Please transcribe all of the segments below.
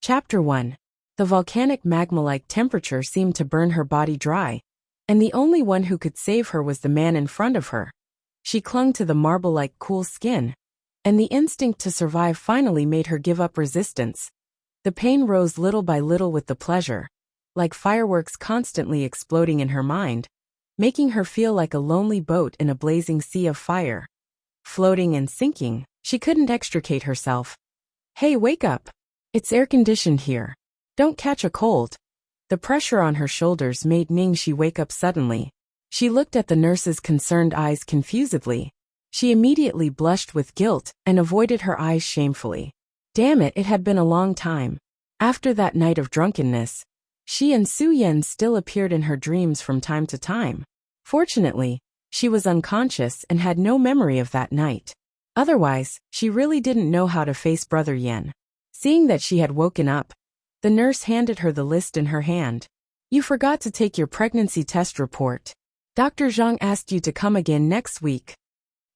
Chapter 1. The volcanic magma-like temperature seemed to burn her body dry, and the only one who could save her was the man in front of her. She clung to the marble-like cool skin, and the instinct to survive finally made her give up resistance. The pain rose little by little with the pleasure, like fireworks constantly exploding in her mind, making her feel like a lonely boat in a blazing sea of fire. Floating and sinking, she couldn't extricate herself. "Hey, wake up! It's air-conditioned here. Don't catch a cold." The pressure on her shoulders made Ningxi wake up suddenly. She looked at the nurse's concerned eyes confusedly. She immediately blushed with guilt and avoided her eyes shamefully. Damn it, it had been a long time. After that night of drunkenness, she and Su Yan still appeared in her dreams from time to time. Fortunately, she was unconscious and had no memory of that night. Otherwise, she really didn't know how to face Brother Yan. Seeing that she had woken up, the nurse handed her the list in her hand. "You forgot to take your pregnancy test report. Dr. Zhang asked you to come again next week."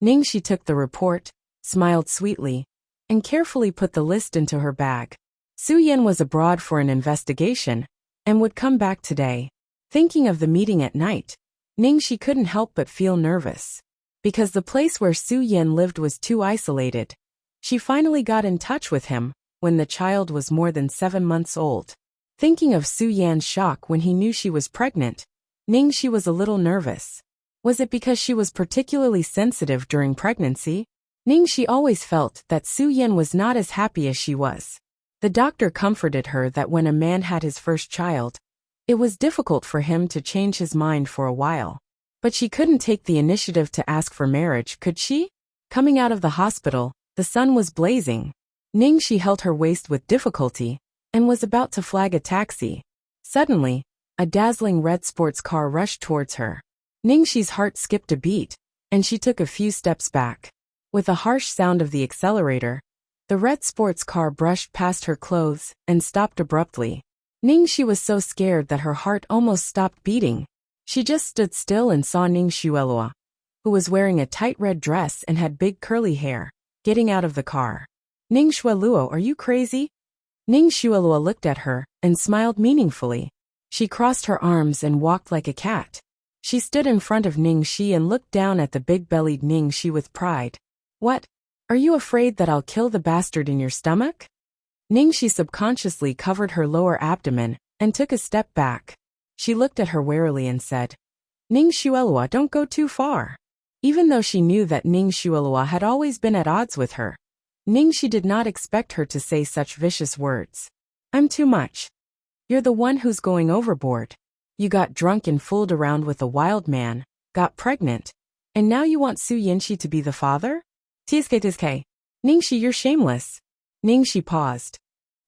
Ningxi took the report, smiled sweetly, and carefully put the list into her bag. Su Yan was abroad for an investigation, and would come back today. Thinking of the meeting at night, Ningxi couldn't help but feel nervous. Because the place where Su Yan lived was too isolated. She finally got in touch with him when the child was more than 7 months old. Thinking of Su Yan's shock when he knew she was pregnant, Ningxi was a little nervous. Was it because she was particularly sensitive during pregnancy? Ningxi always felt that Su Yan was not as happy as she was. The doctor comforted her that when a man had his first child, it was difficult for him to change his mind for a while. But she couldn't take the initiative to ask for marriage, could she? Coming out of the hospital, the sun was blazing. Ningxi held her waist with difficulty, and was about to flag a taxi. Suddenly, a dazzling red sports car rushed towards her. Ningxi's heart skipped a beat, and she took a few steps back. With a harsh sound of the accelerator, the red sports car brushed past her clothes and stopped abruptly. Ningxi was so scared that her heart almost stopped beating. She just stood still and saw Ning Xuelua, who was wearing a tight red dress and had big curly hair, getting out of the car. "Ning Xuelua, are you crazy?" Ning Xuelua looked at her and smiled meaningfully. She crossed her arms and walked like a cat. She stood in front of Ningxi and looked down at the big-bellied Ningxi with pride. "What? Are you afraid that I'll kill the bastard in your stomach?" Ningxi subconsciously covered her lower abdomen and took a step back. She looked at her warily and said, "Ning Xuelua, don't go too far." Even though she knew that Ning Xuelua had always been at odds with her, Ningxi did not expect her to say such vicious words. "I'm too much. You're the one who's going overboard. You got drunk and fooled around with a wild man, got pregnant, and now you want Su Yanxi to be the father? Tizke. Ningxi, you're shameless." Ningxi paused.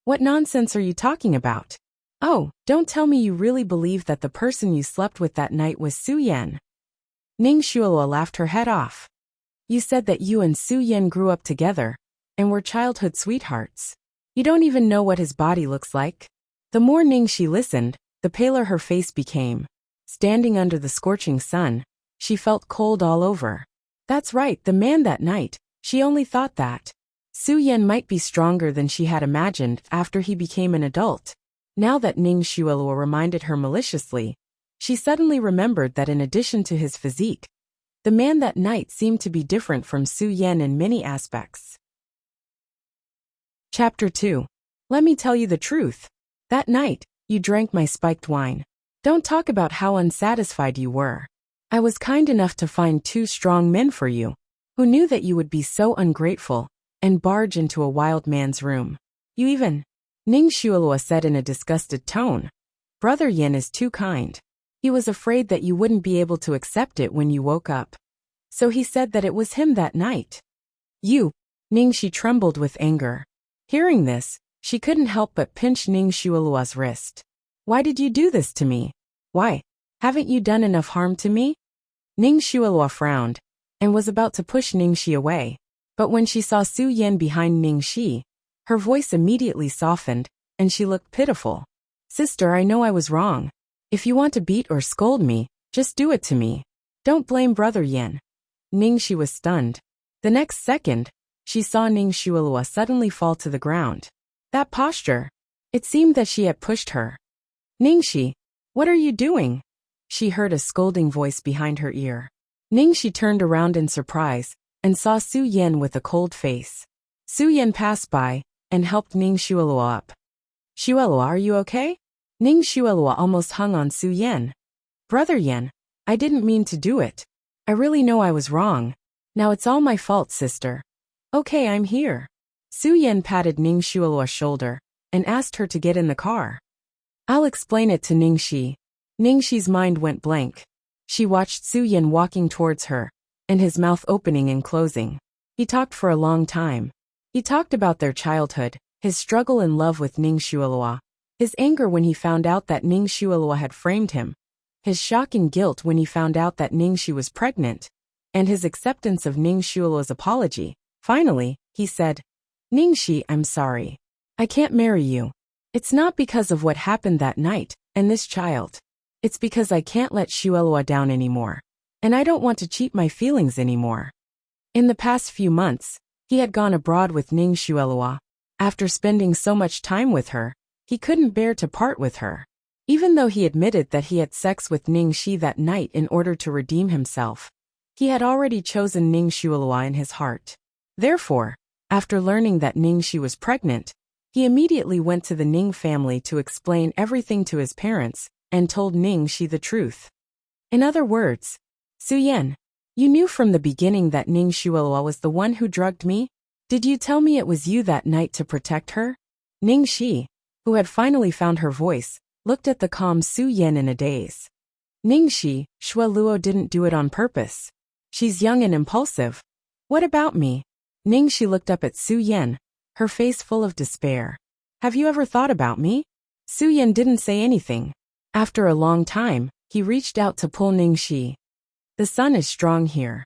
"What nonsense are you talking about? Oh, don't tell me you really believe that the person you slept with that night was Su Yan." Ning Xuelua laughed her head off. "You said that you and Su Yan grew up together, and were childhood sweethearts. You don't even know what his body looks like." The more Ningxi listened, the paler her face became. Standing under the scorching sun, she felt cold all over. That's right, the man that night, she only thought that. Su Yan might be stronger than she had imagined after he became an adult. Now that Ning Xuelua reminded her maliciously, she suddenly remembered that in addition to his physique, the man that night seemed to be different from Su Yan in many aspects. Chapter 2. Let me tell you the truth. That night, you drank my spiked wine. Don't talk about how unsatisfied you were. I was kind enough to find 2 strong men for you, who knew that you would be so ungrateful, and barge into a wild man's room. You even... Ning Xuelua said in a disgusted tone. "Brother Yan is too kind. He was afraid that you wouldn't be able to accept it when you woke up. So he said that it was him that night." "You..." Ningxi trembled with anger. Hearing this, she couldn't help but pinch Ning Xuelua's wrist. "Why did you do this to me? Why? Haven't you done enough harm to me?" Ning Xuelua frowned, and was about to push Ningxi away. But when she saw Su Yan behind Ningxi, her voice immediately softened, and she looked pitiful. "Sister, I know I was wrong. If you want to beat or scold me, just do it to me. Don't blame Brother Yan." Ningxi was stunned. The next second, she saw Ning Xuelua suddenly fall to the ground. That posture. It seemed that she had pushed her. Ningxi, what are you doing? She heard a scolding voice behind her ear. Ningxi turned around in surprise and saw Su Yan with a cold face. Su Yan passed by and helped Ning Shuelua up. Shuelua, are you okay? Ning Shuelua almost hung on Su Yan. Brother Yan, I didn't mean to do it. I really know I was wrong. Now it's all my fault, sister. Okay, I'm here. Su Yan patted Ning Shuelua's shoulder and asked her to get in the car. I'll explain it to Ningxi. Ningxi's mind went blank. She watched Su Yan walking towards her, and his mouth opening and closing. He talked for a long time. He talked about their childhood, his struggle in love with Ning Shuelua, his anger when he found out that Ning Shuelua had framed him, his shock and guilt when he found out that Ningxi was pregnant, and his acceptance of Ning Shuelua's apology. Finally, he said, Ningxi, I'm sorry. I can't marry you. It's not because of what happened that night, and this child. It's because I can't let Shuelua down anymore. And I don't want to cheat my feelings anymore. In the past few months, he had gone abroad with Ning Shuelua. After spending so much time with her, he couldn't bear to part with her. Even though he admitted that he had sex with Ningxi that night in order to redeem himself, he had already chosen Ning Shuelua in his heart. Therefore, after learning that Ningxi was pregnant, he immediately went to the Ning family to explain everything to his parents and told Ningxi the truth. In other words, Su Yan, you knew from the beginning that Ning Shuelua was the one who drugged me? Did you tell me it was you that night to protect her? Ningxi, who had finally found her voice, looked at the calm Su Yan in a daze. Ningxi, Shuelua didn't do it on purpose. She's young and impulsive. What about me? Ningxi looked up at Su Yan, her face full of despair. Have you ever thought about me? Su Yan didn't say anything. After a long time, he reached out to pull Ningxi. The sun is strong here.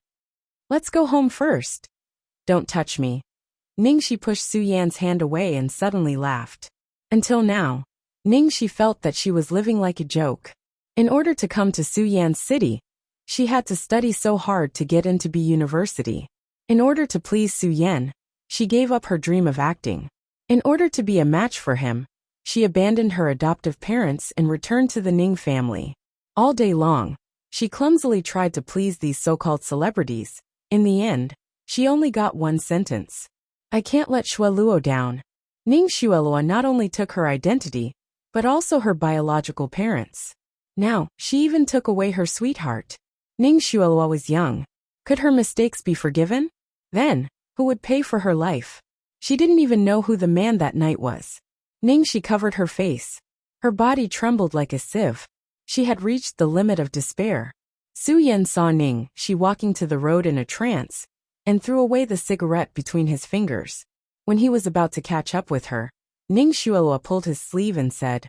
Let's go home first. Don't touch me. Ningxi pushed Su Yan's hand away and suddenly laughed. Until now, Ningxi felt that she was living like a joke. In order to come to Su Yan's city, she had to study so hard to get into B University. In order to please Su Yan, she gave up her dream of acting. In order to be a match for him, she abandoned her adoptive parents and returned to the Ning family. All day long, she clumsily tried to please these so-called celebrities. In the end, she only got one sentence. I can't let Shuelua down. Ning Shuelua not only took her identity, but also her biological parents. Now, she even took away her sweetheart. Ning Shuelua was young. Could her mistakes be forgiven? Then, who would pay for her life? She didn't even know who the man that night was. Ningxi covered her face. Her body trembled like a sieve. She had reached the limit of despair. Su Yan saw Ningxi walking to the road in a trance, and threw away the cigarette between his fingers. When he was about to catch up with her, Ning Shuelua pulled his sleeve and said,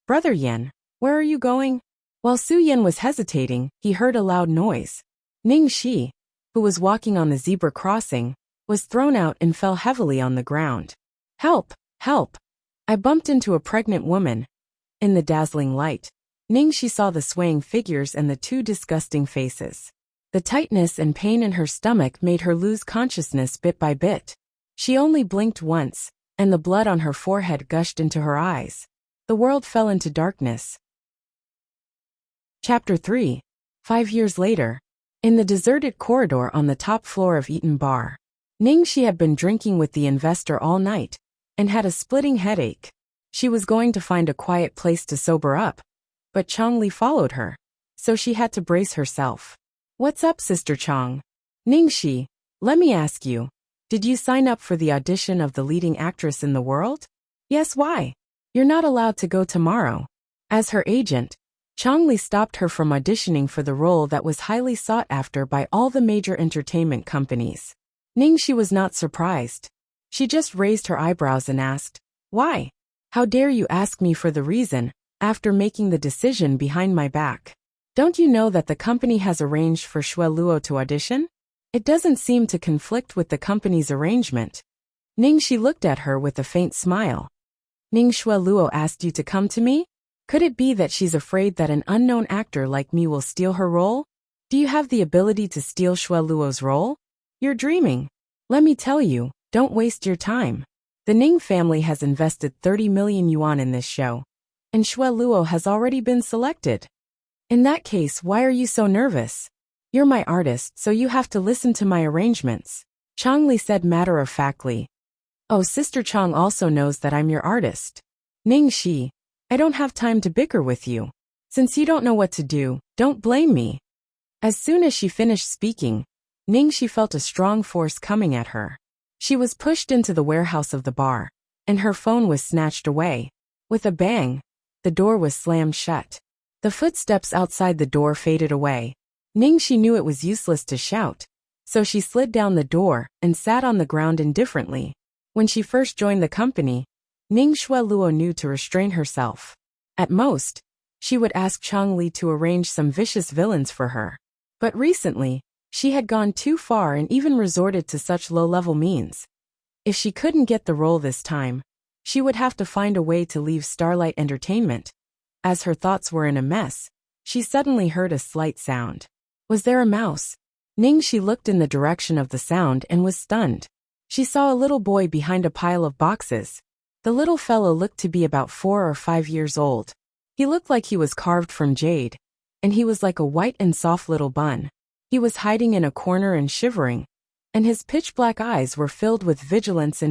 Brother Yan, where are you going? While Su Yan was hesitating, he heard a loud noise. Ningxi, who was walking on the zebra crossing, was thrown out and fell heavily on the ground. Help! Help! I bumped into a pregnant woman. In the dazzling light, Ningxi saw the swaying figures and the two disgusting faces. The tightness and pain in her stomach made her lose consciousness bit by bit. She only blinked once, and the blood on her forehead gushed into her eyes. The world fell into darkness. Chapter 3. 5 years later. In the deserted corridor on the top floor of Eaton Bar, Ningxi had been drinking with the investor all night, and had a splitting headache. She was going to find a quiet place to sober up, but Changli followed her, so she had to brace herself. What's up, Sister Chang? Ningxi, let me ask you, did you sign up for the audition of the leading actress in the world? Yes, why? You're not allowed to go tomorrow. As her agent, Changli stopped her from auditioning for the role that was highly sought after by all the major entertainment companies. Ningxi was not surprised. She just raised her eyebrows and asked, Why? How dare you ask me for the reason, after making the decision behind my back? Don't you know that the company has arranged for Shuelua to audition? It doesn't seem to conflict with the company's arrangement. Ningxi looked at her with a faint smile. Ning Shuelua asked you to come to me? Could it be that she's afraid that an unknown actor like me will steal her role? Do you have the ability to steal Shuelua's role? You're dreaming. Let me tell you, don't waste your time. The Ning family has invested 30 million yuan in this show, and Xue Luo has already been selected. In that case, why are you so nervous? You're my artist, so you have to listen to my arrangements, Chang Li said matter-of-factly. Oh, Sister Chang also knows that I'm your artist. Ning Shi, I don't have time to bicker with you. Since you don't know what to do, don't blame me. As soon as she finished speaking, Ning Shi felt a strong force coming at her. She was pushed into the warehouse of the bar, and her phone was snatched away. With a bang, the door was slammed shut. The footsteps outside the door faded away. Ning Shi knew it was useless to shout, so she slid down the door and sat on the ground indifferently. When she first joined the company, Ning Xue Luo knew to restrain herself. At most, she would ask Chang Li to arrange some vicious villains for her. But recently, she had gone too far and even resorted to such low-level means. If she couldn't get the role this time, she would have to find a way to leave Starlight Entertainment. As her thoughts were in a mess, she suddenly heard a slight sound. Was there a mouse? Ning Shi looked in the direction of the sound and was stunned. She saw a little boy behind a pile of boxes. The little fellow looked to be about 4 or 5 years old. He looked like he was carved from jade, and he was like a white and soft little bun. He was hiding in a corner and shivering, and his pitch-black eyes were filled with vigilance.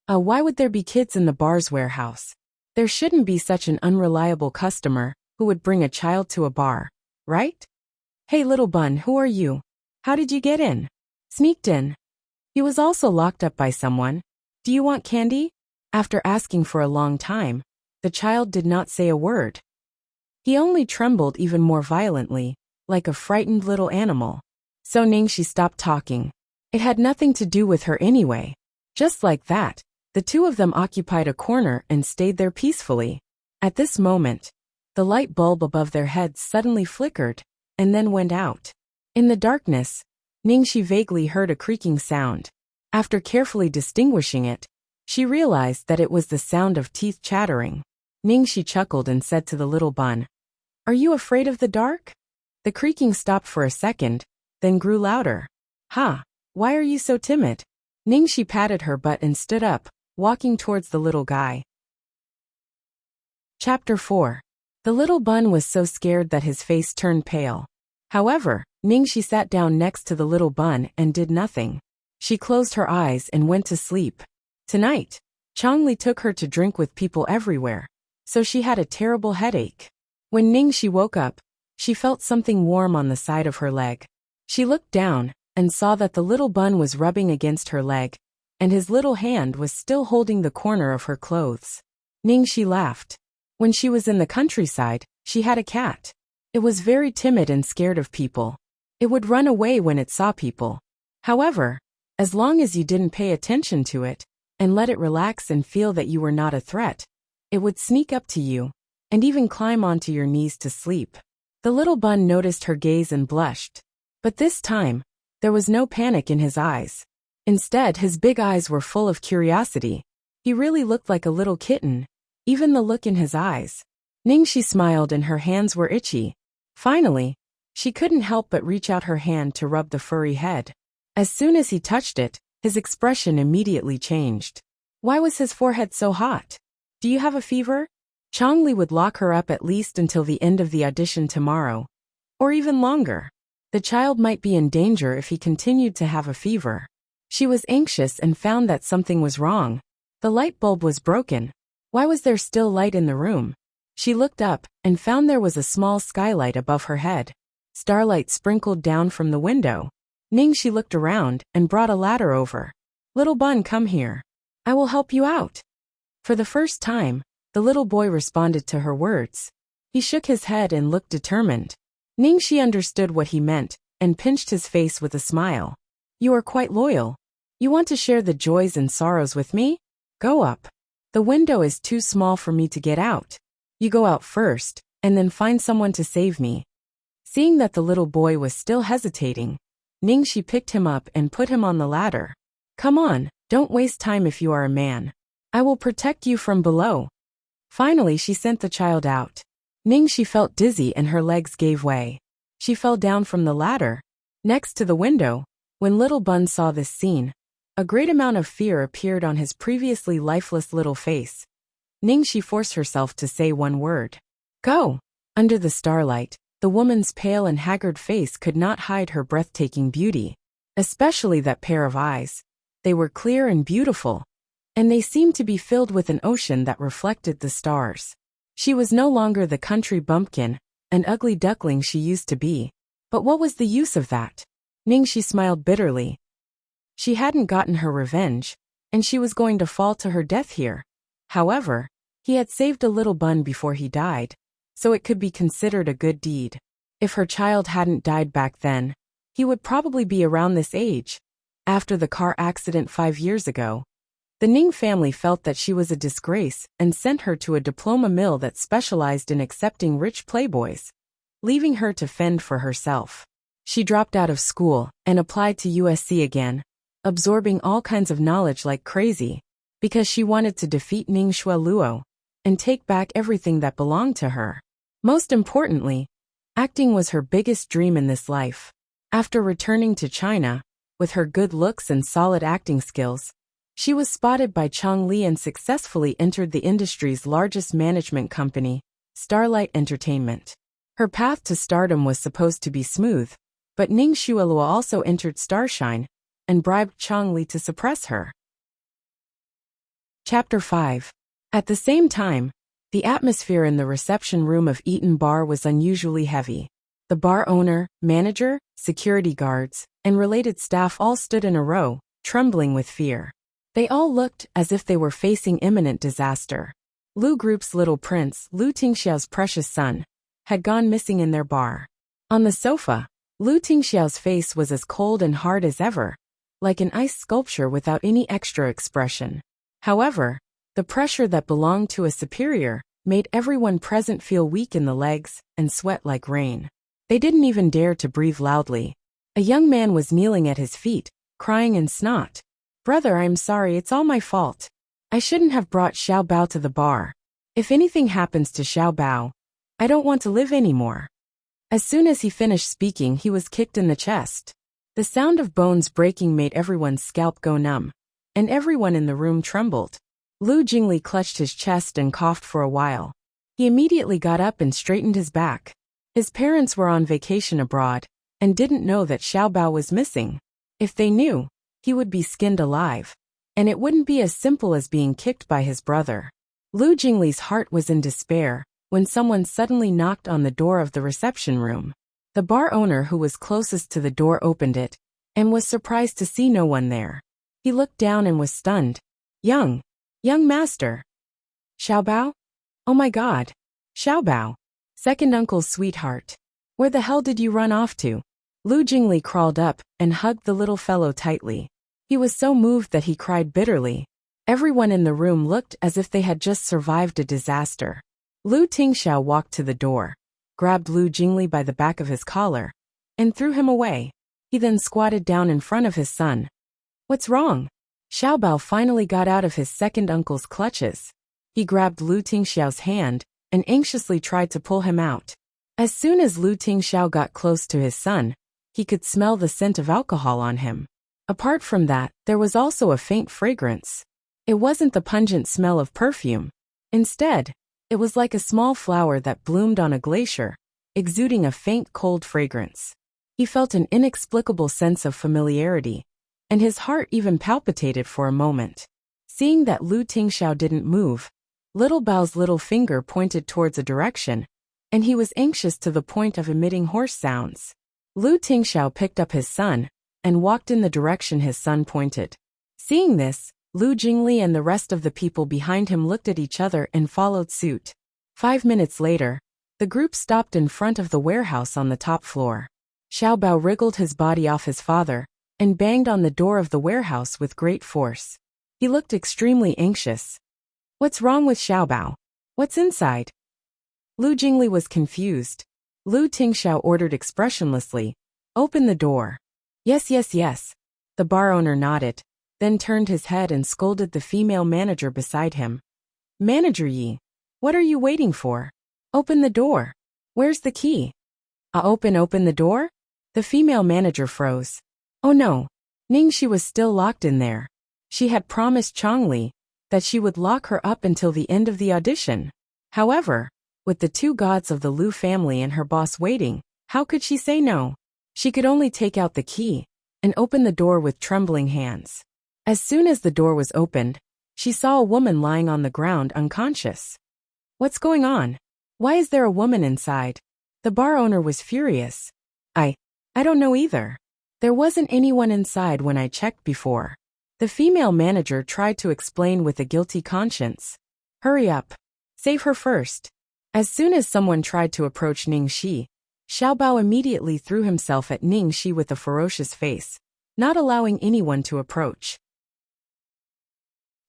Why would there be kids in the bar's warehouse? There shouldn't be such an unreliable customer who would bring a child to a bar, right? Hey little bun, who are you? How did you get in? Sneaked in. He was also locked up by someone. Do you want candy? After asking for a long time, the child did not say a word. He only trembled even more violently, like a frightened little animal. So Ning Shi stopped talking. It had nothing to do with her anyway. Just like that, the two of them occupied a corner and stayed there peacefully. At this moment, the light bulb above their heads suddenly flickered, and then went out. In the darkness, Ning Shi vaguely heard a creaking sound. After carefully distinguishing it, she realized that it was the sound of teeth chattering. Ning Shi chuckled and said to the little bun, "Are you afraid of the dark?" The creaking stopped for a second, then grew louder. "Ha! Why are you so timid?" Ning Shi patted her butt and stood up, walking towards the little guy. Chapter 4. The little bun was so scared that his face turned pale. However, Ning Shi sat down next to the little bun and did nothing. She closed her eyes and went to sleep. Tonight, Chang Li took her to drink with people everywhere, so she had a terrible headache. When Ning Shi woke up, she felt something warm on the side of her leg. She looked down and saw that the little bun was rubbing against her leg, and his little hand was still holding the corner of her clothes. Ning Shi laughed. When she was in the countryside, she had a cat. It was very timid and scared of people. It would run away when it saw people. However, as long as you didn't pay attention to it, and let it relax and feel that you were not a threat, it would sneak up to you, and even climb onto your knees to sleep. The little bun noticed her gaze and blushed. But this time, there was no panic in his eyes. Instead, his big eyes were full of curiosity. He really looked like a little kitten, even the look in his eyes. Ning Shi smiled and her hands were itchy. Finally, she couldn't help but reach out her hand to rub the furry head. As soon as he touched it, his expression immediately changed. Why was his forehead so hot? Do you have a fever? Chang Li would lock her up at least until the end of the audition tomorrow. Or even longer. The child might be in danger if he continued to have a fever. She was anxious and found that something was wrong. The light bulb was broken. Why was there still light in the room? She looked up and found there was a small skylight above her head. Starlight sprinkled down from the window. Ning Shi looked around and brought a ladder over. Little bun, come here. I will help you out. For the first time, the little boy responded to her words. He shook his head and looked determined. Ning Shi understood what he meant and pinched his face with a smile. You are quite loyal. You want to share the joys and sorrows with me? Go up. The window is too small for me to get out. You go out first, and then find someone to save me. Seeing that the little boy was still hesitating, Ning Shi picked him up and put him on the ladder. Come on, don't waste time if you are a man. I will protect you from below. Finally, she sent the child out. Ning Shi felt dizzy and her legs gave way. She fell down from the ladder, next to the window. When little Bun saw this scene, A great amount of fear appeared on his previously lifeless little face. Ningxi forced herself to say one word. Go! Under the starlight, the woman's pale and haggard face could not hide her breathtaking beauty. Especially that pair of eyes. They were clear and beautiful, and they seemed to be filled with an ocean that reflected the stars. She was no longer the country bumpkin, an ugly duckling she used to be. But what was the use of that? Ningxi smiled bitterly. She hadn't gotten her revenge, and she was going to fall to her death here. However, he had saved a little bun before he died, so it could be considered a good deed. If her child hadn't died back then, he would probably be around this age. After the car accident 5 years ago, the Ning family felt that she was a disgrace and sent her to a diploma mill that specialized in accepting rich playboys, leaving her to fend for herself. She dropped out of school and applied to USC again, absorbing all kinds of knowledge like crazy, because she wanted to defeat Ning Shualuo and take back everything that belonged to her. Most importantly, acting was her biggest dream in this life. After returning to China, with her good looks and solid acting skills, she was spotted by Chang Li and successfully entered the industry's largest management company, Starlight Entertainment. Her path to stardom was supposed to be smooth, but Ning Shualuo also entered Starshine and bribed Chang Li to suppress her. Chapter 5. At the same time, the atmosphere in the reception room of Eaton Bar was unusually heavy. The bar owner, manager, security guards, and related staff all stood in a row, trembling with fear. They all looked as if they were facing imminent disaster. Lu Group's little prince, Lu Tingxiao's precious son, had gone missing in their bar. On the sofa, Lu Tingxiao's face was as cold and hard as ever, like an ice sculpture without any extra expression. However, the pressure that belonged to a superior made everyone present feel weak in the legs and sweat like rain. They didn't even dare to breathe loudly. A young man was kneeling at his feet, crying in snot. Brother, I'm sorry, it's all my fault. I shouldn't have brought Xiao Bao to the bar. If anything happens to Xiao Bao, I don't want to live anymore. As soon as he finished speaking, he was kicked in the chest. The sound of bones breaking made everyone's scalp go numb, and everyone in the room trembled. Lu Jingli clutched his chest and coughed for a while. He immediately got up and straightened his back. His parents were on vacation abroad and didn't know that Xiao Bao was missing. If they knew, he would be skinned alive, and it wouldn't be as simple as being kicked by his brother. Lu Jingli's heart was in despair when someone suddenly knocked on the door of the reception room. The bar owner who was closest to the door opened it and was surprised to see no one there. He looked down and was stunned. Young master. Xiao Bao? Oh my God. Xiao Bao. Second uncle's sweetheart. Where the hell did you run off to? Lu Jingli crawled up and hugged the little fellow tightly. He was so moved that he cried bitterly. Everyone in the room looked as if they had just survived a disaster. Lu Tingxiao walked to the door, grabbed Lu Jingli by the back of his collar, and threw him away. He then squatted down in front of his son. What's wrong? Xiao Bao finally got out of his second uncle's clutches. He grabbed Lu Tingxiao's hand and anxiously tried to pull him out. As soon as Lu Tingxiao got close to his son, he could smell the scent of alcohol on him. Apart from that, there was also a faint fragrance. It wasn't the pungent smell of perfume. Instead, it was like a small flower that bloomed on a glacier, exuding a faint cold fragrance. He felt an inexplicable sense of familiarity, and his heart even palpitated for a moment. Seeing that Lu Tingxiao didn't move, Little Bao's little finger pointed towards a direction, and he was anxious to the point of emitting hoarse sounds. Lu Tingxiao picked up his son and walked in the direction his son pointed. Seeing this, Lu Jingli and the rest of the people behind him looked at each other and followed suit. 5 minutes later, the group stopped in front of the warehouse on the top floor. Xiao Bao wriggled his body off his father and banged on the door of the warehouse with great force. He looked extremely anxious. What's wrong with Xiao Bao? What's inside? Lu Jingli was confused. Lu Tingxiao ordered expressionlessly, open the door. Yes. The bar owner nodded, then turned his head and scolded the female manager beside him. Manager Yi, what are you waiting for? Open the door. Where's the key? Open the door? The female manager froze. Oh no, Ningxi was still locked in there. She had promised Changli that she would lock her up until the end of the audition. However, with the two gods of the Lu family and her boss waiting, how could she say no? She could only take out the key and open the door with trembling hands. As soon as the door was opened, she saw a woman lying on the ground unconscious. What's going on? Why is there a woman inside? The bar owner was furious. I don't know either. There wasn't anyone inside when I checked before. The female manager tried to explain with a guilty conscience. Hurry up. Save her first. As soon as someone tried to approach Ningxi, Xiaobao immediately threw himself at Ningxi with a ferocious face, not allowing anyone to approach.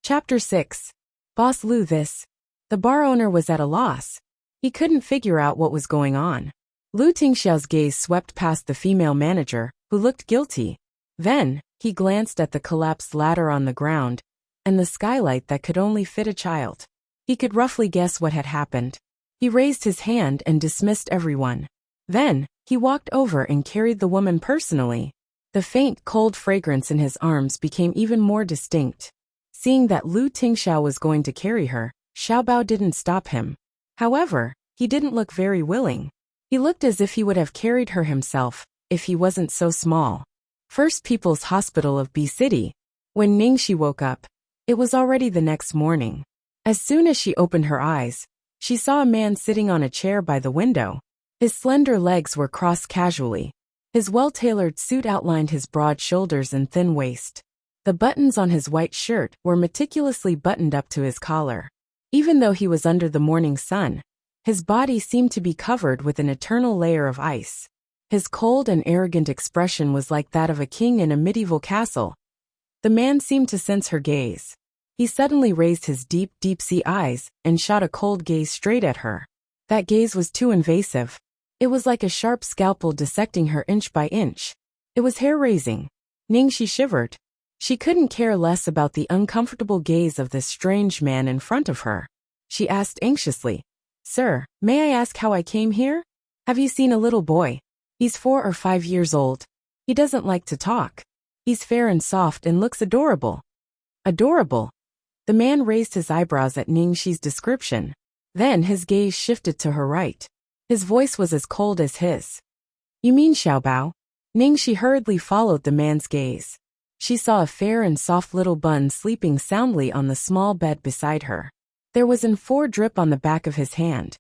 Chapter 6. Boss Lu this. The bar owner was at a loss. He couldn't figure out what was going on. Lu Tingxiao's gaze swept past the female manager, who looked guilty. Then, he glanced at the collapsed ladder on the ground, and the skylight that could only fit a child. He could roughly guess what had happened. He raised his hand and dismissed everyone. Then, he walked over and carried the woman personally. The faint, cold fragrance in his arms became even more distinct. Seeing that Lu Tingxiao was going to carry her, Xiaobao didn't stop him. However, he didn't look very willing. He looked as if he would have carried her himself, if he wasn't so small. First People's Hospital of B City. When Ningxi woke up, it was already the next morning. As soon as she opened her eyes, she saw a man sitting on a chair by the window. His slender legs were crossed casually. His well-tailored suit outlined his broad shoulders and thin waist. The buttons on his white shirt were meticulously buttoned up to his collar. Even though he was under the morning sun, his body seemed to be covered with an eternal layer of ice. His cold and arrogant expression was like that of a king in a medieval castle. The man seemed to sense her gaze. He suddenly raised his deep, deep-sea eyes and shot a cold gaze straight at her. That gaze was too invasive. It was like a sharp scalpel dissecting her inch by inch. It was hair-raising. Ningxi shivered. She couldn't care less about the uncomfortable gaze of this strange man in front of her. She asked anxiously, "Sir, may I ask how I came here? Have you seen a little boy? He's 4 or 5 years old. He doesn't like to talk. He's fair and soft and looks adorable." Adorable? The man raised his eyebrows at Ningxi's description. Then his gaze shifted to her right. His voice was as cold as his. "You mean Xiaobao?" Ningxi hurriedly followed the man's gaze. She saw a fair and soft little bun sleeping soundly on the small bed beside her. There was an 4 drip on the back of his hand.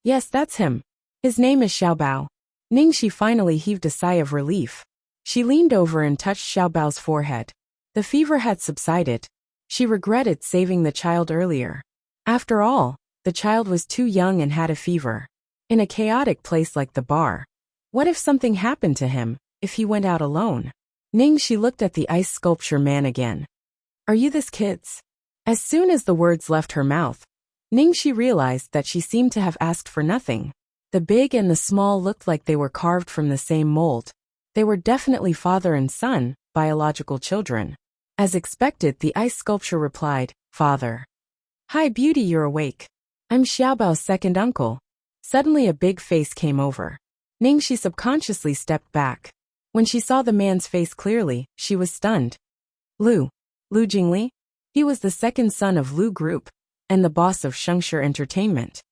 "Yes, that's him. His name is Xiaobao." Ningxi finally heaved a sigh of relief. She leaned over and touched Xiaobao's forehead. The fever had subsided. She regretted saving the child earlier. After all, the child was too young and had a fever. In a chaotic place like the bar, what if something happened to him, if he went out alone? Ningxi looked at the ice sculpture man again. "Are you this kid's?" As soon as the words left her mouth, Ningxi realized that she seemed to have asked for nothing. The big and the small looked like they were carved from the same mold. They were definitely father and son, biological children. As expected, the ice sculpture replied, "Father." "Hi beauty, you're awake. I'm Xiaobao's second uncle." Suddenly a big face came over. Ningxi subconsciously stepped back. When she saw the man's face clearly, she was stunned. Lu Jingli? He was the second son of Lu Group, and the boss of Shengshi Entertainment.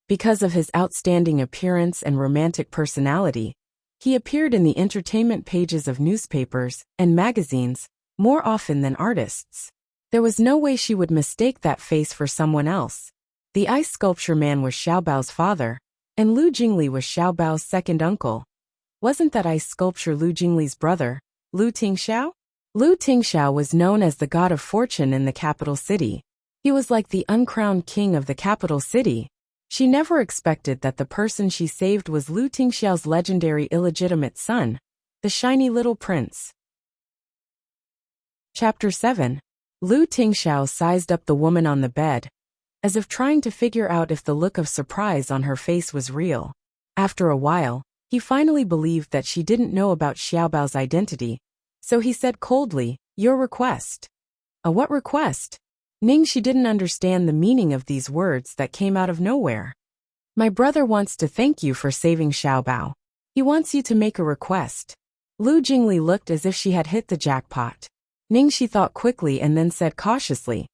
Because of his outstanding appearance and romantic personality, he appeared in the entertainment pages of newspapers and magazines more often than artists. There was no way she would mistake that face for someone else. The ice sculpture man was Xiaobao's father, and Lu Jingli was Xiaobao's second uncle. Wasn't that ice sculpture Lu Jingli's brother, Lu Tingxiao? Lu Tingxiao was known as the god of fortune in the capital city. He was like the uncrowned king of the capital city. She never expected that the person she saved was Lu Tingxiao's legendary illegitimate son, the shiny little prince. Chapter 7. Lu Tingxiao sized up the woman on the bed, as if trying to figure out if the look of surprise on her face was real. After a while, he finally believed that she didn't know about Xiaobao's identity, so he said coldly, "Your request." "A what request?" Ningxi didn't understand the meaning of these words that came out of nowhere. "My brother wants to thank you for saving Xiaobao. He wants you to make a request." Lu Jingli looked as if she had hit the jackpot. Ningxi thought quickly and then said cautiously,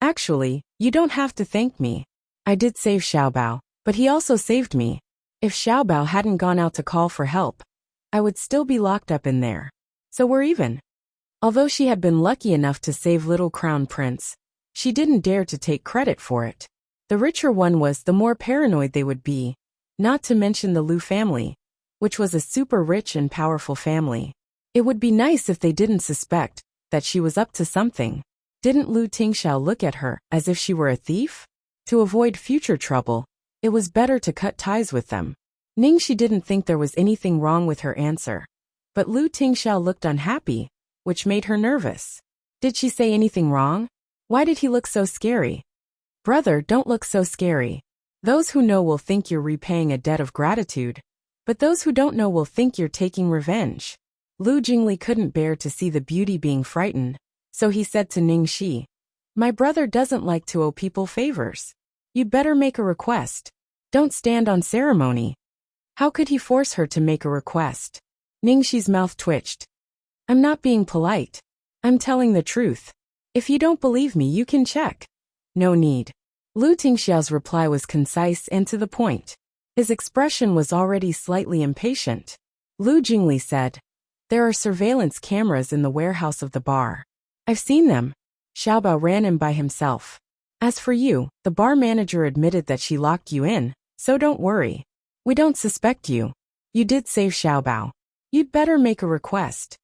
"Actually, you don't have to thank me. I did save Xiaobao, but he also saved me. If Xiaobao hadn't gone out to call for help, I would still be locked up in there. So we're even." Although she had been lucky enough to save little crown prince, she didn't dare to take credit for it. The richer one was, the more paranoid they would be, not to mention the Lu family, which was a super rich and powerful family. It would be nice if they didn't suspect that she was up to something. Didn't Lu Tingxiao look at her as if she were a thief? To avoid future trouble, it was better to cut ties with them. Ningxi didn't think there was anything wrong with her answer. But Lu Tingxiao looked unhappy, which made her nervous. Did she say anything wrong? Why did he look so scary? Brother, don't look so scary. Those who know will think you're repaying a debt of gratitude, but those who don't know will think you're taking revenge. Lu Jingli couldn't bear to see the beauty being frightened, so he said to Ningxi, "My brother doesn't like to owe people favors. You'd better make a request. Don't stand on ceremony." How could he force her to make a request? Ningxi's mouth twitched. "I'm not being polite. I'm telling the truth. If you don't believe me, you can check." "No need." Lu Tingxiao's reply was concise and to the point. His expression was already slightly impatient. Lu Jingli said, "There are surveillance cameras in the warehouse of the bar. I've seen them." Xiaobao ran in by himself. "As for you, the bar manager admitted that she locked you in, so don't worry. We don't suspect you. You did save Xiaobao. You'd better make a request."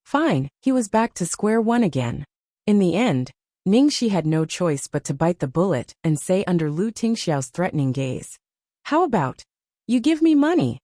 Fine, he was back to square one again. In the end, Ningxi had no choice but to bite the bullet and say under Lu Tingxiao's threatening gaze, "How about, you give me money?"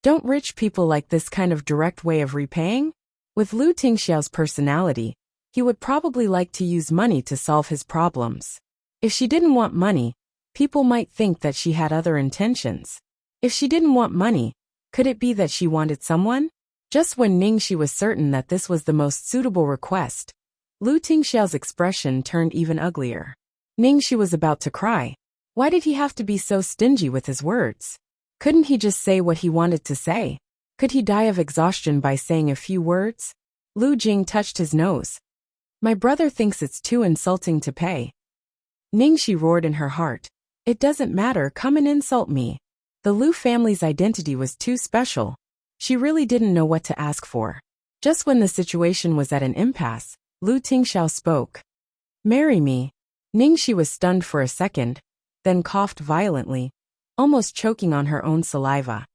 Don't rich people like this kind of direct way of repaying? With Lu Tingxiao's personality, he would probably like to use money to solve his problems. If she didn't want money, people might think that she had other intentions. If she didn't want money, could it be that she wanted someone? Just when Ningxi was certain that this was the most suitable request, Lu Tingxiao's expression turned even uglier. Ningxi was about to cry. Why did he have to be so stingy with his words? Couldn't he just say what he wanted to say? Could he die of exhaustion by saying a few words? Lu Jing touched his nose. "My brother thinks it's too insulting to pay." Ningxi roared in her heart. "It doesn't matter, come and insult me." The Lu family's identity was too special. She really didn't know what to ask for. Just when the situation was at an impasse, Lu Tingxiao spoke. "Marry me." Ningxi was stunned for a second, then coughed violently, almost choking on her own saliva.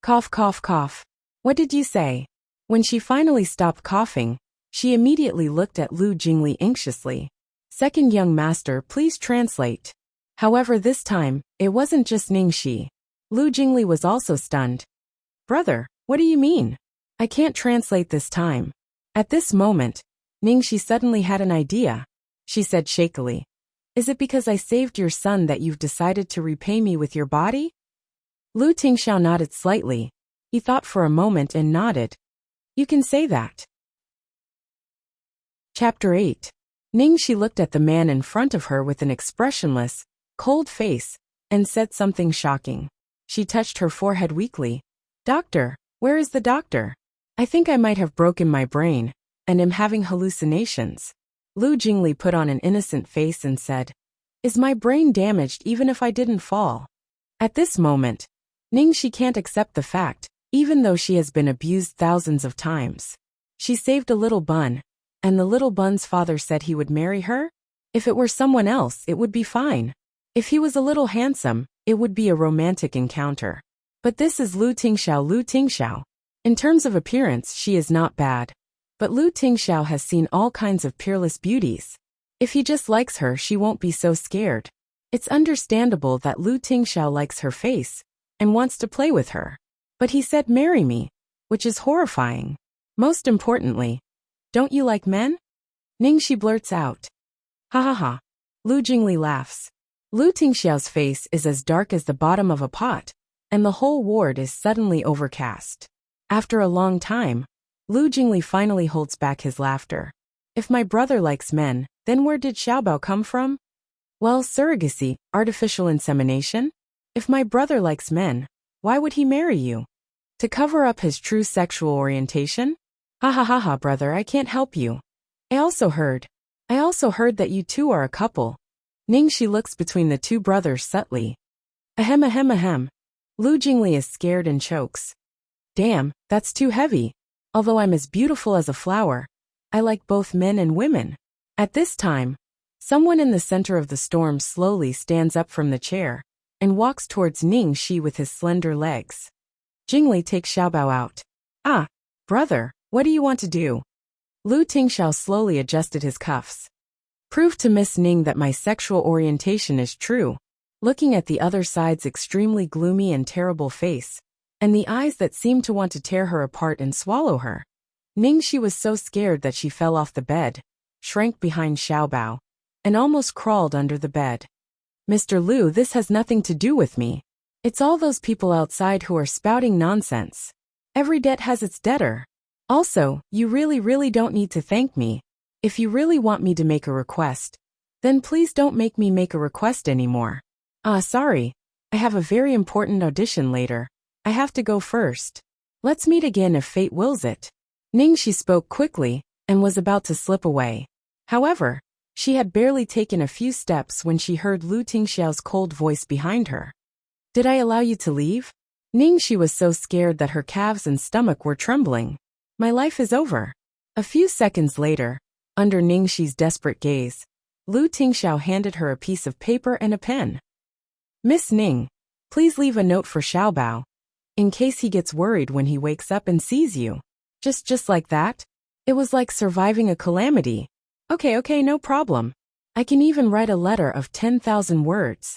Cough, cough, cough. "What did you say?" When she finally stopped coughing, she immediately looked at Lu Jingli anxiously. "Second young master, please translate." However, this time, it wasn't just Ningxi. Lu Jingli was also stunned. "Brother, what do you mean? I can't translate this time." At this moment, Ningxi suddenly had an idea. She said shakily, "Is it because I saved your son that you've decided to repay me with your body?" Lu Tingxiao nodded slightly. He thought for a moment and nodded. "You can say that." Chapter 8. Ningxi looked at the man in front of her with an expressionless, cold face, and said something shocking. She touched her forehead weakly. "Doctor, where is the doctor? I think I might have broken my brain, and am having hallucinations." Lu Jingli put on an innocent face and said, "Is my brain damaged even if I didn't fall?" At this moment, Ningxi can't accept the fact, even though she has been abused thousands of times. She saved a little bun, and the little bun's father said he would marry her? If it were someone else, it would be fine. If he was a little handsome, it would be a romantic encounter. But this is Lu Tingxiao. Lu Tingxiao. In terms of appearance, she is not bad. But Lu Tingxiao has seen all kinds of peerless beauties. If he just likes her, she won't be so scared. It's understandable that Lu Tingxiao likes her face and wants to play with her. But he said marry me, which is horrifying. Most importantly, don't you like men? Ningxi blurts out. Ha ha ha. Lu Jingli laughs. Lu Tingxiao's face is as dark as the bottom of a pot, and the whole ward is suddenly overcast. After a long time, Lu Jingli finally holds back his laughter. If my brother likes men, then where did Xiaobao come from? Well, surrogacy, artificial insemination? If my brother likes men, why would he marry you? To cover up his true sexual orientation? Ha ha ha ha, brother, I can't help you. I also heard that you two are a couple. Ningxi looks between the two brothers subtly. Ahem ahem ahem. Lu Jingli is scared and chokes. Damn, that's too heavy. Although I'm as beautiful as a flower, I like both men and women. At this time, someone in the center of the storm slowly stands up from the chair and walks towards Ningxi with his slender legs. Jingli takes Xiaobao out. Ah, brother, what do you want to do? Lu Tingxiao slowly adjusted his cuffs. Prove to Miss Ning that my sexual orientation is true. Looking at the other side's extremely gloomy and terrible face, and the eyes that seemed to want to tear her apart and swallow her, Ningxi was so scared that she fell off the bed, shrank behind Xiaobao, and almost crawled under the bed. Mr. Lu, this has nothing to do with me. It's all those people outside who are spouting nonsense. Every debt has its debtor. Also, you really don't need to thank me. If you really want me to make a request, then please don't make me make a request anymore. Sorry. I have a very important audition later. I have to go first. Let's meet again if fate wills it. Ningxi spoke quickly and was about to slip away. However, she had barely taken a few steps when she heard Lu Tingxiao's cold voice behind her. Did I allow you to leave? Ningxi was so scared that her calves and stomach were trembling. My life is over. A few seconds later, under Ningxi's desperate gaze, Lu Tingxiao handed her a piece of paper and a pen. Miss Ning, please leave a note for Xiaobao, in case he gets worried when he wakes up and sees you. Just like that? It was like surviving a calamity. Okay, no problem. I can even write a letter of 10,000 words.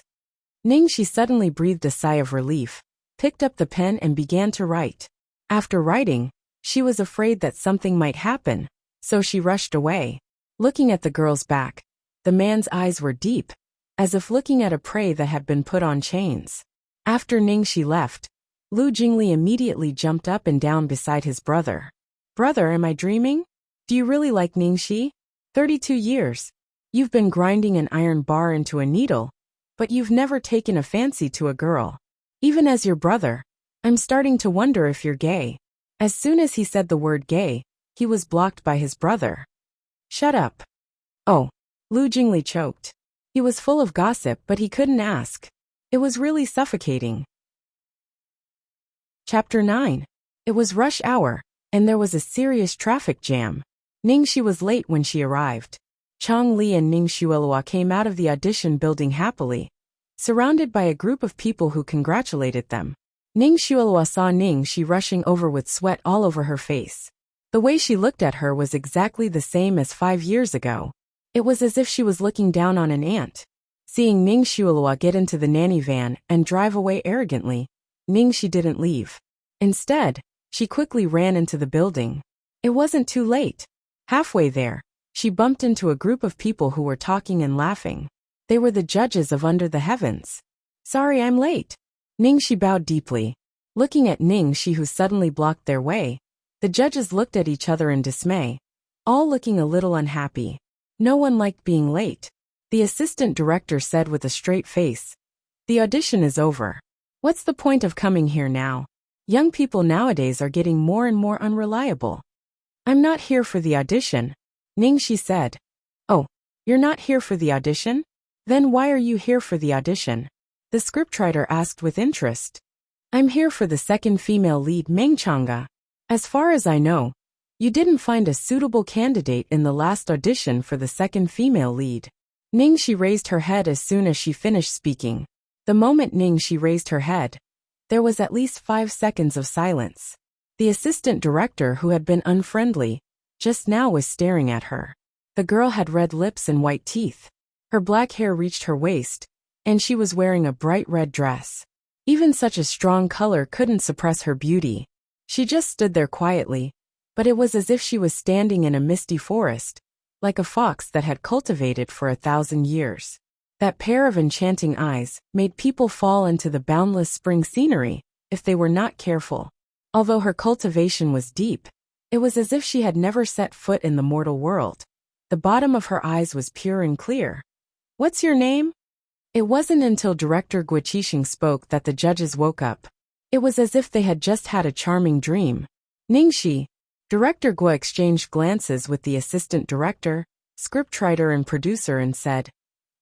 Ningxi suddenly breathed a sigh of relief, picked up the pen and began to write. After writing, she was afraid that something might happen, so she rushed away. Looking at the girl's back, the man's eyes were deep, as if looking at a prey that had been put on chains. After Ningxi left, Lu Jingli immediately jumped up and down beside his brother. Brother, am I dreaming? Do you really like Ningxi? 32 years. You've been grinding an iron bar into a needle, but you've never taken a fancy to a girl. Even as your brother, I'm starting to wonder if you're gay. As soon as he said the word gay, he was blocked by his brother. Shut up. Oh, Lu Jingli choked. He was full of gossip, but he couldn't ask. It was really suffocating. Chapter 9. It was rush hour, and there was a serious traffic jam. Ningxi was late when she arrived. Chang Li and Ning Xuelua came out of the audition building happily, surrounded by a group of people who congratulated them. Ning Xuelua saw Ningxi rushing over with sweat all over her face. The way she looked at her was exactly the same as 5 years ago. It was as if she was looking down on an ant. Seeing Ning Xuelua get into the nanny van and drive away arrogantly, Ningxi didn't leave. Instead, she quickly ran into the building. It wasn't too late. Halfway there, she bumped into a group of people who were talking and laughing. They were the judges of Under the Heavens. Sorry I'm late. Ningxi bowed deeply. Looking at Ningxi who suddenly blocked their way, the judges looked at each other in dismay, all looking a little unhappy. No one liked being late. The assistant director said with a straight face, "The audition is over. What's the point of coming here now? Young people nowadays are getting more and more unreliable." "I'm not here for the audition," Ningxi said. "Oh, you're not here for the audition? Then why are you here for the audition?" The scriptwriter asked with interest. "I'm here for the second female lead, Meng Chang'e. As far as I know, you didn't find a suitable candidate in the last audition for the second female lead." Ningxi raised her head as soon as she finished speaking. The moment Ningxi raised her head, there was at least 5 seconds of silence. The assistant director, who had been unfriendly, just now was staring at her. The girl had red lips and white teeth. Her black hair reached her waist, and she was wearing a bright red dress. Even such a strong color couldn't suppress her beauty. She just stood there quietly, but it was as if she was standing in a misty forest, like a fox that had cultivated for 1,000 years. That pair of enchanting eyes made people fall into the boundless spring scenery if they were not careful. Although her cultivation was deep, it was as if she had never set foot in the mortal world. The bottom of her eyes was pure and clear. "What's your name?" It wasn't until director Guo Qixing spoke that the judges woke up. It was as if they had just had a charming dream. Ningxi. Director Guo exchanged glances with the assistant director, scriptwriter and producer and said,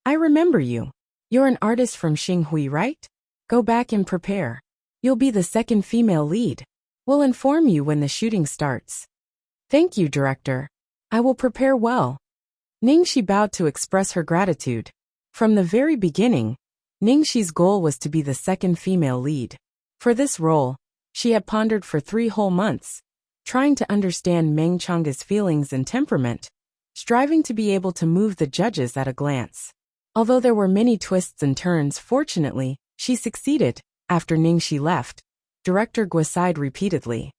I remember you. You're an artist from Xinghui, right? Go back and prepare. You'll be the second female lead. We'll inform you when the shooting starts. Thank you, director. I will prepare well. Ningxi bowed to express her gratitude. From the very beginning, Ningxi's goal was to be the second female lead. For this role, she had pondered for 3 whole months, trying to understand Meng Changa's feelings and temperament, striving to be able to move the judges at a glance. Although there were many twists and turns, fortunately, she succeeded. After Ningxi left, Director Guo sighed repeatedly.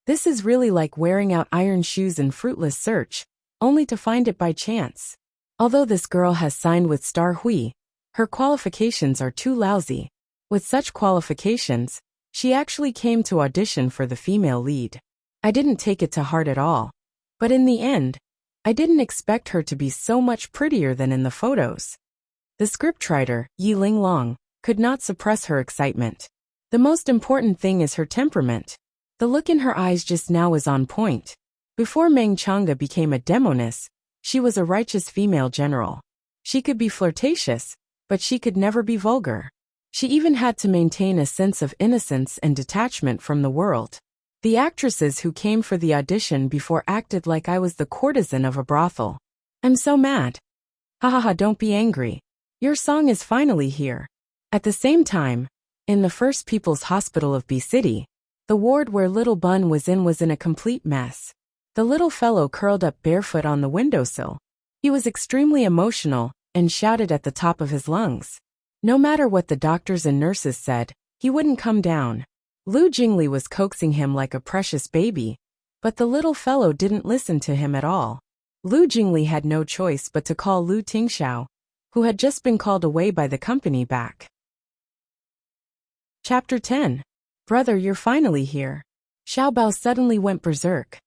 This is really like wearing out iron shoes in fruitless search, only to find it by chance. Although this girl has signed with Star Hui, her qualifications are too lousy. With such qualifications, she actually came to audition for the female lead. I didn't take it to heart at all. But in the end, I didn't expect her to be so much prettier than in the photos. The scriptwriter, Yi Linglong, could not suppress her excitement. The most important thing is her temperament. The look in her eyes just now is on point. Before Meng Changa became a demoness, she was a righteous female general. She could be flirtatious, but she could never be vulgar. She even had to maintain a sense of innocence and detachment from the world. The actresses who came for the audition before acted like I was the courtesan of a brothel. I'm so mad. Ha ha ha, don't be angry. Your song is finally here. At the same time, in the First People's Hospital of B City, the ward where little Bun was in a complete mess. The little fellow curled up barefoot on the windowsill. He was extremely emotional and shouted at the top of his lungs. No matter what the doctors and nurses said, he wouldn't come down. Lu Jingli was coaxing him like a precious baby, but the little fellow didn't listen to him at all. Lu Jingli had no choice but to call Lu Tingxiao, who had just been called away by the company back. Chapter 10. Brother, you're finally here. Xiao Bao suddenly went berserk.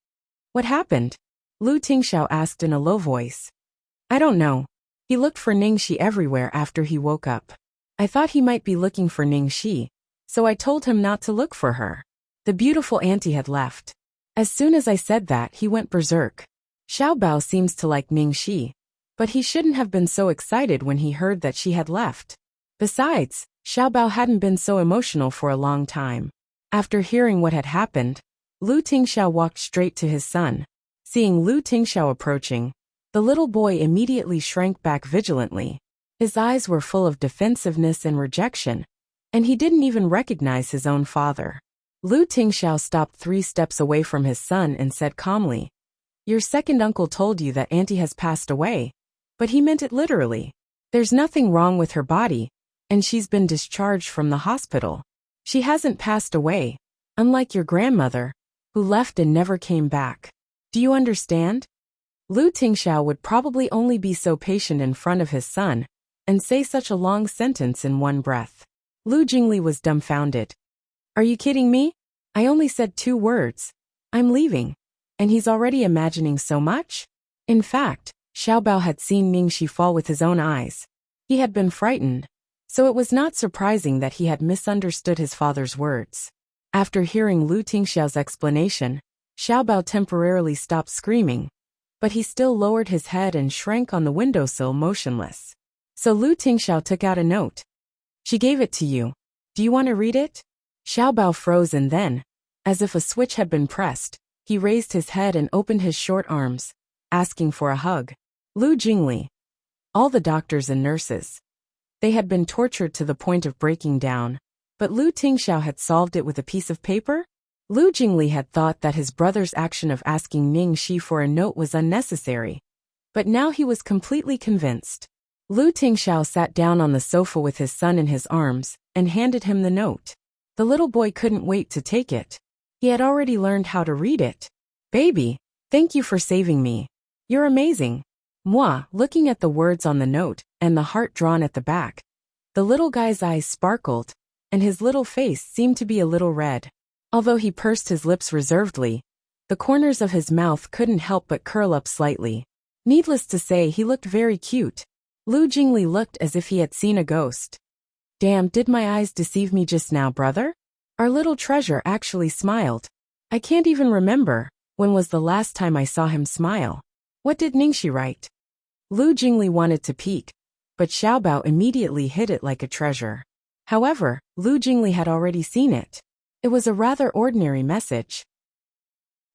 What happened? Lu Tingxiao asked in a low voice. I don't know. He looked for Ningxi everywhere after he woke up. I thought he might be looking for Ningxi, so I told him not to look for her. The beautiful auntie had left. As soon as I said that, he went berserk. Xiao Bao seems to like Ningxi, but he shouldn't have been so excited when he heard that she had left. Besides, Xiao Bao hadn't been so emotional for a long time. After hearing what had happened, Lu Tingxiao walked straight to his son. Seeing Lu Tingxiao approaching, the little boy immediately shrank back vigilantly. His eyes were full of defensiveness and rejection, and he didn't even recognize his own father. Lu Tingxiao stopped 3 steps away from his son and said calmly, Your second uncle told you that auntie has passed away, but he meant it literally. There's nothing wrong with her body, and she's been discharged from the hospital. She hasn't passed away, unlike your grandmother, who left and never came back. Do you understand? Lu Tingxiao would probably only be so patient in front of his son, and say such a long sentence in one breath. Lu Jingli was dumbfounded. Are you kidding me? I only said 2 words. I'm leaving. And he's already imagining so much? In fact, Xiao Bao had seen Ningxi fall with his own eyes. He had been frightened, so it was not surprising that he had misunderstood his father's words. After hearing Lu Tingxiao's explanation, Xiao Bao temporarily stopped screaming, but he still lowered his head and shrank on the windowsill motionless. So Lu Tingxiao took out a note. She gave it to you. Do you want to read it? Xiao Bao froze and then, as if a switch had been pressed, he raised his head and opened his short arms, asking for a hug. Lu Jingli. All the doctors and nurses. They had been tortured to the point of breaking down, but Lu Tingxiao had solved it with a piece of paper? Lu Jingli had thought that his brother's action of asking Ningxi for a note was unnecessary, but now he was completely convinced. Lu Tingxiao sat down on the sofa with his son in his arms and handed him the note. The little boy couldn't wait to take it. He had already learned how to read it. Baby, thank you for saving me. You're amazing. Moi, looking at the words on the note and the heart drawn at the back. The little guy's eyes sparkled, and his little face seemed to be a little red. Although he pursed his lips reservedly, the corners of his mouth couldn't help but curl up slightly. Needless to say, he looked very cute. Lu Jingli looked as if he had seen a ghost. Damn, did my eyes deceive me just now, brother? Our little treasure actually smiled. I can't even remember, when was the last time I saw him smile? What did Ningxi write? Lu Jingli wanted to peek, but Xiaobao immediately hid it like a treasure. However, Lu Jingli had already seen it. It was a rather ordinary message.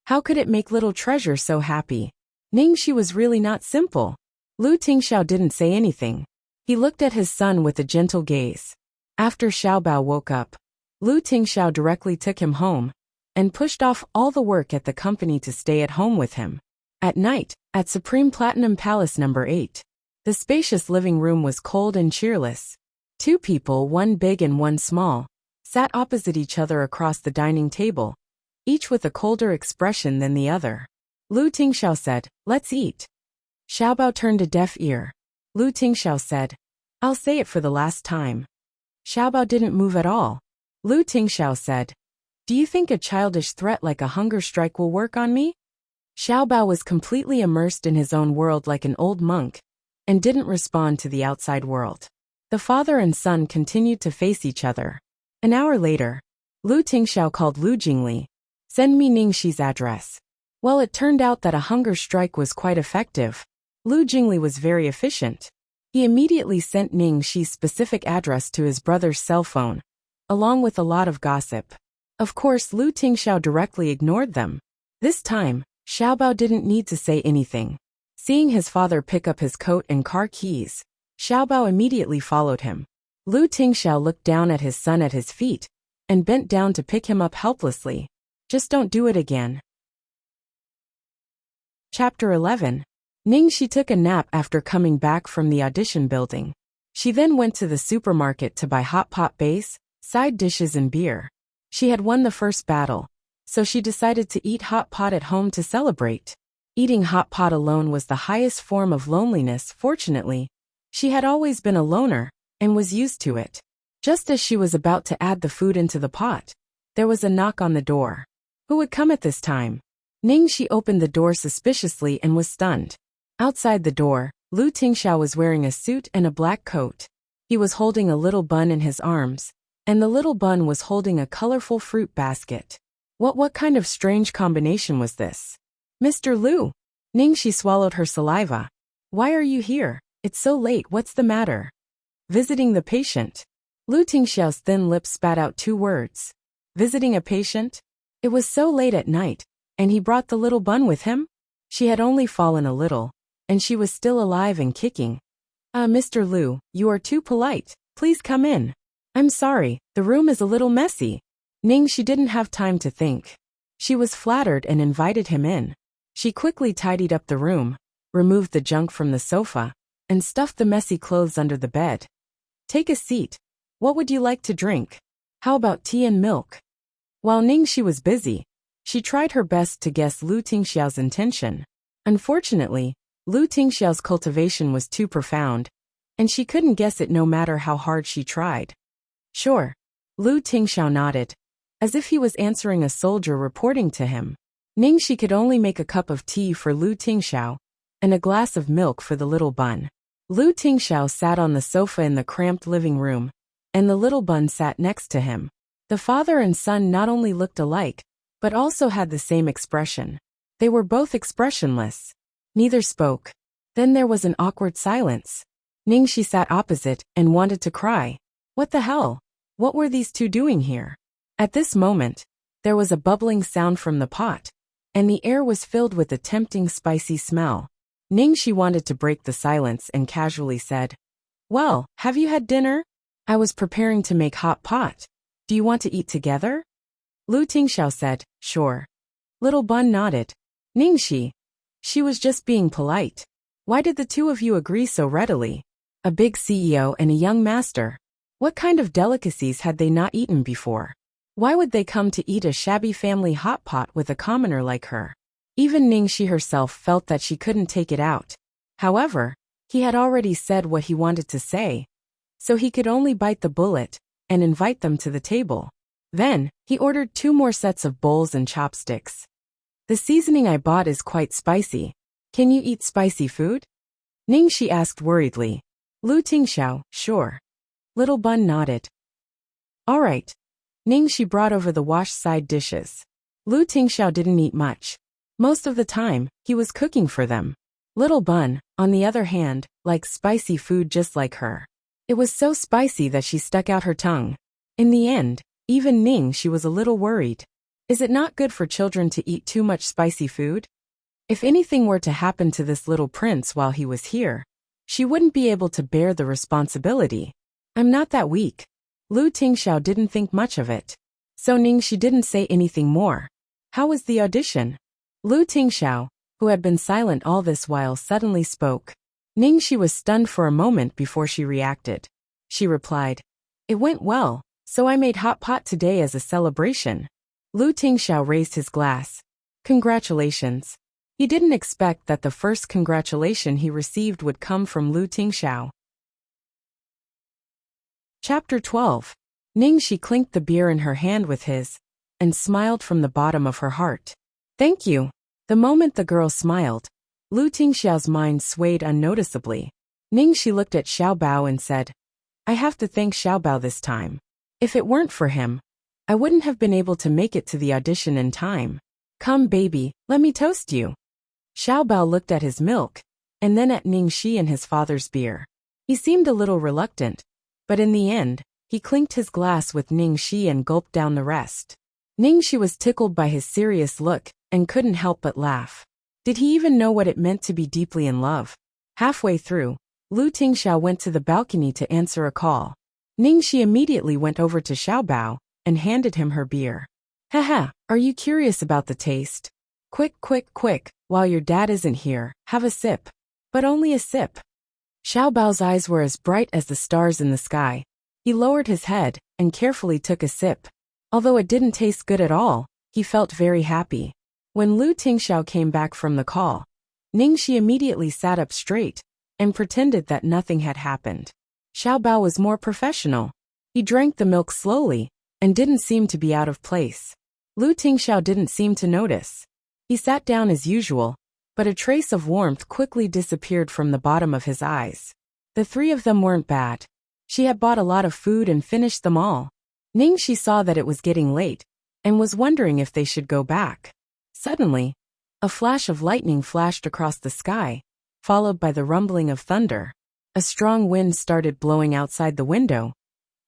How could it make little treasure so happy? Ningxi was really not simple. Lu Tingxiao didn't say anything. He looked at his son with a gentle gaze. After Xiaobao woke up, Lu Tingxiao directly took him home and pushed off all the work at the company to stay at home with him. At night, at Supreme Platinum Palace number 8, the spacious living room was cold and cheerless. Two people, one big and one small, sat opposite each other across the dining table, each with a colder expression than the other. Lu Tingxiao said, "Let's eat." Xiaobao turned a deaf ear. Lu Tingxiao said, "I'll say it for the last time." Xiaobao didn't move at all. Lu Tingxiao said, "Do you think a childish threat like a hunger strike will work on me?" Xiaobao was completely immersed in his own world like an old monk, and didn't respond to the outside world. The father and son continued to face each other. An hour later, Lu Tingxiao called Lu Jingli. "Send me Ningxi's address." Well, it turned out that a hunger strike was quite effective. Lu Jingli was very efficient. He immediately sent Ningxi's specific address to his brother's cell phone, along with a lot of gossip. Of course, Lu Tingxiao directly ignored them. This time, Xiaobao didn't need to say anything. Seeing his father pick up his coat and car keys, Xiaobao immediately followed him. Lu Tingxiao looked down at his son at his feet, and bent down to pick him up helplessly. "Just don't do it again." Chapter 11. Ningxi took a nap after coming back from the audition building. She then went to the supermarket to buy hot pot base, side dishes and beer. She had won the first battle, so she decided to eat hot pot at home to celebrate. Eating hot pot alone was the highest form of loneliness. Fortunately, she had always been a loner, and was used to it. Just as she was about to add the food into the pot, there was a knock on the door. Who would come at this time? Ningxi opened the door suspiciously and was stunned. Outside the door, Lu Tingxiao was wearing a suit and a black coat. He was holding a little bun in his arms, and the little bun was holding a colorful fruit basket. What kind of strange combination was this? "Mr. Lu." Ningxi swallowed her saliva. "Why are you here? It's so late, what's the matter?" "Visiting the patient." Lu Tingxiao's thin lips spat out two words. "Visiting a patient?" It was so late at night, and he brought the little bun with him? She had only fallen a little, and she was still alive and kicking. Mr. Lu, you are too polite. Please come in." "I'm sorry, the room is a little messy." Ningxi didn't have time to think. She was flattered and invited him in. She quickly tidied up the room, removed the junk from the sofa, and stuffed the messy clothes under the bed. "Take a seat. What would you like to drink? How about tea and milk?" While Ningxi was busy, she tried her best to guess Lu Tingxiao's intention. Unfortunately, Lu Tingxiao's cultivation was too profound, and she couldn't guess it no matter how hard she tried. "Sure." Lu Tingxiao nodded, as if he was answering a soldier reporting to him. Ningxi could only make a cup of tea for Lu Tingxiao, and a glass of milk for the little bun. Lu Tingxiao sat on the sofa in the cramped living room, and the little bun sat next to him. The father and son not only looked alike, but also had the same expression. They were both expressionless. Neither spoke. Then there was an awkward silence. Ningxi sat opposite and wanted to cry. What the hell? What were these two doing here? At this moment, there was a bubbling sound from the pot, and the air was filled with a tempting spicy smell. Ningxi wanted to break the silence and casually said, "Well, have you had dinner? I was preparing to make hot pot. Do you want to eat together?" Lu Tingxiao said, "Sure." Little Bun nodded. Ningxi. She was just being polite. Why did the two of you agree so readily? A big CEO and a young master. What kind of delicacies had they not eaten before? Why would they come to eat a shabby family hot pot with a commoner like her? Even Ningxi herself felt that she couldn't take it out. However, he had already said what he wanted to say, so he could only bite the bullet and invite them to the table. Then, he ordered 2 more sets of bowls and chopsticks. "The seasoning I bought is quite spicy. Can you eat spicy food?" Ningxi asked worriedly. Lu Tingxiao, "Sure." Little Bun nodded. "All right. Ningxi brought over the washed side dishes. Lu Tingxiao didn't eat much. Most of the time, he was cooking for them. Little Bun, on the other hand, liked spicy food just like her. It was so spicy that she stuck out her tongue. In the end, even Ningxi was a little worried. Is it not good for children to eat too much spicy food? If anything were to happen to this little prince while he was here, she wouldn't be able to bear the responsibility. I'm not that weak. Lu Tingxiao didn't think much of it. So Ningxi didn't say anything more. How was the audition? Lu Tingxiao, who had been silent all this while, suddenly spoke. Ningxi was stunned for a moment before she reacted. She replied, "It went well, so I made hot pot today as a celebration." Lu Tingxiao raised his glass. Congratulations. He didn't expect that the first congratulation he received would come from Lu Tingxiao. Chapter 12. Ningxi clinked the beer in her hand with his, and smiled from the bottom of her heart. Thank you. The moment the girl smiled, Lu Tingxiao's mind swayed unnoticeably. Ningxi looked at Xiaobao and said, I have to thank Xiaobao this time. If it weren't for him, I wouldn't have been able to make it to the audition in time. Come baby, let me toast you. Xiaobao looked at his milk, and then at Ningxi and his father's beer. He seemed a little reluctant, but in the end, he clinked his glass with Ningxi and gulped down the rest. Ningxi was tickled by his serious look, and couldn't help but laugh. Did he even know what it meant to be deeply in love? Halfway through, Lu Tingxiao went to the balcony to answer a call. Ningxi immediately went over to Xiaobao, and handed him her beer. Haha, are you curious about the taste? Quick, quick, quick, while your dad isn't here, have a sip. But only a sip. Xiaobao's eyes were as bright as the stars in the sky. He lowered his head, and carefully took a sip. Although it didn't taste good at all, he felt very happy. When Lu Tingxiao came back from the call, Ningxi immediately sat up straight, and pretended that nothing had happened. Xiaobao was more professional. He drank the milk slowly, and didn't seem to be out of place. Lu Tingxiao didn't seem to notice. He sat down as usual, but a trace of warmth quickly disappeared from the bottom of his eyes. The three of them weren't bad. She had bought a lot of food and finished them all. Ningxi saw that it was getting late, and was wondering if they should go back. Suddenly, a flash of lightning flashed across the sky, followed by the rumbling of thunder. A strong wind started blowing outside the window.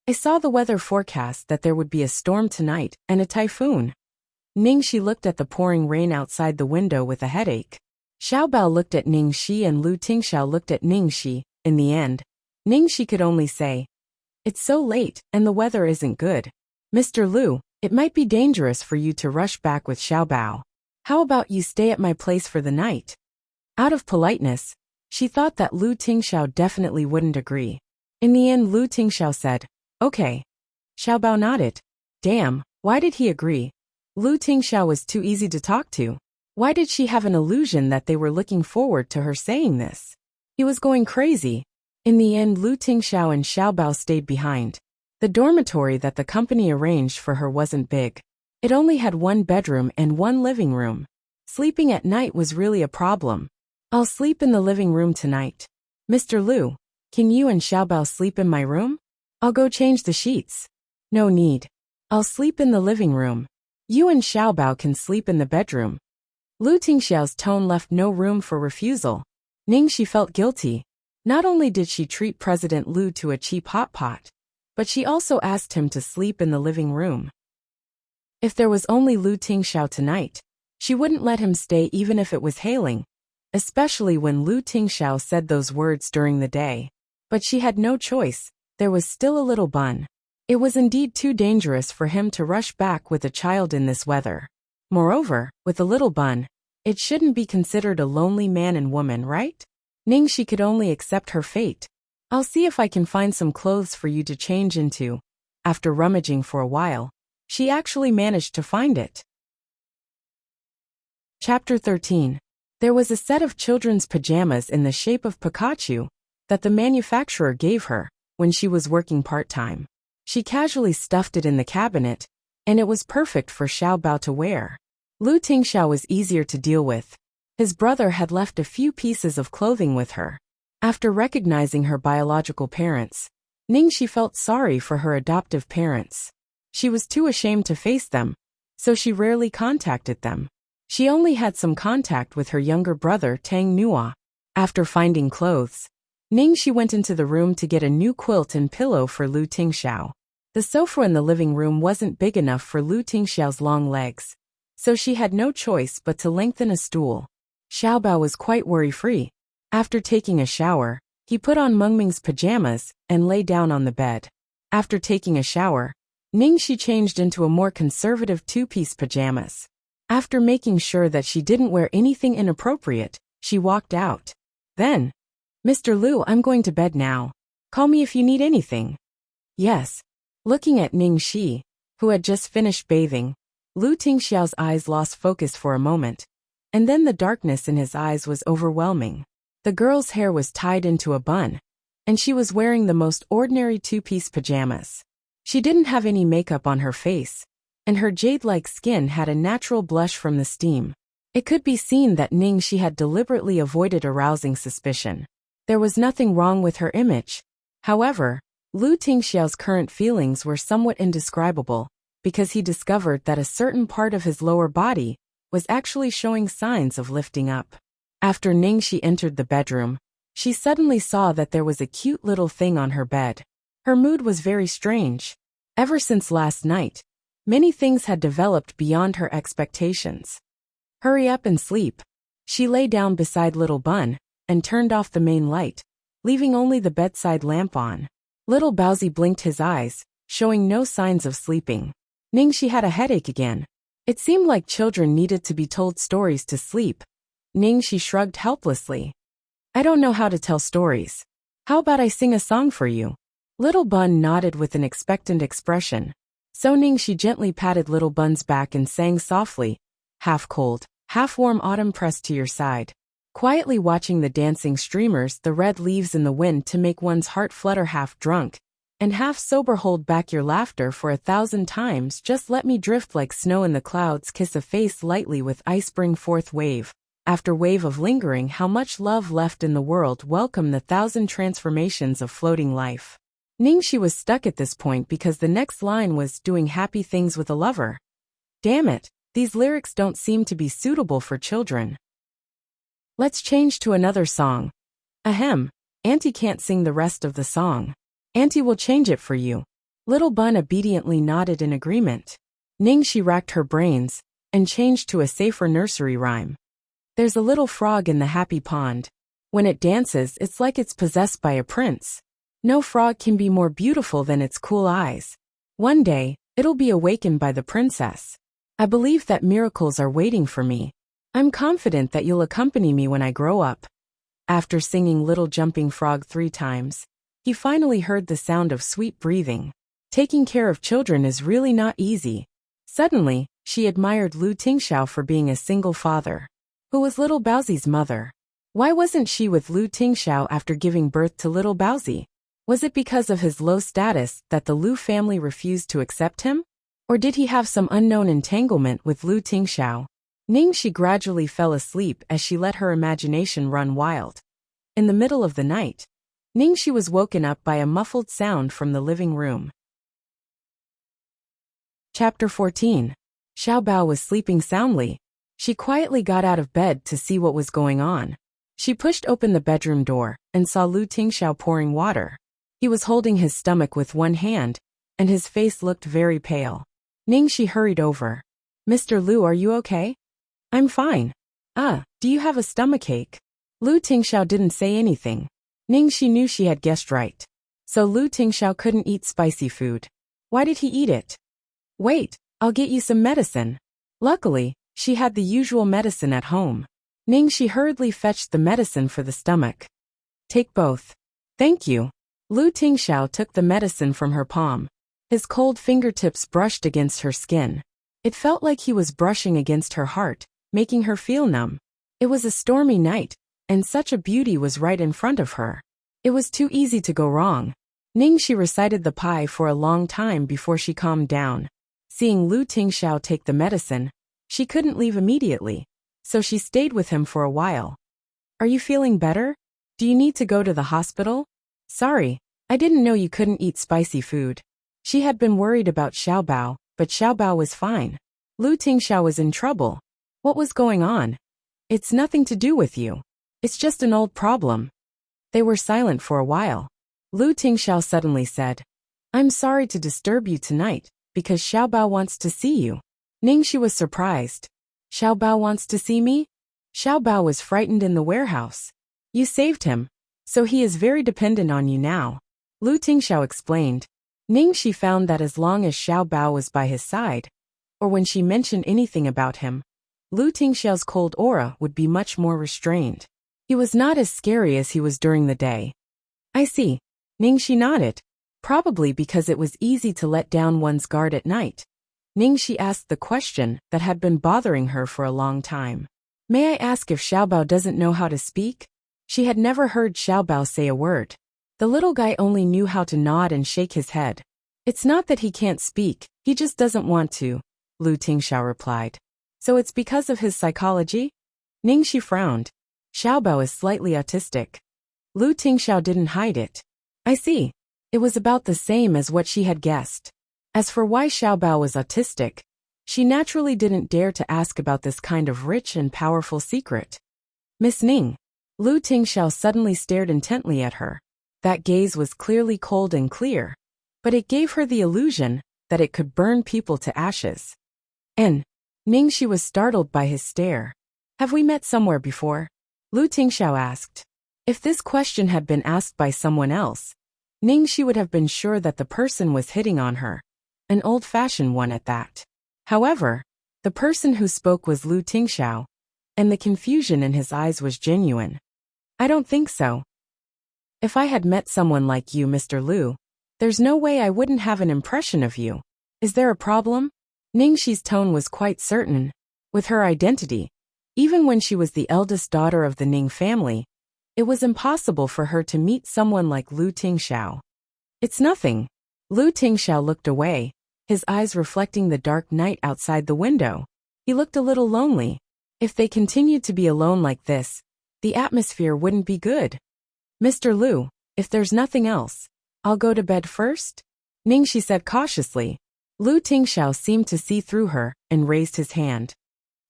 I saw the weather forecast that there would be a storm tonight and a typhoon. Ningxi looked at the pouring rain outside the window with a headache. Xiaobao looked at Ningxi and Lu Tingxiao looked at Ningxi. In the end, Ningxi could only say, It's so late, and the weather isn't good. Mr. Lu, it might be dangerous for you to rush back with Xiaobao. How about you stay at my place for the night? Out of politeness, she thought that Lu Tingxiao definitely wouldn't agree. In the end, Lu Tingxiao said, Okay. Xiaobao nodded. Damn, why did he agree? Lu Tingxiao was too easy to talk to. Why did she have an illusion that they were looking forward to her saying this? He was going crazy. In the end, Lu Tingxiao and Xiaobao stayed behind. The dormitory that the company arranged for her wasn't big. It only had one bedroom and one living room. Sleeping at night was really a problem. I'll sleep in the living room tonight. Mr. Lu, can you and Xiaobao sleep in my room? I'll go change the sheets. No need. I'll sleep in the living room. You and Xiaobao can sleep in the bedroom. Lu Tingxiao's tone left no room for refusal. Ningxi felt guilty. Not only did she treat President Lu to a cheap hot pot, but she also asked him to sleep in the living room. If there was only Lu Tingxiao tonight, she wouldn't let him stay even if it was hailing, especially when Lu Tingxiao said those words during the day. But she had no choice. There was still a little Bun. It was indeed too dangerous for him to rush back with a child in this weather. Moreover, with a little Bun, it shouldn't be considered a lonely man and woman, right? Ningxi could only accept her fate. I'll see if I can find some clothes for you to change into. After rummaging for a while, she actually managed to find it. Chapter 13. There was a set of children's pajamas in the shape of Pikachu that the manufacturer gave her when she was working part-time. She casually stuffed it in the cabinet, and it was perfect for Xiaobao to wear. Lu Tingxiao was easier to deal with. His brother had left a few pieces of clothing with her. After recognizing her biological parents, Ningxi felt sorry for her adoptive parents. She was too ashamed to face them, so she rarely contacted them. She only had some contact with her younger brother Tang Nua. After finding clothes, Ningxi went into the room to get a new quilt and pillow for Lu Tingxiao. The sofa in the living room wasn't big enough for Lu Tingxiao's long legs, so she had no choice but to lengthen a stool. Xiaobao was quite worry-free. After taking a shower, he put on Mengming's pajamas and lay down on the bed. After taking a shower, Ningxi changed into a more conservative two-piece pajamas. After making sure that she didn't wear anything inappropriate, she walked out. Then, "Mr. Lu, I'm going to bed now. Call me if you need anything." "Yes." Looking at Ningxi, who had just finished bathing, Lu Tingxiao's eyes lost focus for a moment, and then the darkness in his eyes was overwhelming. The girl's hair was tied into a bun, and she was wearing the most ordinary two-piece pajamas. She didn't have any makeup on her face, and her jade-like skin had a natural blush from the steam. It could be seen that Ningxi had deliberately avoided arousing suspicion. There was nothing wrong with her image. However, Lu Tingxiao's current feelings were somewhat indescribable, because he discovered that a certain part of his lower body was actually showing signs of lifting up. After Ningxi entered the bedroom, she suddenly saw that there was a cute little thing on her bed. Her mood was very strange. Ever since last night, many things had developed beyond her expectations. "Hurry up and sleep." She lay down beside Little Bun and turned off the main light, leaving only the bedside lamp on. Little Baozi blinked his eyes, showing no signs of sleeping. Ningxi had a headache again. It seemed like children needed to be told stories to sleep. Ningxi shrugged helplessly. "I don't know how to tell stories. How about I sing a song for you?" Little Bun nodded with an expectant expression. So Ningxi gently patted Little Bun's back and sang softly, "Half cold, half warm autumn pressed to your side." Quietly watching the dancing streamers, the red leaves in the wind to make one's heart flutter, half drunk and half sober, hold back your laughter for 1,000 times, just let me drift like snow in the clouds, kiss a face lightly with ice, bring forth wave after wave of lingering, how much love left in the world, welcome the 1,000 transformations of floating life. Ningxi was stuck at this point because the next line was doing happy things with a lover. Damn it, these lyrics don't seem to be suitable for children. Let's change to another song. Ahem, Auntie can't sing the rest of the song. Auntie will change it for you. Little Bun obediently nodded in agreement. Ningxi racked her brains and changed to a safer nursery rhyme. There's a little frog in the happy pond. When it dances, it's like it's possessed by a prince. No frog can be more beautiful than its cool eyes. One day, it'll be awakened by the princess. I believe that miracles are waiting for me. I'm confident that you'll accompany me when I grow up. After singing Little Jumping Frog 3 times, he finally heard the sound of sweet breathing. Taking care of children is really not easy. Suddenly, she admired Lu Tingxiao for being a single father. Who was Little Baozi's mother? Why wasn't she with Lu Tingxiao after giving birth to Little Baozi? Was it because of his low status that the Lu family refused to accept him? Or did he have some unknown entanglement with Lu Tingxiao? Ningxi gradually fell asleep as she let her imagination run wild. In the middle of the night, Ningxi was woken up by a muffled sound from the living room. Chapter 14. Xiaobao was sleeping soundly. She quietly got out of bed to see what was going on. She pushed open the bedroom door and saw Lu Tingxiao pouring water. He was holding his stomach with one hand, and his face looked very pale. Ningxi hurried over. "Mr. Lu, are you okay?" "I'm fine." Do you have a stomachache?" Lu Tingxiao didn't say anything. Ningxi knew she had guessed right. So Lu Tingxiao couldn't eat spicy food. Why did he eat it? "Wait, I'll get you some medicine." Luckily, she had the usual medicine at home. Ningxi hurriedly fetched the medicine for the stomach. "Take both." "Thank you." Lu Tingxiao took the medicine from her palm. His cold fingertips brushed against her skin. It felt like he was brushing against her heart, making her feel numb. It was a stormy night, and such a beauty was right in front of her. It was too easy to go wrong. Ningxi recited the pie for a long time before she calmed down. Seeing Lu Tingxiao take the medicine, she couldn't leave immediately, so she stayed with him for a while. "Are you feeling better? Do you need to go to the hospital?" "Sorry, I didn't know you couldn't eat spicy food." She had been worried about Xiaobao, but Xiaobao was fine. Lu Tingxiao was in trouble. What was going on? It's nothing to do with you. It's just an old problem. They were silent for a while. Lu Tingxiao suddenly said, I'm sorry to disturb you tonight, because Xiaobao wants to see you. Ningxi was surprised. Xiaobao wants to see me? Xiaobao was frightened in the warehouse. You saved him, so he is very dependent on you now. Lu Tingxiao explained. Ningxi found that as long as Xiaobao was by his side, or when she mentioned anything about him, Lu Tingxiao's cold aura would be much more restrained. He was not as scary as he was during the day. I see. Ningxi nodded. Probably because it was easy to let down one's guard at night. Ningxi asked the question that had been bothering her for a long time. May I ask if Xiaobao doesn't know how to speak? She had never heard Xiaobao say a word. The little guy only knew how to nod and shake his head. It's not that he can't speak, he just doesn't want to, Lu Tingxiao replied. So it's because of his psychology? Ningxi frowned. Xiaobao is slightly autistic. Lu Tingxiao didn't hide it. I see. It was about the same as what she had guessed. As for why Xiaobao was autistic, she naturally didn't dare to ask about this kind of rich and powerful secret. Miss Ning. Lu Tingxiao suddenly stared intently at her. That gaze was clearly cold and clear, but it gave her the illusion that it could burn people to ashes. Ningxi was startled by his stare. Have we met somewhere before? Lu Tingxiao asked. If this question had been asked by someone else, Ningxi would have been sure that the person was hitting on her. An old-fashioned one at that. However, the person who spoke was Lu Tingxiao, and the confusion in his eyes was genuine. I don't think so. If I had met someone like you, Mr. Lu, there's no way I wouldn't have an impression of you. Is there a problem? Ningxi's tone was quite certain. With her identity, even when she was the eldest daughter of the Ning family, it was impossible for her to meet someone like Lu Tingxiao. It's nothing. Lu Tingxiao looked away, his eyes reflecting the dark night outside the window. He looked a little lonely. If they continued to be alone like this, the atmosphere wouldn't be good. Mr. Lu, if there's nothing else, I'll go to bed first? Ningxi said cautiously. Lu Tingxiao seemed to see through her and raised his hand.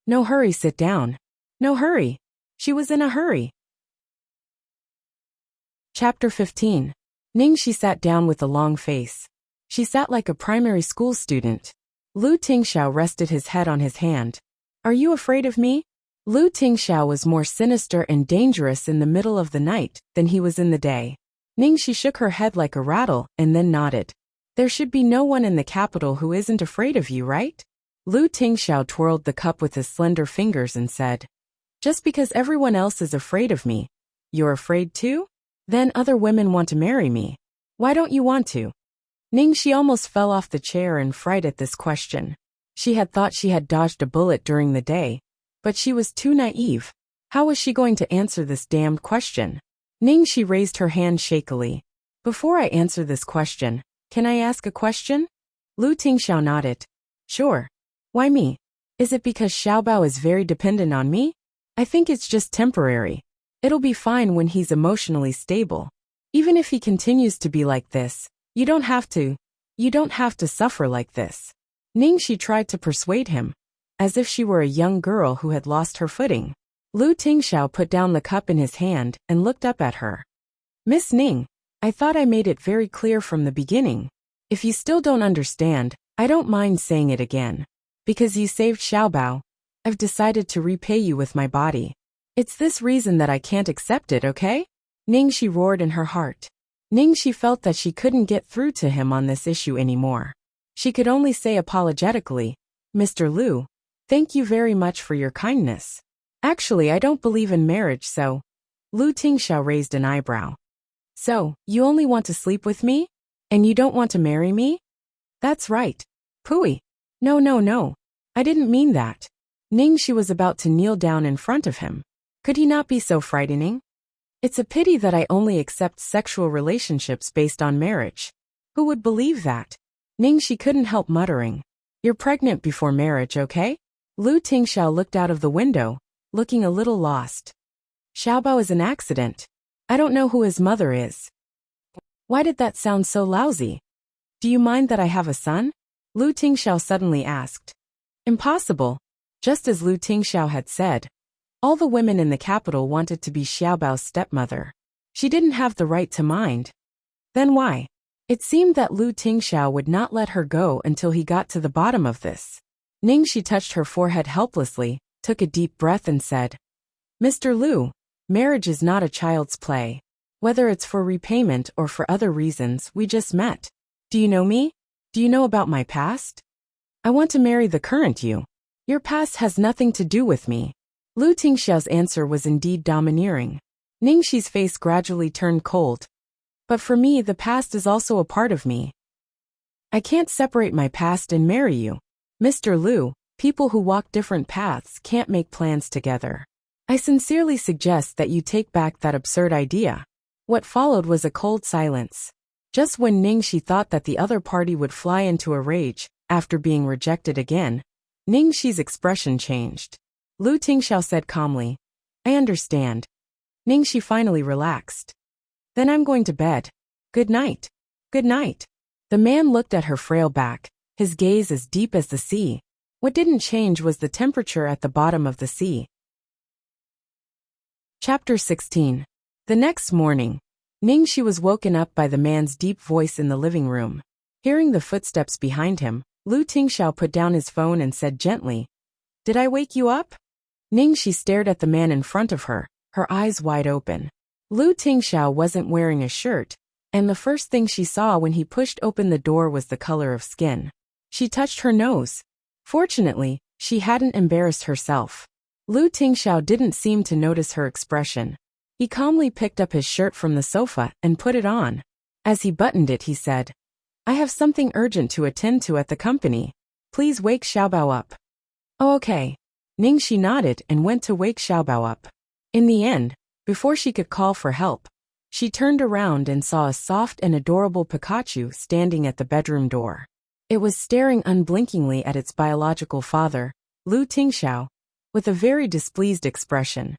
No hurry, sit down. No hurry. She was in a hurry. Chapter 15. Ningxi sat down with a long face. She sat like a primary school student. Lu Tingxiao rested his head on his hand. Are you afraid of me? Lu Tingxiao was more sinister and dangerous in the middle of the night than he was in the day. Ningxi shook her head like a rattle and then nodded. There should be no one in the capital who isn't afraid of you, right? Lu Tingxiao twirled the cup with his slender fingers and said, Just because everyone else is afraid of me, you're afraid too? Then other women want to marry me. Why don't you want to? Ningxi almost fell off the chair in fright at this question. She had thought she had dodged a bullet during the day, but she was too naive. How was she going to answer this damned question? Ningxi raised her hand shakily. Before I answer this question, can I ask a question? Lu Tingxiao nodded. Sure. Why me? Is it because Xiaobao is very dependent on me? I think it's just temporary. It'll be fine when he's emotionally stable. Even if he continues to be like this, you don't have to suffer like this. Ningxi tried to persuade him, as if she were a young girl who had lost her footing. Lu Tingxiao put down the cup in his hand and looked up at her. Miss Ning, I thought I made it very clear from the beginning. If you still don't understand, I don't mind saying it again. Because you saved Xiaobao, I've decided to repay you with my body. It's this reason that I can't accept it, okay? Ningxi roared in her heart. Ningxi felt that she couldn't get through to him on this issue anymore. She could only say apologetically, Mr. Lu, thank you very much for your kindness. Actually, I don't believe in marriage, so. Lu Tingxiao raised an eyebrow. So, you only want to sleep with me? And you don't want to marry me? That's right. Pooey. No. I didn't mean that. Ningxi was about to kneel down in front of him. Could he not be so frightening? It's a pity that I only accept sexual relationships based on marriage. Who would believe that? Ningxi couldn't help muttering. You're pregnant before marriage, okay? Lu Tingxiao looked out of the window, looking a little lost. Xiaobao is an accident. I don't know who his mother is. Why did that sound so lousy? Do you mind that I have a son? Lu Tingxiao suddenly asked. Impossible. Just as Lu Tingxiao had said, all the women in the capital wanted to be Xiaobao's stepmother. She didn't have the right to mind. Then why? It seemed that Lu Tingxiao would not let her go until he got to the bottom of this. Ningxi touched her forehead helplessly, took a deep breath and said, Mr. Lu, marriage is not a child's play. Whether it's for repayment or for other reasons, we just met. Do you know me? Do you know about my past? I want to marry the current you. Your past has nothing to do with me. Lu Tingxiao's answer was indeed domineering. Ningxi's face gradually turned cold. But for me, the past is also a part of me. I can't separate my past and marry you. Mr. Lu, people who walk different paths can't make plans together. I sincerely suggest that you take back that absurd idea. What followed was a cold silence. Just when Ningxi thought that the other party would fly into a rage, after being rejected again, Ningxi's expression changed. Lu Tingxiao said calmly, I understand. Ningxi finally relaxed. Then I'm going to bed. Good night. Good night. The man looked at her frail back, his gaze as deep as the sea. What didn't change was the temperature at the bottom of the sea. Chapter 16. The next morning, Ningxi was woken up by the man's deep voice in the living room. Hearing the footsteps behind him, Lu Tingxiao put down his phone and said gently, Did I wake you up? Ningxi stared at the man in front of her, her eyes wide open. Lu Tingxiao wasn't wearing a shirt, and the first thing she saw when he pushed open the door was the color of skin. She touched her nose. Fortunately, she hadn't embarrassed herself. Lu Tingxiao didn't seem to notice her expression. He calmly picked up his shirt from the sofa and put it on. As he buttoned it, he said, I have something urgent to attend to at the company. Please wake Xiaobao up. Oh, okay. Ningxi nodded and went to wake Xiaobao up. In the end, before she could call for help, she turned around and saw a soft and adorable Pikachu standing at the bedroom door. It was staring unblinkingly at its biological father, Lu Tingxiao, with a very displeased expression.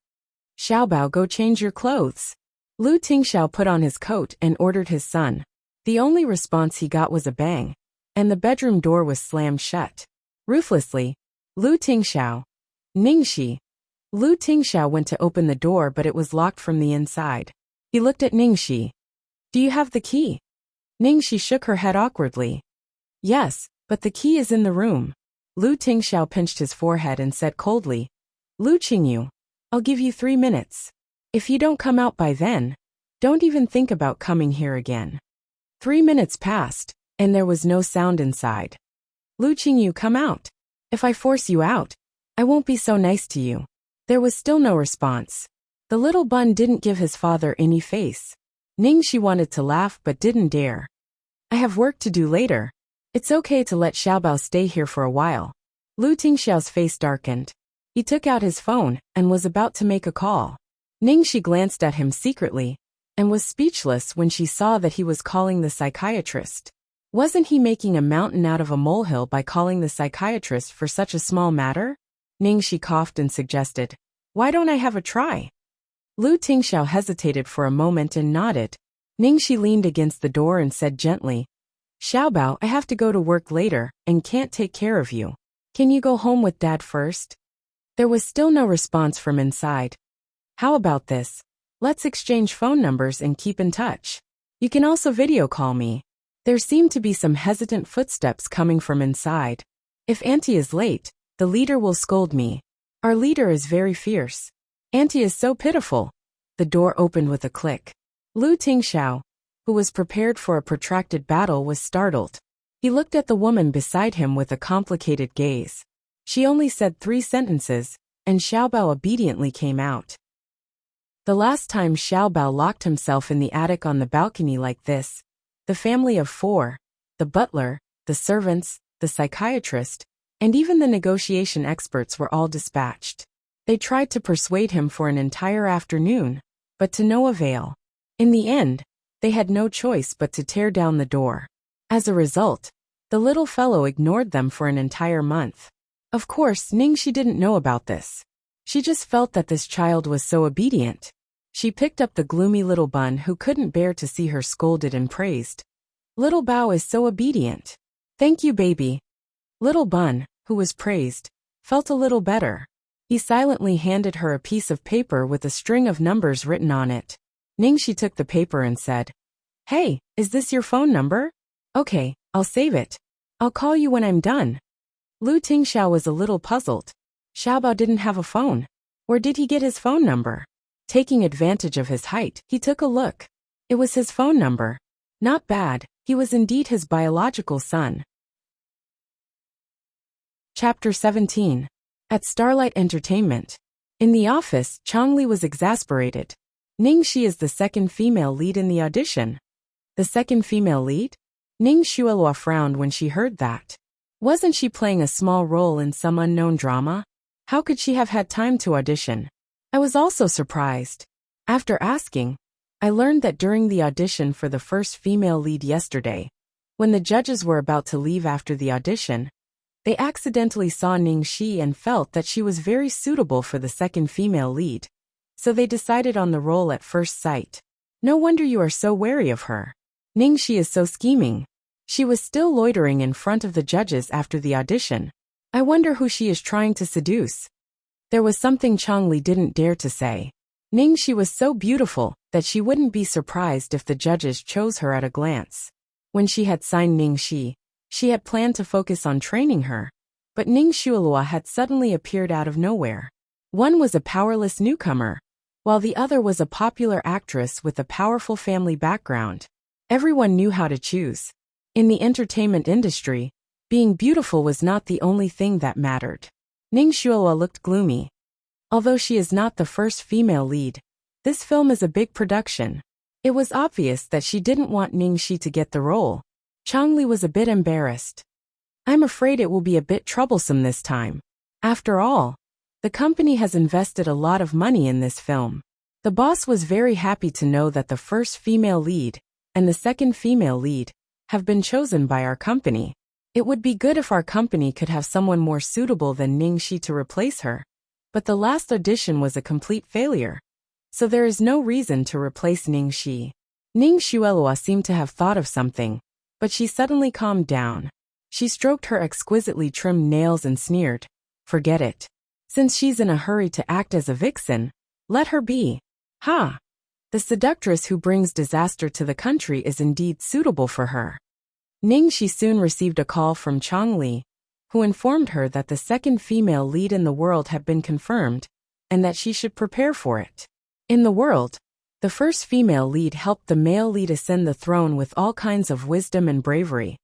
Xiaobao, go change your clothes. Lu Tingxiao put on his coat and ordered his son. The only response he got was a bang, and the bedroom door was slammed shut. Ruthlessly, Lu Tingxiao, Ningxi. Lu Tingxiao went to open the door, but it was locked from the inside. He looked at Ningxi. Do you have the key? Ningxi shook her head awkwardly. Yes, but the key is in the room. Lu Tingxiao pinched his forehead and said coldly, Lu Qingyu, I'll give you 3 minutes. If you don't come out by then, don't even think about coming here again. 3 minutes passed, and there was no sound inside. Lu Qingyu, come out. If I force you out, I won't be so nice to you. There was still no response. The little bun didn't give his father any face. Ningxi wanted to laugh but didn't dare. I have work to do later. It's okay to let Xiaobao stay here for a while. Lu Tingxiao's face darkened. He took out his phone and was about to make a call. Ningxi glanced at him secretly and was speechless when she saw that he was calling the psychiatrist. Wasn't he making a mountain out of a molehill by calling the psychiatrist for such a small matter? Ningxi coughed and suggested, Why don't I have a try? Lu Tingxiao hesitated for a moment and nodded. Ningxi leaned against the door and said gently, Xiaobao, I have to go to work later and can't take care of you. Can you go home with Dad first? There was still no response from inside. How about this? Let's exchange phone numbers and keep in touch. You can also video call me. There seemed to be some hesitant footsteps coming from inside. If Auntie is late, the leader will scold me. Our leader is very fierce. Auntie is so pitiful. The door opened with a click. Lu Tingxiao, who was prepared for a protracted battle, was startled. He looked at the woman beside him with a complicated gaze. She only said 3 sentences, and Xiaobao obediently came out. The last time Xiaobao locked himself in the attic on the balcony like this, the family of 4, the butler, the servants, the psychiatrist, and even the negotiation experts were all dispatched. They tried to persuade him for an entire afternoon, but to no avail. In the end, they had no choice but to tear down the door. As a result, the little fellow ignored them for an entire month. Of course, Ningxi didn't know about this. She just felt that this child was so obedient. She picked up the gloomy little bun who couldn't bear to see her scolded and praised. Little Bao is so obedient. Thank you, baby. Little Bun, who was praised, felt a little better. He silently handed her a piece of paper with a string of numbers written on it. Ningxi took the paper and said, "Hey, is this your phone number? Okay, I'll save it. I'll call you when I'm done." Lu Tingxiao was a little puzzled. Xiaobao didn't have a phone. Where did he get his phone number? Taking advantage of his height, he took a look. It was his phone number. Not bad, he was indeed his biological son. Chapter 17. At Starlight Entertainment. In the office, Changli was exasperated. Ningxi is the second female lead in the audition. The second female lead? Ning Xuelua frowned when she heard that. Wasn't she playing a small role in some unknown drama? How could she have had time to audition? I was also surprised. After asking, I learned that during the audition for the first female lead yesterday, when the judges were about to leave after the audition, they accidentally saw Ningxi and felt that she was very suitable for the second female lead. So they decided on the role at first sight. No wonder you are so wary of her. Ningxi is so scheming. She was still loitering in front of the judges after the audition. I wonder who she is trying to seduce. There was something Changli didn't dare to say. Ningxi was so beautiful that she wouldn't be surprised if the judges chose her at a glance. When she had signed Ningxi, she had planned to focus on training her. But Ning Xuelua had suddenly appeared out of nowhere. One was a powerless newcomer, while the other was a popular actress with a powerful family background. Everyone knew how to choose. In the entertainment industry, being beautiful was not the only thing that mattered. Ning Xuelua looked gloomy. Although she is not the first female lead, this film is a big production. It was obvious that she didn't want Ningxi to get the role. Changli was a bit embarrassed. I'm afraid it will be a bit troublesome this time. After all, the company has invested a lot of money in this film. The boss was very happy to know that the first female lead and the second female lead have been chosen by our company. It would be good if our company could have someone more suitable than Ningxi to replace her. But the last audition was a complete failure. So there is no reason to replace Ningxi. Ning Xuelua seemed to have thought of something, but she suddenly calmed down. She stroked her exquisitely trimmed nails and sneered, "Forget it. Since she's in a hurry to act as a vixen, let her be. Ha! The seductress who brings disaster to the country is indeed suitable for her." Ningxi soon received a call from Changli, who informed her that the second female lead in the world had been confirmed, and that she should prepare for it. In the world, the first female lead helped the male lead ascend the throne with all kinds of wisdom and bravery,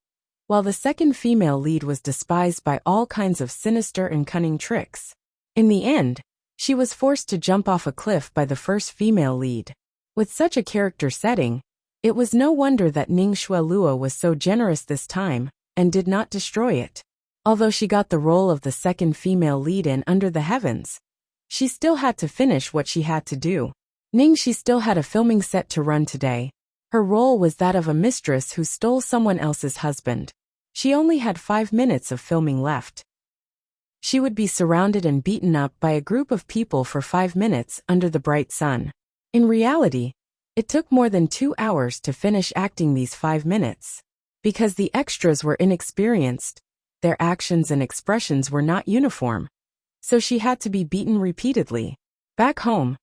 while the second female lead was despised by all kinds of sinister and cunning tricks. In the end, she was forced to jump off a cliff by the first female lead. With such a character setting, it was no wonder that Ning Xuelua was so generous this time, and did not destroy it. Although she got the role of the second female lead in Under the Heavens, she still had to finish what she had to do. Ningxi still had a filming set to run today. Her role was that of a mistress who stole someone else's husband. She only had 5 minutes of filming left. She would be surrounded and beaten up by a group of people for 5 minutes under the bright sun. In reality, it took more than 2 hours to finish acting these 5 minutes. Because the extras were inexperienced, their actions and expressions were not uniform. So she had to be beaten repeatedly. Back home,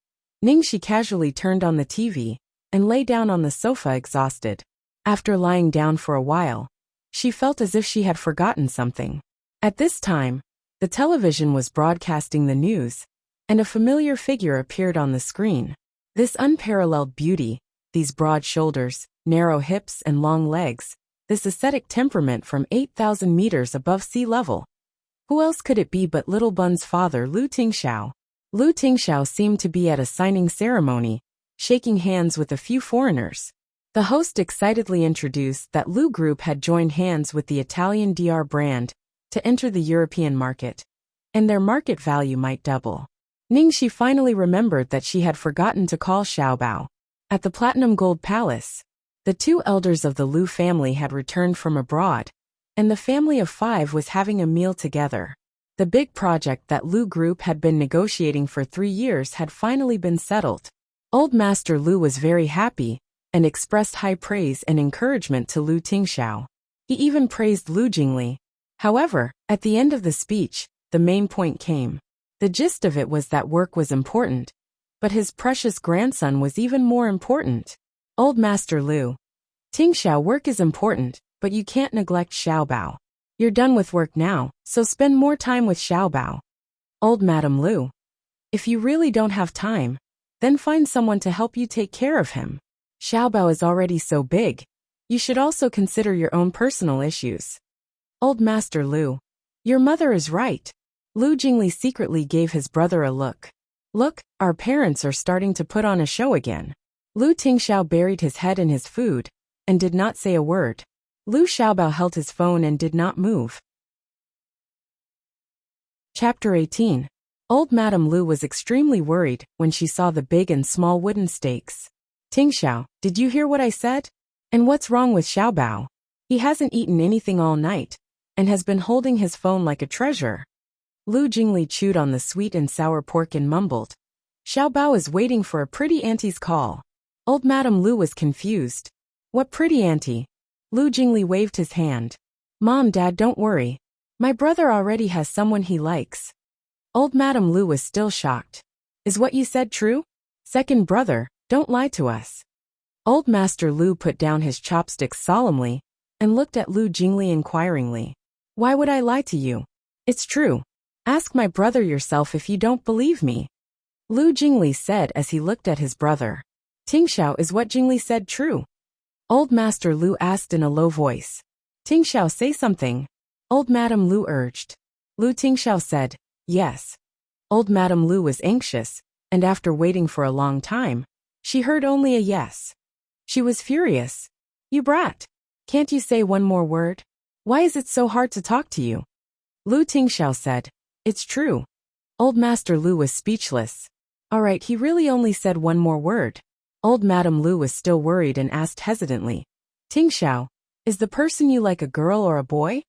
Ningxi casually turned on the TV and lay down on the sofa exhausted. After lying down for a while, she felt as if she had forgotten something. At this time, the television was broadcasting the news, and a familiar figure appeared on the screen. This unparalleled beauty, these broad shoulders, narrow hips and long legs, this ascetic temperament from 8,000 meters above sea level. Who else could it be but Little Bun's father, Lu Tingxiao? Lu Tingxiao seemed to be at a signing ceremony, shaking hands with a few foreigners. The host excitedly introduced that Lu Group had joined hands with the Italian DR brand to enter the European market, and their market value might double. Ningxi finally remembered that she had forgotten to call Xiaobao. At the Platinum Gold Palace, the 2 elders of the Lu family had returned from abroad, and the family of 5 was having a meal together. The big project that Lu Group had been negotiating for 3 years had finally been settled. Old Master Lu was very happy, and expressed high praise and encouragement to Lu Tingxiao. He even praised Lu Jingli. However, at the end of the speech, the main point came. The gist of it was that work was important, but his precious grandson was even more important. Old Master Lu. Tingxiao, work is important, but you can't neglect Xiaobao. You're done with work now, so spend more time with Xiaobao. Old Madam Lu. If you really don't have time, then find someone to help you take care of him. Xiaobao is already so big. You should also consider your own personal issues. Old Master Lu. Your mother is right. Lu Jingli secretly gave his brother a look. Look, our parents are starting to put on a show again. Lu Tingxiao buried his head in his food and did not say a word. Lu Xiaobao held his phone and did not move. Chapter 18. Old Madam Lu was extremely worried when she saw the big and small wooden stakes. Tingxiao, did you hear what I said? And what's wrong with Xiaobao? He hasn't eaten anything all night and has been holding his phone like a treasure. Lu Jingli chewed on the sweet and sour pork and mumbled. Xiaobao is waiting for a pretty auntie's call. Old Madam Lu was confused. What pretty auntie? Lu Jingli waved his hand. Mom, Dad, don't worry. My brother already has someone he likes. Old Madam Lu was still shocked. Is what you said true? Second brother, don't lie to us. Old Master Lu put down his chopsticks solemnly and looked at Lu Jingli inquiringly. Why would I lie to you? It's true. Ask my brother yourself if you don't believe me. Lu Jingli said as he looked at his brother. Tingxiao, is what Jingli said true? Old Master Lu asked in a low voice. Tingxiao, say something. Old Madam Lu urged. Lu Tingxiao said, yes. Old Madam Lu was anxious, and after waiting for a long time, she heard only a yes. She was furious. You brat. Can't you say one more word? Why is it so hard to talk to you? Lu Tingxiao said, it's true. Old Master Lu was speechless. All right, he really only said one more word. Old Madam Lu was still worried and asked hesitantly. Tingxiao, is the person you like a girl or a boy?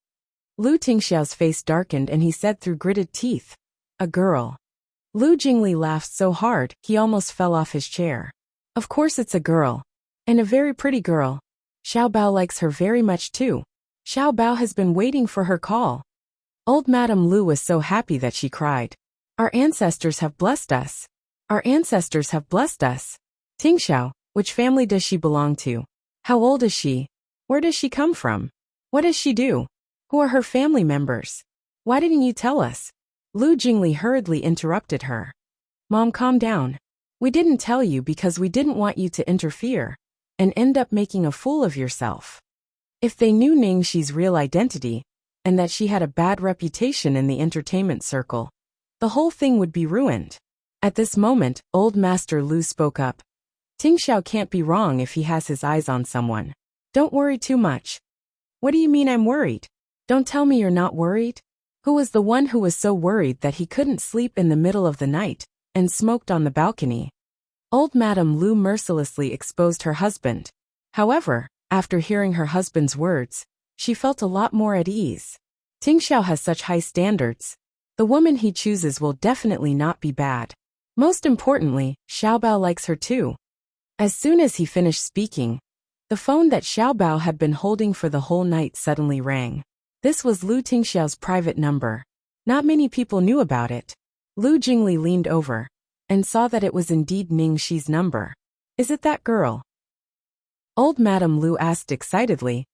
Lu Tingxiao's face darkened and he said through gritted teeth, a girl. Lu Jingli laughed so hard he almost fell off his chair. Of course it's a girl. And a very pretty girl. Xiaobao likes her very much too. Xiaobao has been waiting for her call. Old Madam Lu was so happy that she cried. Our ancestors have blessed us. Our ancestors have blessed us. Tingxiao, which family does she belong to? How old is she? Where does she come from? What does she do? Who are her family members? Why didn't you tell us? Lu Jingli hurriedly interrupted her. Mom, calm down. We didn't tell you because we didn't want you to interfere and end up making a fool of yourself. If they knew Ningxi's real identity, and that she had a bad reputation in the entertainment circle, the whole thing would be ruined. At this moment, Old Master Lu spoke up. Tingxiao can't be wrong if he has his eyes on someone. Don't worry too much. What do you mean I'm worried? Don't tell me you're not worried. Who was the one who was so worried that he couldn't sleep in the middle of the night and smoked on the balcony? Old Madam Lu mercilessly exposed her husband. However, after hearing her husband's words, she felt a lot more at ease. Tingxiao has such high standards. The woman he chooses will definitely not be bad. Most importantly, Xiaobao likes her too. As soon as he finished speaking, the phone that Xiaobao had been holding for the whole night suddenly rang. This was Lu Tingxiao's private number. Not many people knew about it. Lu Jingli leaned over and saw that it was indeed Ningxi's number. Is it that girl? Old Madam Lu asked excitedly,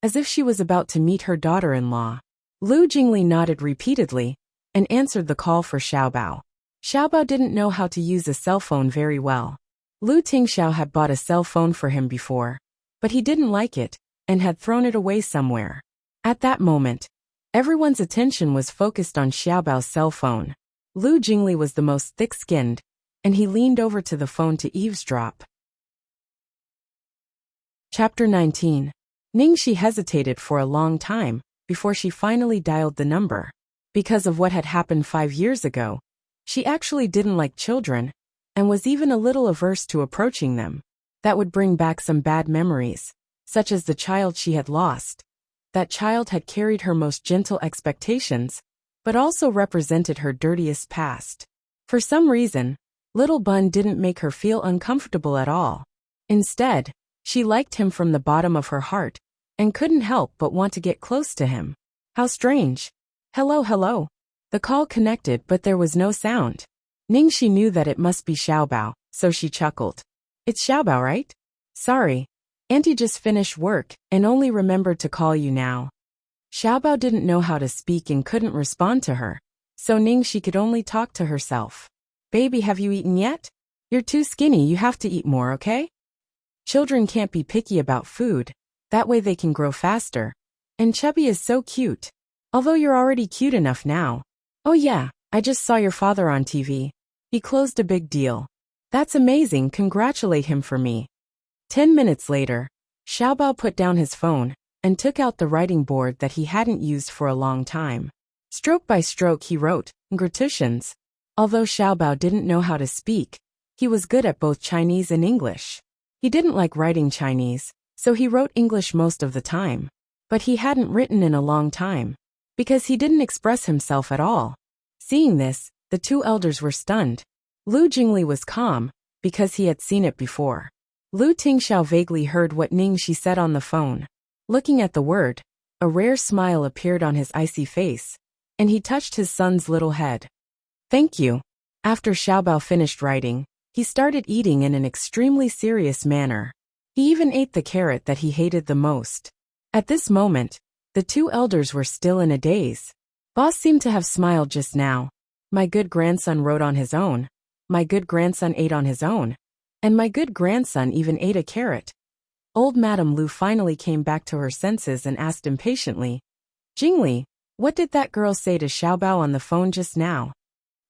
as if she was about to meet her daughter-in-law. Lu Jingli nodded repeatedly and answered the call for Xiaobao. Xiaobao didn't know how to use a cell phone very well. Lu Tingxiao had bought a cell phone for him before, but he didn't like it and had thrown it away somewhere. At that moment, everyone's attention was focused on Xiaobao's cell phone. Lu Jingli was the most thick-skinned, and he leaned over to the phone to eavesdrop. Chapter 19. Ningxi hesitated for a long time before she finally dialed the number. Because of what had happened 5 years ago, she actually didn't like children and was even a little averse to approaching them. That would bring back some bad memories, such as the child she had lost. That child had carried her most gentle expectations, but also represented her dirtiest past. For some reason, Little Bun didn't make her feel uncomfortable at all. Instead, She liked him from the bottom of her heart and couldn't help but want to get close to him. How strange. Hello, hello. The call connected, but there was no sound. Ningxi knew that it must be Xiaobao, so she chuckled. It's Xiaobao, right? Sorry. Auntie just finished work and only remembered to call you now. Xiaobao didn't know how to speak and couldn't respond to her, so Ningxi could only talk to herself. Baby, have you eaten yet? You're too skinny, you have to eat more, okay? Children can't be picky about food, that way they can grow faster. And Chubby is so cute. Although you're already cute enough now. Oh yeah, I just saw your father on TV. He closed a big deal. That's amazing, congratulate him for me. 10 minutes later, Xiaobao put down his phone and took out the writing board that he hadn't used for a long time. Stroke by stroke he wrote, "Congratulations." Although Xiaobao didn't know how to speak, he was good at both Chinese and English. He didn't like writing Chinese, so he wrote English most of the time. But he hadn't written in a long time, because he didn't express himself at all. Seeing this, the two elders were stunned. Lu Jingli was calm, because he had seen it before. Lu Tingxiao vaguely heard what Ningxi said on the phone. Looking at the word, a rare smile appeared on his icy face, and he touched his son's little head. Thank you. After Xiaobao finished writing, he started eating in an extremely serious manner. He even ate the carrot that he hated the most. At this moment, the two elders were still in a daze. Boss seemed to have smiled just now. My good grandson wrote on his own. My good grandson ate on his own. And my good grandson even ate a carrot. Old Madame Lu finally came back to her senses and asked impatiently, Jingli, what did that girl say to Xiaobao on the phone just now?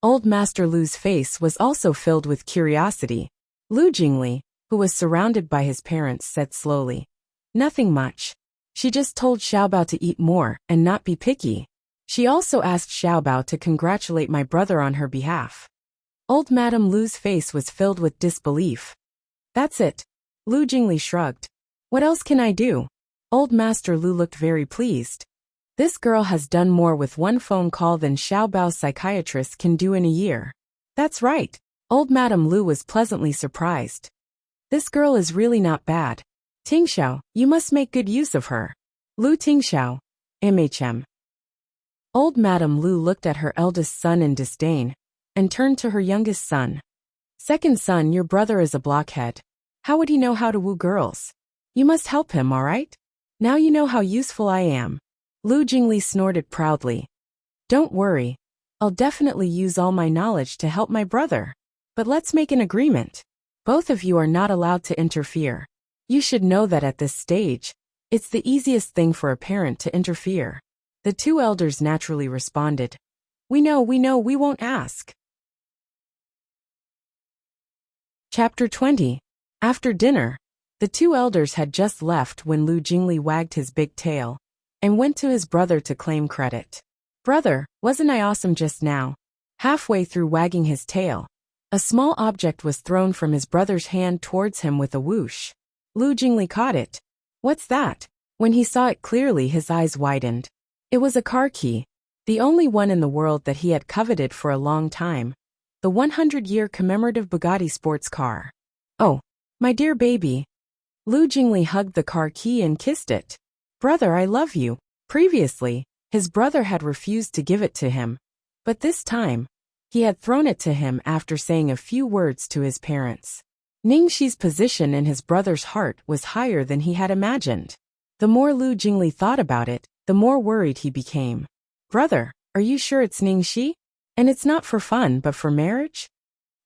Old Master Lu's face was also filled with curiosity. Lu Jingli, who was surrounded by his parents, said slowly, nothing much. She just told Xiaobao to eat more and not be picky. She also asked Xiaobao to congratulate my brother on her behalf. Old Madame Lu's face was filled with disbelief. That's it. Lu Jingli shrugged. What else can I do? Old Master Lu looked very pleased. This girl has done more with one phone call than Xiaobao's psychiatrist can do in a year. That's right. Old Madame Lu was pleasantly surprised. This girl is really not bad. Tingxiao, you must make good use of her. Lu Tingxiao, MHM. Old Madame Lu looked at her eldest son in disdain, and turned to her youngest son. Second son, your brother is a blockhead. How would he know how to woo girls? You must help him, all right? Now you know how useful I am. Lu Jingli snorted proudly. Don't worry. I'll definitely use all my knowledge to help my brother. But let's make an agreement. Both of you are not allowed to interfere. You should know that at this stage, it's the easiest thing for a parent to interfere. The two elders naturally responded. We know, we won't ask. Chapter 20. After dinner, the two elders had just left when Lu Jingli wagged his big tail and went to his brother to claim credit. Brother, wasn't I awesome just now? Halfway through wagging his tail, a small object was thrown from his brother's hand towards him with a whoosh. Lu Jingli caught it. What's that? When he saw it clearly, his eyes widened. It was a car key, the only one in the world that he had coveted for a long time. The 100-year commemorative Bugatti sports car. Oh, my dear baby. Lu Jingli hugged the car key and kissed it. Brother, I love you. Previously, his brother had refused to give it to him. But this time, he had thrown it to him after saying a few words to his parents. Ningxi's position in his brother's heart was higher than he had imagined. The more Lu Jingli thought about it, the more worried he became. Brother, are you sure it's Ningxi? And it's not for fun but for marriage?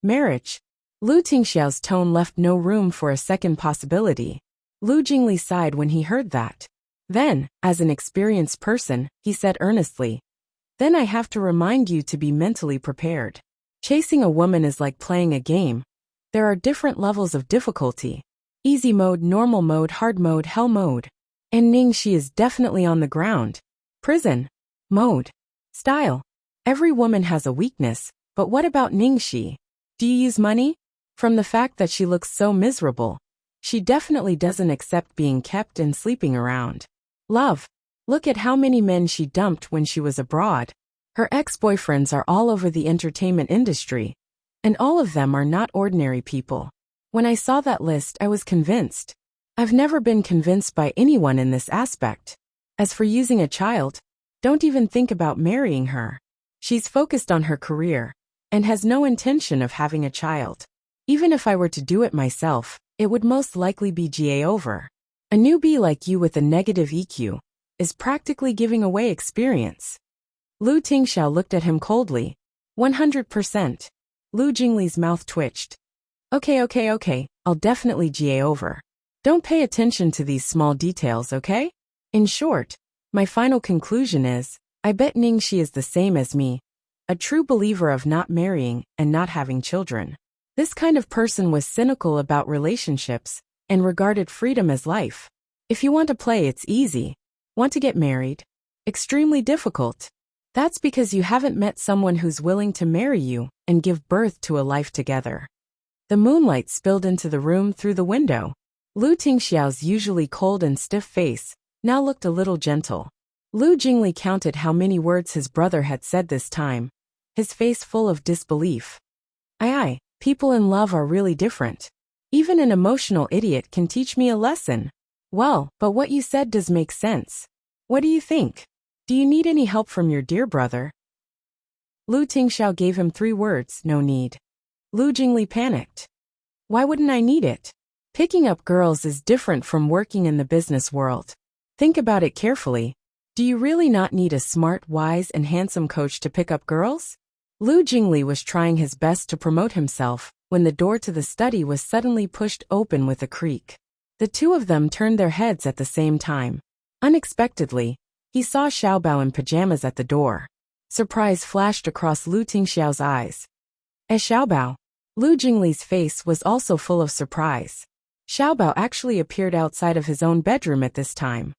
Marriage? Lu Tingxiao's tone left no room for a second possibility. Lu Jingli sighed when he heard that. Then, as an experienced person, he said earnestly, then I have to remind you to be mentally prepared. Chasing a woman is like playing a game. There are different levels of difficulty. Easy mode, normal mode, hard mode, hell mode. And Ningxi is definitely on the ground. Prison. Mode. Style. Every woman has a weakness, but what about Ningxi? Do you use money? From the fact that she looks so miserable, she definitely doesn't accept being kept and sleeping around. Love. Look at how many men she dumped when she was abroad. Her ex-boyfriends are all over the entertainment industry. And all of them are not ordinary people. When I saw that list, I was convinced. I've never been convinced by anyone in this aspect. As for using a child, don't even think about marrying her. She's focused on her career and has no intention of having a child. Even if I were to do it myself, it would most likely be GA over. A newbie like you with a negative EQ is practically giving away experience. Lu Tingxiao looked at him coldly. 100%. Lu Jingli's mouth twitched. Okay, I'll definitely GA over. Don't pay attention to these small details, okay? In short, my final conclusion is, I bet Ningxi is the same as me, a true believer of not marrying and not having children. This kind of person was cynical about relationships and regarded freedom as life. If you want to play, it's easy. Want to get married? Extremely difficult. That's because you haven't met someone who's willing to marry you and give birth to a life together. The moonlight spilled into the room through the window. Lu Tingxiao's usually cold and stiff face now looked a little gentle. Lu Jingli counted how many words his brother had said this time, his face full of disbelief. Aye, people in love are really different. Even an emotional idiot can teach me a lesson. Well, but what you said does make sense. What do you think? Do you need any help from your dear brother? Lu Tingxiao gave him 3 words, no need. Lu Jingli panicked. Why wouldn't I need it? Picking up girls is different from working in the business world. Think about it carefully. Do you really not need a smart, wise, and handsome coach to pick up girls? Lu Jingli was trying his best to promote himself when the door to the study was suddenly pushed open with a creak. The two of them turned their heads at the same time. Unexpectedly, he saw Xiaobao in pajamas at the door. Surprise flashed across Lu Tingxiao's eyes. As Xiaobao, Lu Jingli's face was also full of surprise. Xiaobao actually appeared outside of his own bedroom at this time.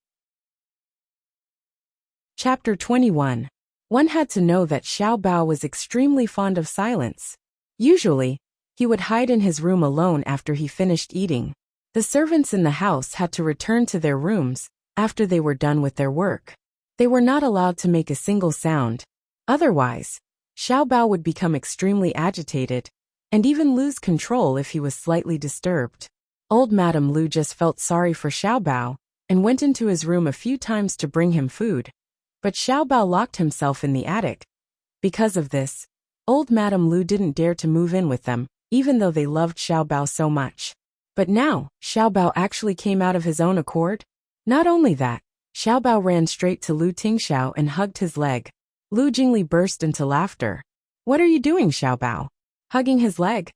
Chapter 21. One had to know that Xiaobao was extremely fond of silence. Usually, he would hide in his room alone after he finished eating. The servants in the house had to return to their rooms after they were done with their work. They were not allowed to make a single sound. Otherwise, Xiaobao would become extremely agitated and even lose control if he was slightly disturbed. Old Madame Lu just felt sorry for Xiaobao and went into his room a few times to bring him food. But Xiaobao locked himself in the attic. Because of this, old Madame Lu didn't dare to move in with them, even though they loved Xiaobao so much. But now, Xiaobao actually came out of his own accord. Not only that, Xiaobao ran straight to Lu Tingxiao and hugged his leg. Lu Jingli burst into laughter. What are you doing, Xiaobao? Hugging his leg?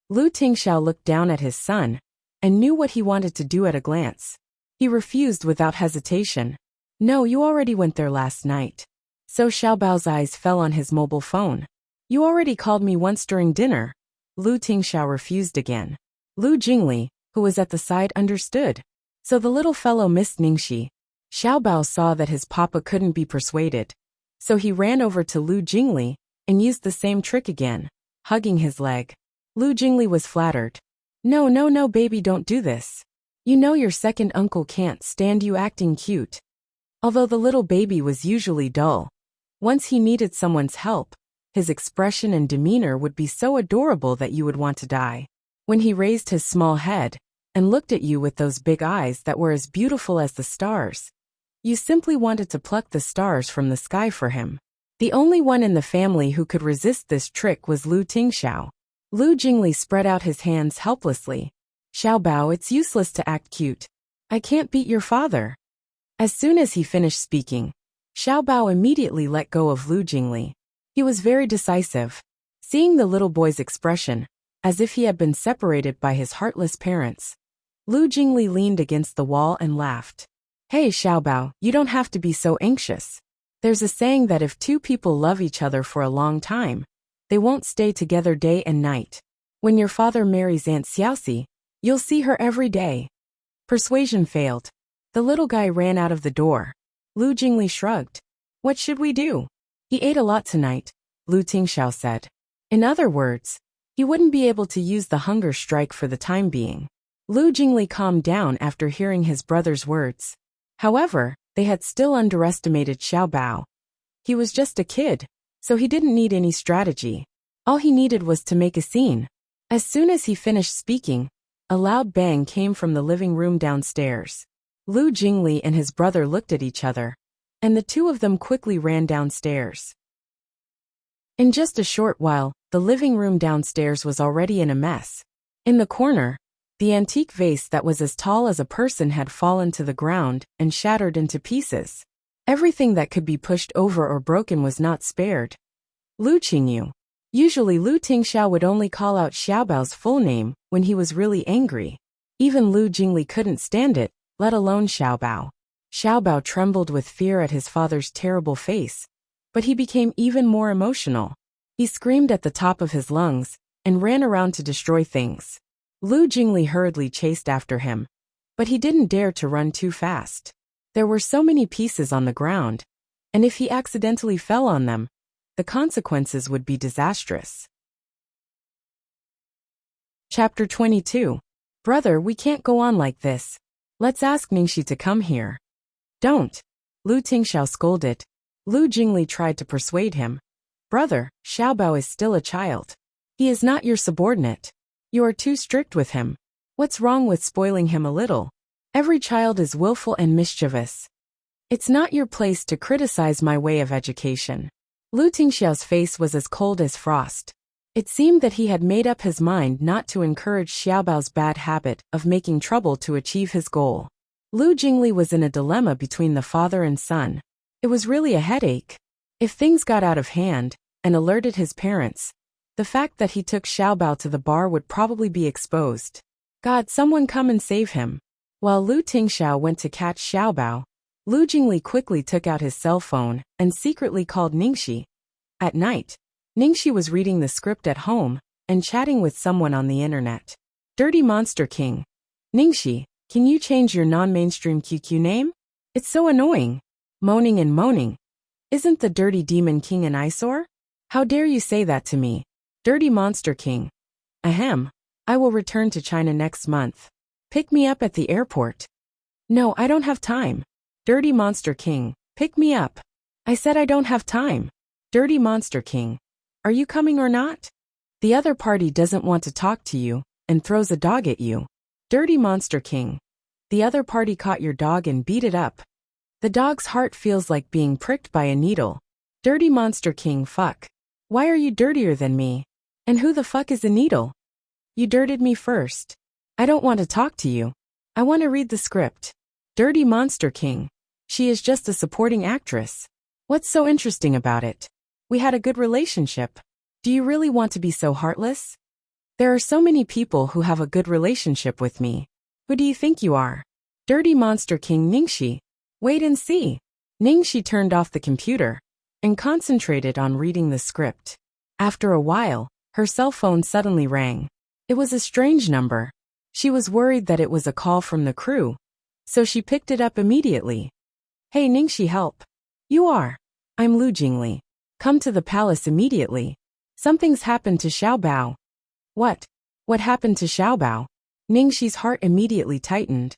Lu Tingxiao looked down at his son and knew what he wanted to do at a glance. He refused without hesitation. No, you already went there last night. So Xiaobao's eyes fell on his mobile phone. You already called me once during dinner. Lu Tingxiao refused again. Lu Jingli, who was at the side, understood. So the little fellow missed Ningxi. Xiaobao saw that his papa couldn't be persuaded. So he ran over to Lu Jingli and used the same trick again, hugging his leg. Lu Jingli was flattered. No, baby, don't do this. You know your second uncle can't stand you acting cute. Although the little baby was usually dull, once he needed someone's help, his expression and demeanor would be so adorable that you would want to die. When he raised his small head and looked at you with those big eyes that were as beautiful as the stars, you simply wanted to pluck the stars from the sky for him. The only one in the family who could resist this trick was Lu Tingxiao. Lu Jingli spread out his hands helplessly. Xiaobao, it's useless to act cute. I can't beat your father. As soon as he finished speaking, Xiaobao immediately let go of Lu Jingli. He was very decisive. Seeing the little boy's expression, as if he had been separated by his heartless parents, Lu Jingli leaned against the wall and laughed. Hey Xiaobao, you don't have to be so anxious. There's a saying that if two people love each other for a long time, they won't stay together day and night. When your father marries Aunt Xiaoxi, you'll see her every day. Persuasion failed. The little guy ran out of the door. Lu Jingli shrugged. What should we do? He ate a lot tonight, Lu Tingxiao said. In other words, he wouldn't be able to use the hunger strike for the time being. Lu Jingli calmed down after hearing his brother's words. However, they had still underestimated Xiaobao. He was just a kid, so he didn't need any strategy. All he needed was to make a scene. As soon as he finished speaking, A loud bang came from the living room downstairs. Lu Jingli and his brother looked at each other, and the two of them quickly ran downstairs. In just a short while, the living room downstairs was already in a mess. In the corner, the antique vase that was as tall as a person had fallen to the ground and shattered into pieces. Everything that could be pushed over or broken was not spared. Lu Qingyu. Usually Lu Tingxiao would only call out Xiaobao's full name when he was really angry. Even Lu Jingli couldn't stand it, let alone Xiaobao. Xiaobao trembled with fear at his father's terrible face, but he became even more emotional. He screamed at the top of his lungs and ran around to destroy things. Lu Jingli hurriedly chased after him, but he didn't dare to run too fast. There were so many pieces on the ground, and if he accidentally fell on them, the consequences would be disastrous. Chapter 22. Brother, we can't go on like this. Let's ask Ningxi to come here. Don't. Lu Tingxiao scolded. Lu Jingli tried to persuade him. Brother, Xiaobao is still a child. He is not your subordinate. You are too strict with him. What's wrong with spoiling him a little? Every child is willful and mischievous. It's not your place to criticize my way of education. Lu Tingxiao's face was as cold as frost. It seemed that he had made up his mind not to encourage Xiaobao's bad habit of making trouble to achieve his goal. Lu Jingli was in a dilemma between the father and son. It was really a headache. If things got out of hand and alerted his parents, the fact that he took Xiaobao to the bar would probably be exposed. God, someone come and save him. While Lu Tingxiao went to catch Xiaobao, Lu Jingli quickly took out his cell phone and secretly called Ningxi. At night, Ningxi was reading the script at home and chatting with someone on the internet. Dirty Monster King. Ningxi, can you change your non-mainstream QQ name? It's so annoying. Moaning and moaning. Isn't the Dirty Demon King an eyesore? How dare you say that to me? Dirty Monster King. Ahem. I will return to China next month. Pick me up at the airport. No, I don't have time. Dirty Monster King, pick me up. I said I don't have time. Dirty Monster King. Are you coming or not? The other party doesn't want to talk to you and throws a dog at you. Dirty Monster King. The other party caught your dog and beat it up. The dog's heart feels like being pricked by a needle. Dirty Monster King, fuck. Why are you dirtier than me? And who the fuck is a needle? You dirted me first. I don't want to talk to you. I want to read the script. Dirty Monster King. She is just a supporting actress. What's so interesting about it? We had a good relationship. Do you really want to be so heartless? There are so many people who have a good relationship with me. Who do you think you are? Dirty Monster King Ningxi. Wait and see. Ningxi turned off the computer and concentrated on reading the script. After a while, her cell phone suddenly rang. It was a strange number. She was worried that it was a call from the crew, so she picked it up immediately. Hey Ningxi, help. You are. I'm Lu Jingli. Come to the palace immediately. Something's happened to Xiaobao. What? What happened to Xiaobao? Ningxi's heart immediately tightened.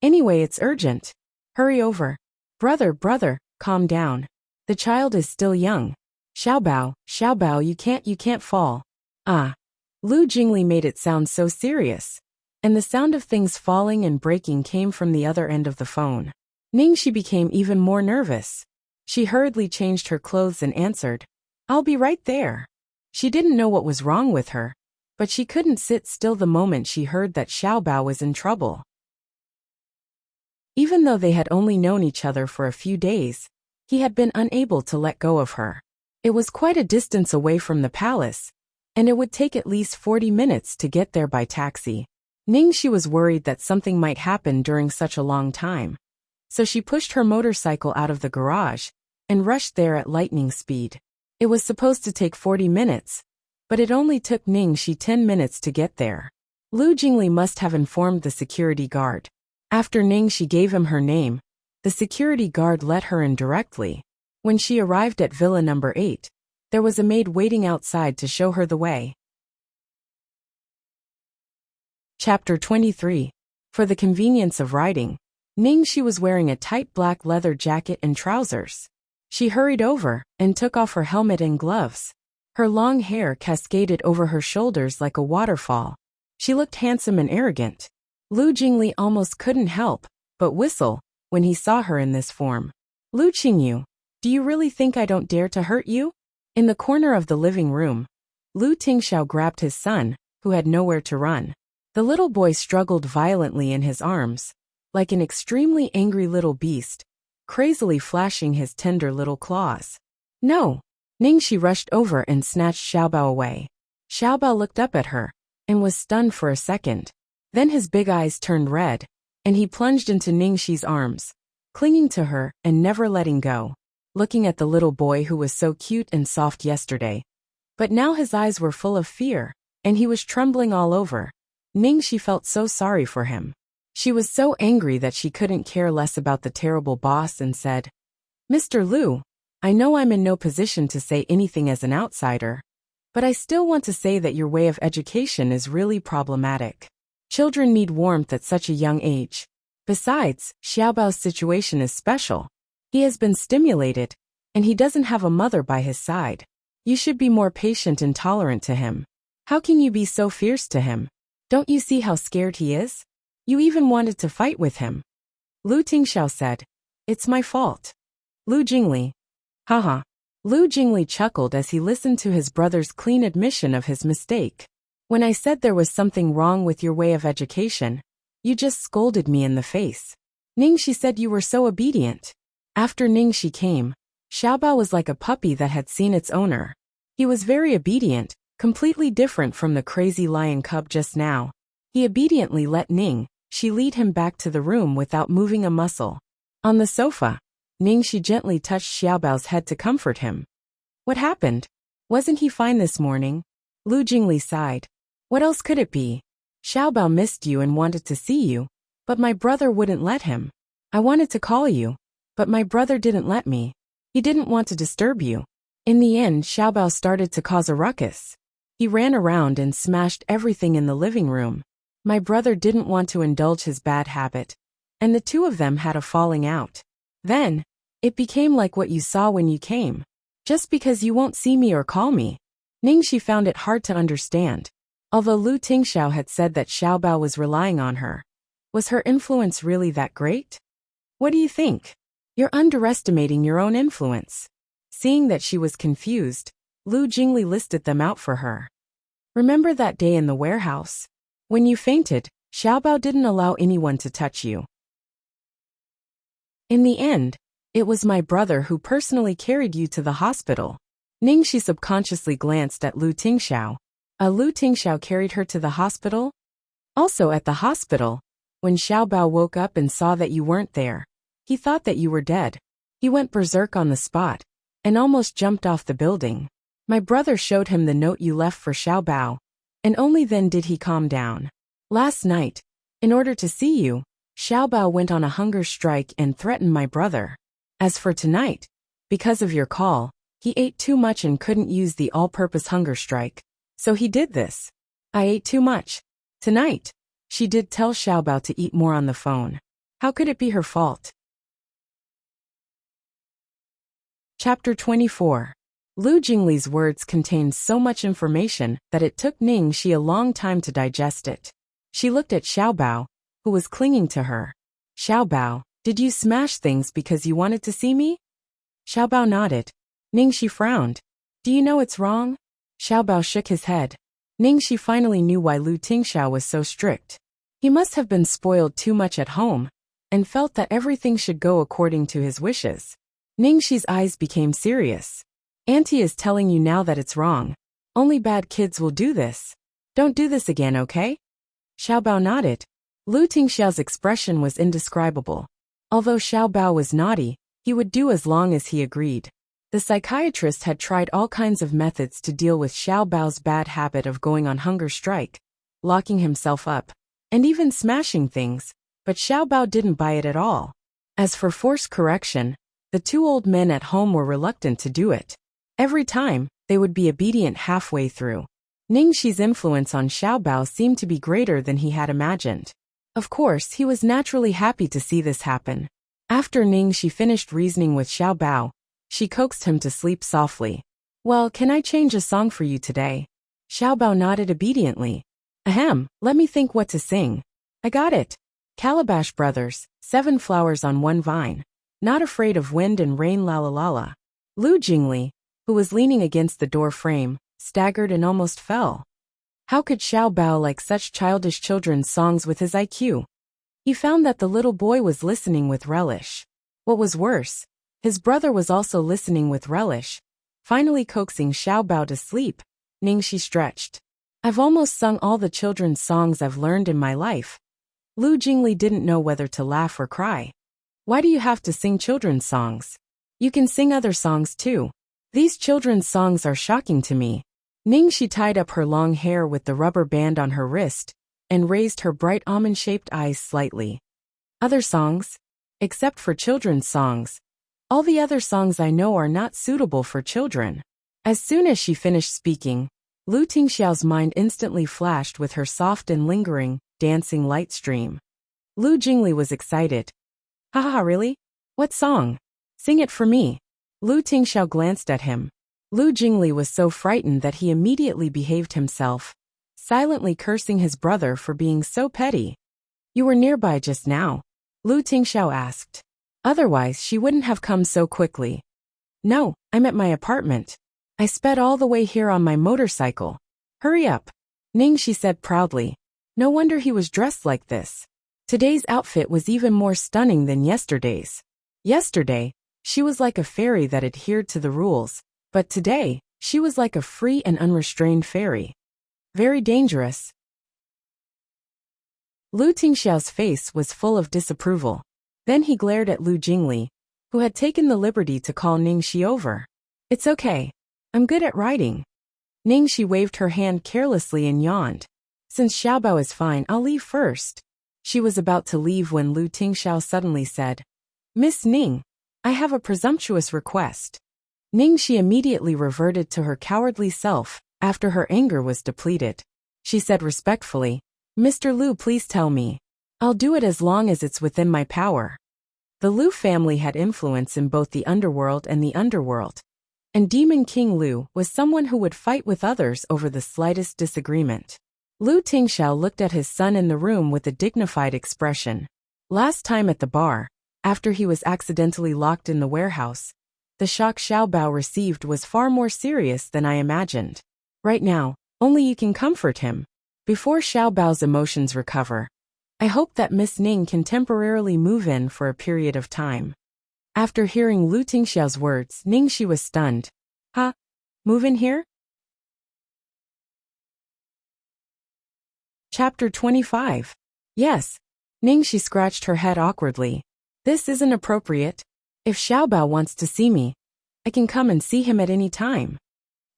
Anyway, it's urgent. Hurry over. Brother, calm down. The child is still young. Xiaobao, you can't fall. Ah. Lu Jingli made it sound so serious. And the sound of things falling and breaking came from the other end of the phone. Ningxi became even more nervous. She hurriedly changed her clothes and answered, I'll be right there. She didn't know what was wrong with her, but she couldn't sit still the moment she heard that Xiaobao was in trouble. Even though they had only known each other for a few days, he had been unable to let go of her. It was quite a distance away from the palace, and it would take at least 40 minutes to get there by taxi. Ningxi was worried that something might happen during such a long time. So she pushed her motorcycle out of the garage and rushed there at lightning speed. It was supposed to take 40 minutes, but it only took Ningxi 10 minutes to get there. Lu Jingli must have informed the security guard. After Ningxi gave him her name, the security guard let her in directly. When she arrived at Villa number 8, there was a maid waiting outside to show her the way. Chapter 23. For the convenience of riding, Ningxi was wearing a tight black leather jacket and trousers. She hurried over and took off her helmet and gloves. Her long hair cascaded over her shoulders like a waterfall, She looked handsome and arrogant. Lu Jingli almost couldn't help but whistle when he saw her in this form. Lu Qingyu, do you really think I don't dare to hurt you? In the corner of the living room, Lu Tingxiao grabbed his son, who had nowhere to run. The little boy struggled violently in his arms, like an extremely angry little beast, crazily flashing his tender little claws. No! Ningxi rushed over and snatched Xiaobao away. Xiaobao looked up at her and was stunned for a second. Then his big eyes turned red, and he plunged into Ningxi's arms, clinging to her and never letting go, looking at the little boy who was so cute and soft yesterday. But now his eyes were full of fear, and he was trembling all over. Ningxi felt so sorry for him. She was so angry that she couldn't care less about the terrible boss and said, Mr. Lu, I know I'm in no position to say anything as an outsider, but I still want to say that your way of education is really problematic. Children need warmth at such a young age. Besides, Xiaobao's situation is special. He has been stimulated, and he doesn't have a mother by his side. You should be more patient and tolerant to him. How can you be so fierce to him? Don't you see how scared he is? You even wanted to fight with him. Lu Tingxiao said, It's my fault. Lu Jingli. Haha. Lu Jingli chuckled as he listened to his brother's clean admission of his mistake. When I said there was something wrong with your way of education, you just scolded me in the face. Ningxi said you were so obedient. After Ningxi came, Xiaobao was like a puppy that had seen its owner. He was very obedient, completely different from the crazy lion cub just now. He obediently let Ningxi lead him back to the room without moving a muscle. On the sofa, Ningxi gently touched Xiaobao's head to comfort him. What happened? Wasn't he fine this morning? Lu Jingli sighed. What else could it be? Xiaobao missed you and wanted to see you, but my brother wouldn't let him. I wanted to call you, but my brother didn't let me. He didn't want to disturb you. In the end, Xiaobao started to cause a ruckus. He ran around and smashed everything in the living room. My brother didn't want to indulge his bad habit, and the two of them had a falling out. Then, it became like what you saw when you came. Just because you won't see me or call me. Ningxi found it hard to understand. Although Lu Tingxiao had said that Xiaobao was relying on her, was her influence really that great? What do you think? You're underestimating your own influence. Seeing that she was confused, Lu Jingli listed them out for her. Remember that day in the warehouse? When you fainted, Xiaobao didn't allow anyone to touch you. In the end, it was my brother who personally carried you to the hospital. Ningxi subconsciously glanced at Lu Tingxiao. Lu Tingxiao carried her to the hospital? Also at the hospital, when Xiaobao woke up and saw that you weren't there, he thought that you were dead. He went berserk on the spot, and almost jumped off the building. My brother showed him the note you left for Xiaobao, and only then did he calm down. Last night, in order to see you, Xiaobao went on a hunger strike and threatened my brother. As for tonight, because of your call, he ate too much and couldn't use the all-purpose hunger strike. So he did this. I ate too much. Tonight, she did tell Xiaobao to eat more on the phone. How could it be her fault? Chapter 24. Lu Jingli's words contained so much information that it took Ningxi a long time to digest it. She looked at Xiaobao, who was clinging to her. Xiaobao, did you smash things because you wanted to see me? Xiaobao nodded. Ningxi frowned. Do you know it's wrong? Xiaobao shook his head. Ningxi finally knew why Lu Tingxiao was so strict. He must have been spoiled too much at home, and felt that everything should go according to his wishes. Ningxi's eyes became serious. Auntie is telling you now that it's wrong. Only bad kids will do this. Don't do this again, okay? Xiaobao nodded. Lu Tingxiao's expression was indescribable. Although Xiaobao was naughty, he would do as long as he agreed. The psychiatrist had tried all kinds of methods to deal with Xiaobao's bad habit of going on hunger strike, locking himself up, and even smashing things, but Xiaobao didn't buy it at all. As for forced correction, the two old men at home were reluctant to do it. Every time, they would be obedient halfway through. Ningxi's influence on Xiaobao seemed to be greater than he had imagined. Of course, he was naturally happy to see this happen. After Ningxi finished reasoning with Xiaobao, she coaxed him to sleep softly. Well, can I change a song for you today? Xiaobao nodded obediently. Ahem, let me think what to sing. I got it. Calabash Brothers, 7 flowers on one vine. Not afraid of wind and rain, la la la la. Lu Jingli, who was leaning against the door frame, staggered and almost fell. How could Xiao Bao like such childish children's songs with his IQ? He found that the little boy was listening with relish. What was worse, his brother was also listening with relish. Finally coaxing Xiao Bao to sleep, Ningxi stretched. I've almost sung all the children's songs I've learned in my life. Lu Jingli didn't know whether to laugh or cry. Why do you have to sing children's songs? You can sing other songs too. These children's songs are shocking to me. Ningxi tied up her long hair with the rubber band on her wrist and raised her bright almond-shaped eyes slightly. Other songs? Except for children's songs. All the other songs I know are not suitable for children. As soon as she finished speaking, Lu Tingxiao's mind instantly flashed with her soft and lingering, dancing light stream. Lu Jingli was excited. Haha, really? What song? Sing it for me. Lu Tingxiao glanced at him. Lu Jingli was so frightened that he immediately behaved himself, silently cursing his brother for being so petty. You were nearby just now? Lu Tingxiao asked. Otherwise she wouldn't have come so quickly. No, I'm at my apartment. I sped all the way here on my motorcycle. Hurry up. Ningxi said proudly. No wonder he was dressed like this. Today's outfit was even more stunning than yesterday's. Yesterday, she was like a fairy that adhered to the rules, but today, she was like a free and unrestrained fairy. Very dangerous. Lu Tingxiao's face was full of disapproval. Then he glared at Lu Jingli, who had taken the liberty to call Ningxi over. It's okay. I'm good at riding. Ningxi waved her hand carelessly and yawned. Since Xiaobao is fine, I'll leave first. She was about to leave when Lu Tingxiao suddenly said, Miss Ning, I have a presumptuous request. Ningxi immediately reverted to her cowardly self after her anger was depleted. She said respectfully, Mr. Lu, please tell me. I'll do it as long as it's within my power. The Lu family had influence in both the underworld and the underworld. And Demon King Lu was someone who would fight with others over the slightest disagreement. Lu Tingxiao looked at his son in the room with a dignified expression. Last time at the bar, after he was accidentally locked in the warehouse, the shock Xiao Bao received was far more serious than I imagined. Right now, only you can comfort him. Before Xiao Bao's emotions recover, I hope that Miss Ning can temporarily move in for a period of time. After hearing Lu Tingxiao's words, Ningxi was stunned. Huh? Move in here? Chapter 25. Yes. Ningxi scratched her head awkwardly. This isn't appropriate. If Xiao Bao wants to see me, I can come and see him at any time.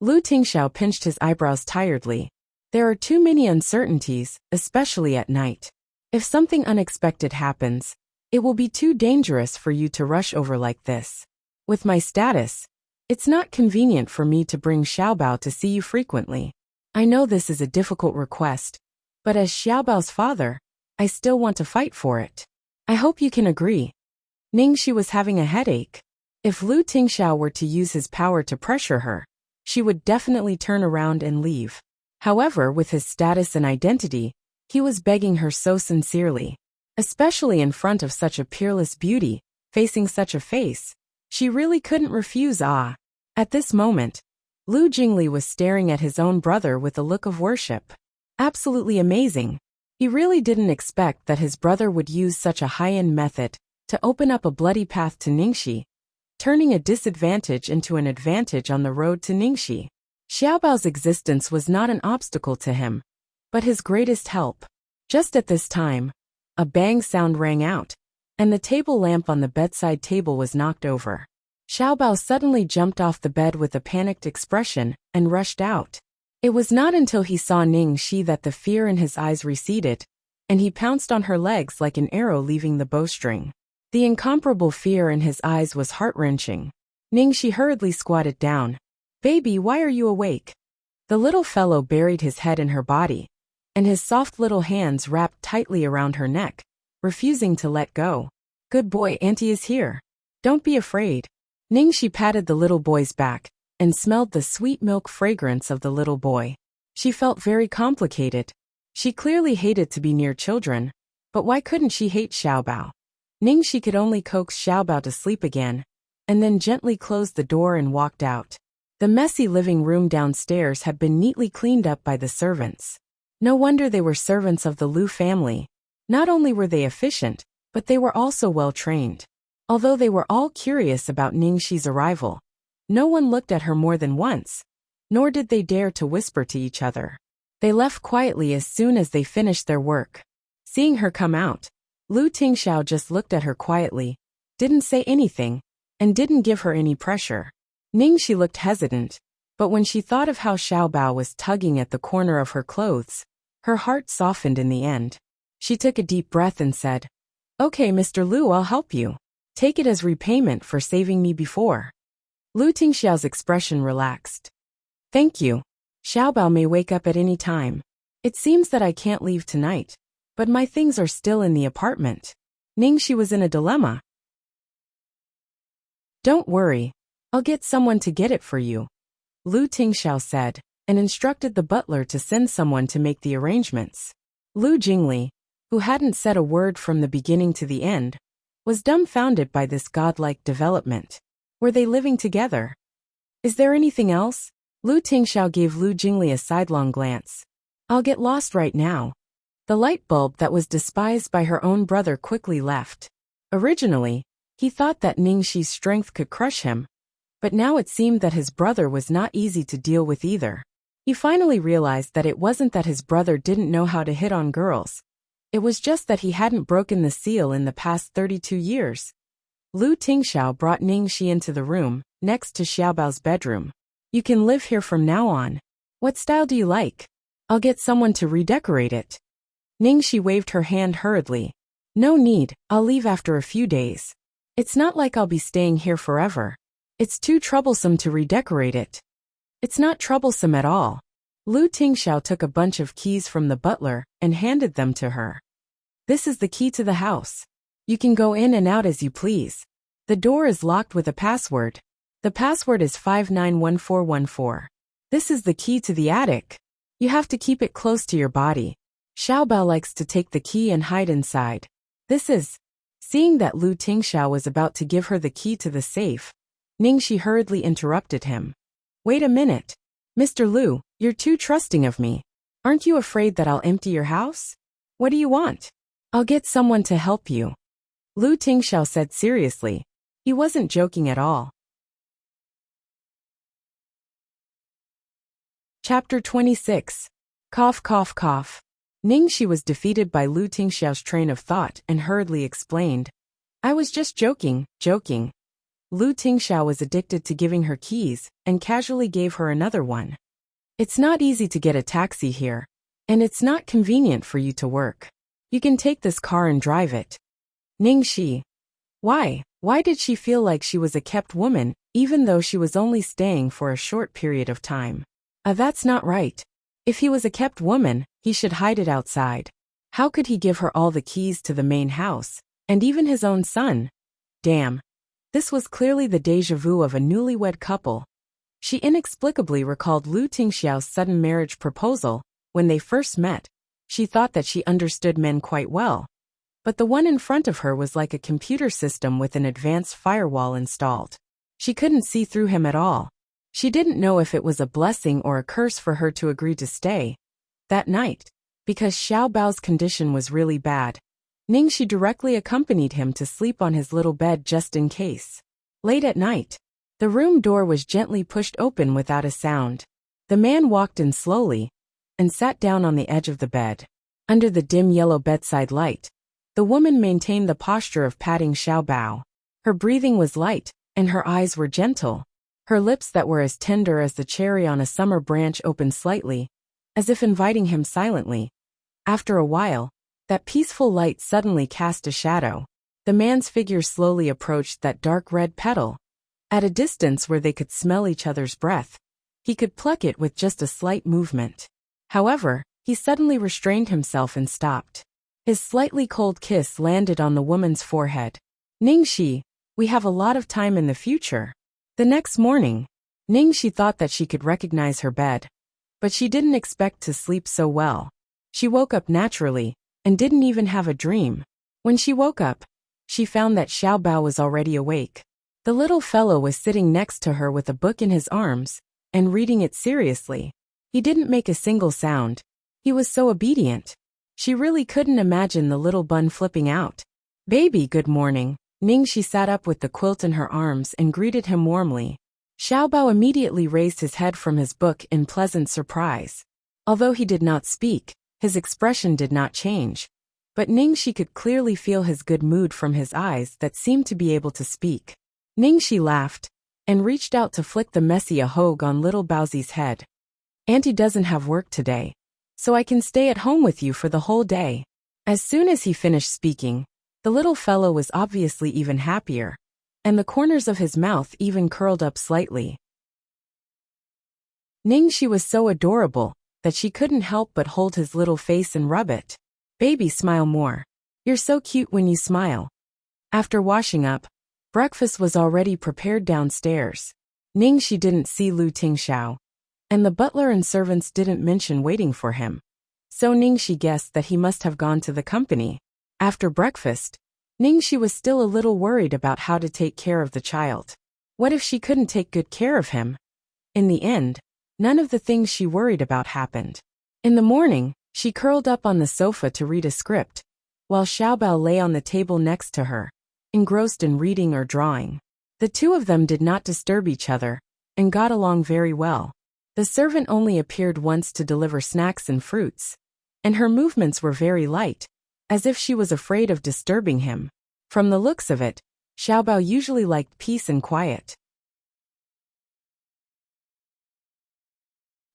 Lu Tingxiao pinched his eyebrows tiredly. There are too many uncertainties, especially at night. If something unexpected happens, it will be too dangerous for you to rush over like this. With my status, it's not convenient for me to bring Xiao Bao to see you frequently. I know this is a difficult request, but as Xiao Bao's father, I still want to fight for it. I hope you can agree. Ningxi was having a headache. If Lu Tingxiao were to use his power to pressure her, she would definitely turn around and leave. However, with his status and identity, he was begging her so sincerely. Especially in front of such a peerless beauty, facing such a face, she really couldn't refuse. At this moment, Lu Jingli was staring at his own brother with a look of worship. Absolutely amazing. He really didn't expect that his brother would use such a high-end method to open up a bloody path to Ningxi, turning a disadvantage into an advantage on the road to Ningxi. Xiao Bao's existence was not an obstacle to him, but his greatest help. Just at this time, a bang sound rang out, and the table lamp on the bedside table was knocked over. Xiao Bao suddenly jumped off the bed with a panicked expression and rushed out. It was not until he saw Ningxi that the fear in his eyes receded, and he pounced on her legs like an arrow leaving the bowstring. The incomparable fear in his eyes was heart-wrenching. Ningxi hurriedly squatted down. Baby, why are you awake? The little fellow buried his head in her body, and his soft little hands wrapped tightly around her neck, refusing to let go. Good boy, Auntie is here. Don't be afraid. Ningxi patted the little boy's back and smelled the sweet milk fragrance of the little boy. She felt very complicated. She clearly hated to be near children, but why couldn't she hate Xiaobao? Ningxi could only coax Xiaobao to sleep again, and then gently closed the door and walked out. The messy living room downstairs had been neatly cleaned up by the servants. No wonder they were servants of the Lu family. Not only were they efficient, but they were also well trained. Although they were all curious about Ningxi's arrival, no one looked at her more than once, nor did they dare to whisper to each other. They left quietly as soon as they finished their work. Seeing her come out, Lu Tingxiao just looked at her quietly, didn't say anything, and didn't give her any pressure. Ningxi looked hesitant, but when she thought of how Xiaobao was tugging at the corner of her clothes, her heart softened in the end. She took a deep breath and said, "Okay, Mr. Lu, I'll help you. Take it as repayment for saving me before." Lu Tingxiao's expression relaxed. "Thank you. Xiaobao may wake up at any time. It seems that I can't leave tonight, but my things are still in the apartment." Ningxi was in a dilemma. "Don't worry. I'll get someone to get it for you," Lu Tingxiao said, and instructed the butler to send someone to make the arrangements. Lu Jingli, who hadn't said a word from the beginning to the end, was dumbfounded by this godlike development. Were they living together? "Is there anything else?" Lu Tingxiao gave Lu Jingli a sidelong glance. "I'll get lost right now." The light bulb that was despised by her own brother quickly left. Originally, he thought that Ningxi's strength could crush him, but now it seemed that his brother was not easy to deal with either. He finally realized that it wasn't that his brother didn't know how to hit on girls. It was just that he hadn't broken the seal in the past 32 years. Lu Tingxiao brought Ningxi into the room, next to Xiaobao's bedroom. "You can live here from now on. What style do you like? I'll get someone to redecorate it." Ningxi waved her hand hurriedly. "No need, I'll leave after a few days. It's not like I'll be staying here forever. It's too troublesome to redecorate it." "It's not troublesome at all." Lu Tingxiao took a bunch of keys from the butler and handed them to her. "This is the key to the house. You can go in and out as you please. The door is locked with a password. The password is 591414. This is the key to the attic. You have to keep it close to your body. Xiaobao likes to take the key and hide inside. This is..." Seeing that Lu Tingxiao was about to give her the key to the safe, Ningxi hurriedly interrupted him. "Wait a minute. Mr. Lu, you're too trusting of me. Aren't you afraid that I'll empty your house? What do you want?" "I'll get someone to help you," Lu Tingxiao said seriously. He wasn't joking at all. Chapter 26. Cough cough cough. Ningxi was defeated by Lu Tingxiao's train of thought and hurriedly explained, "I was just joking. Lu Tingxiao was addicted to giving her keys and casually gave her another one. "It's not easy to get a taxi here, and it's not convenient for you to work. You can take this car and drive it." Ningxi. Why did she feel like she was a kept woman, even though she was only staying for a short period of time? That's not right. If he was a kept woman, he should hide it outside. How could he give her all the keys to the main house, and even his own son? Damn. This was clearly the déjà vu of a newlywed couple. She inexplicably recalled Lu Tingxiao's sudden marriage proposal. When they first met, she thought that she understood men quite well. But the one in front of her was like a computer system with an advanced firewall installed. She couldn't see through him at all. She didn't know if it was a blessing or a curse for her to agree to stay that night. Because Xiaobao's condition was really bad, Ningxi directly accompanied him to sleep on his little bed just in case. Late at night, the room door was gently pushed open without a sound. The man walked in slowly and sat down on the edge of the bed. Under the dim yellow bedside light, the woman maintained the posture of patting Xiaobao. Her breathing was light, and her eyes were gentle. Her lips that were as tender as the cherry on a summer branch opened slightly, as if inviting him silently. After a while, that peaceful light suddenly cast a shadow. The man's figure slowly approached that dark red petal. At a distance where they could smell each other's breath, he could pluck it with just a slight movement. However, he suddenly restrained himself and stopped. His slightly cold kiss landed on the woman's forehead. "Ningxi, we have a lot of time in the future." The next morning, Ningxi thought that she could recognize her bed, but she didn't expect to sleep so well. She woke up naturally, and didn't even have a dream. When she woke up, she found that Xiaobao was already awake. The little fellow was sitting next to her with a book in his arms, and reading it seriously. He didn't make a single sound. He was so obedient. She really couldn't imagine the little bun flipping out. "Baby, good morning." Ningxi sat up with the quilt in her arms and greeted him warmly. Xiaobao immediately raised his head from his book in pleasant surprise. Although he did not speak, his expression did not change. But Ningxi could clearly feel his good mood from his eyes that seemed to be able to speak. Ningxi laughed, and reached out to flick the messy ahogue on little Baozi's head. "Auntie doesn't have work today, so I can stay at home with you for the whole day." As soon as he finished speaking, the little fellow was obviously even happier, and the corners of his mouth even curled up slightly. Ningxi was so adorable that she couldn't help but hold his little face and rub it. "Baby, smile more. You're so cute when you smile." After washing up, breakfast was already prepared downstairs. Ningxi didn't see Lu Tingxiao, and the butler and servants didn't mention waiting for him. So Ningxi guessed that he must have gone to the company. After breakfast, Ningxi was still a little worried about how to take care of the child. What if she couldn't take good care of him? In the end, none of the things she worried about happened. In the morning, she curled up on the sofa to read a script, while Xiaobao lay on the table next to her, engrossed in reading or drawing. The two of them did not disturb each other, and got along very well. The servant only appeared once to deliver snacks and fruits, and her movements were very light, as if she was afraid of disturbing him. From the looks of it, Xiaobao usually liked peace and quiet.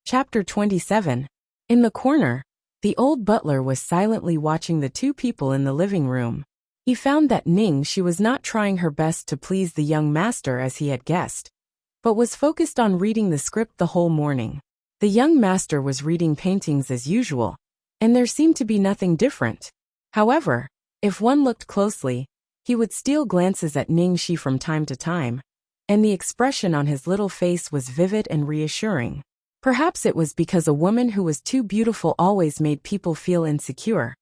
Chapter 27. In the corner, the old butler was silently watching the two people in the living room. He found that Ningxi was not trying her best to please the young master as he had guessed, but was focused on reading the script the whole morning. The young master was reading paintings as usual, and there seemed to be nothing different. However, if one looked closely, he would steal glances at Ningxi from time to time, and the expression on his little face was vivid and reassuring. Perhaps it was because a woman who was too beautiful always made people feel insecure.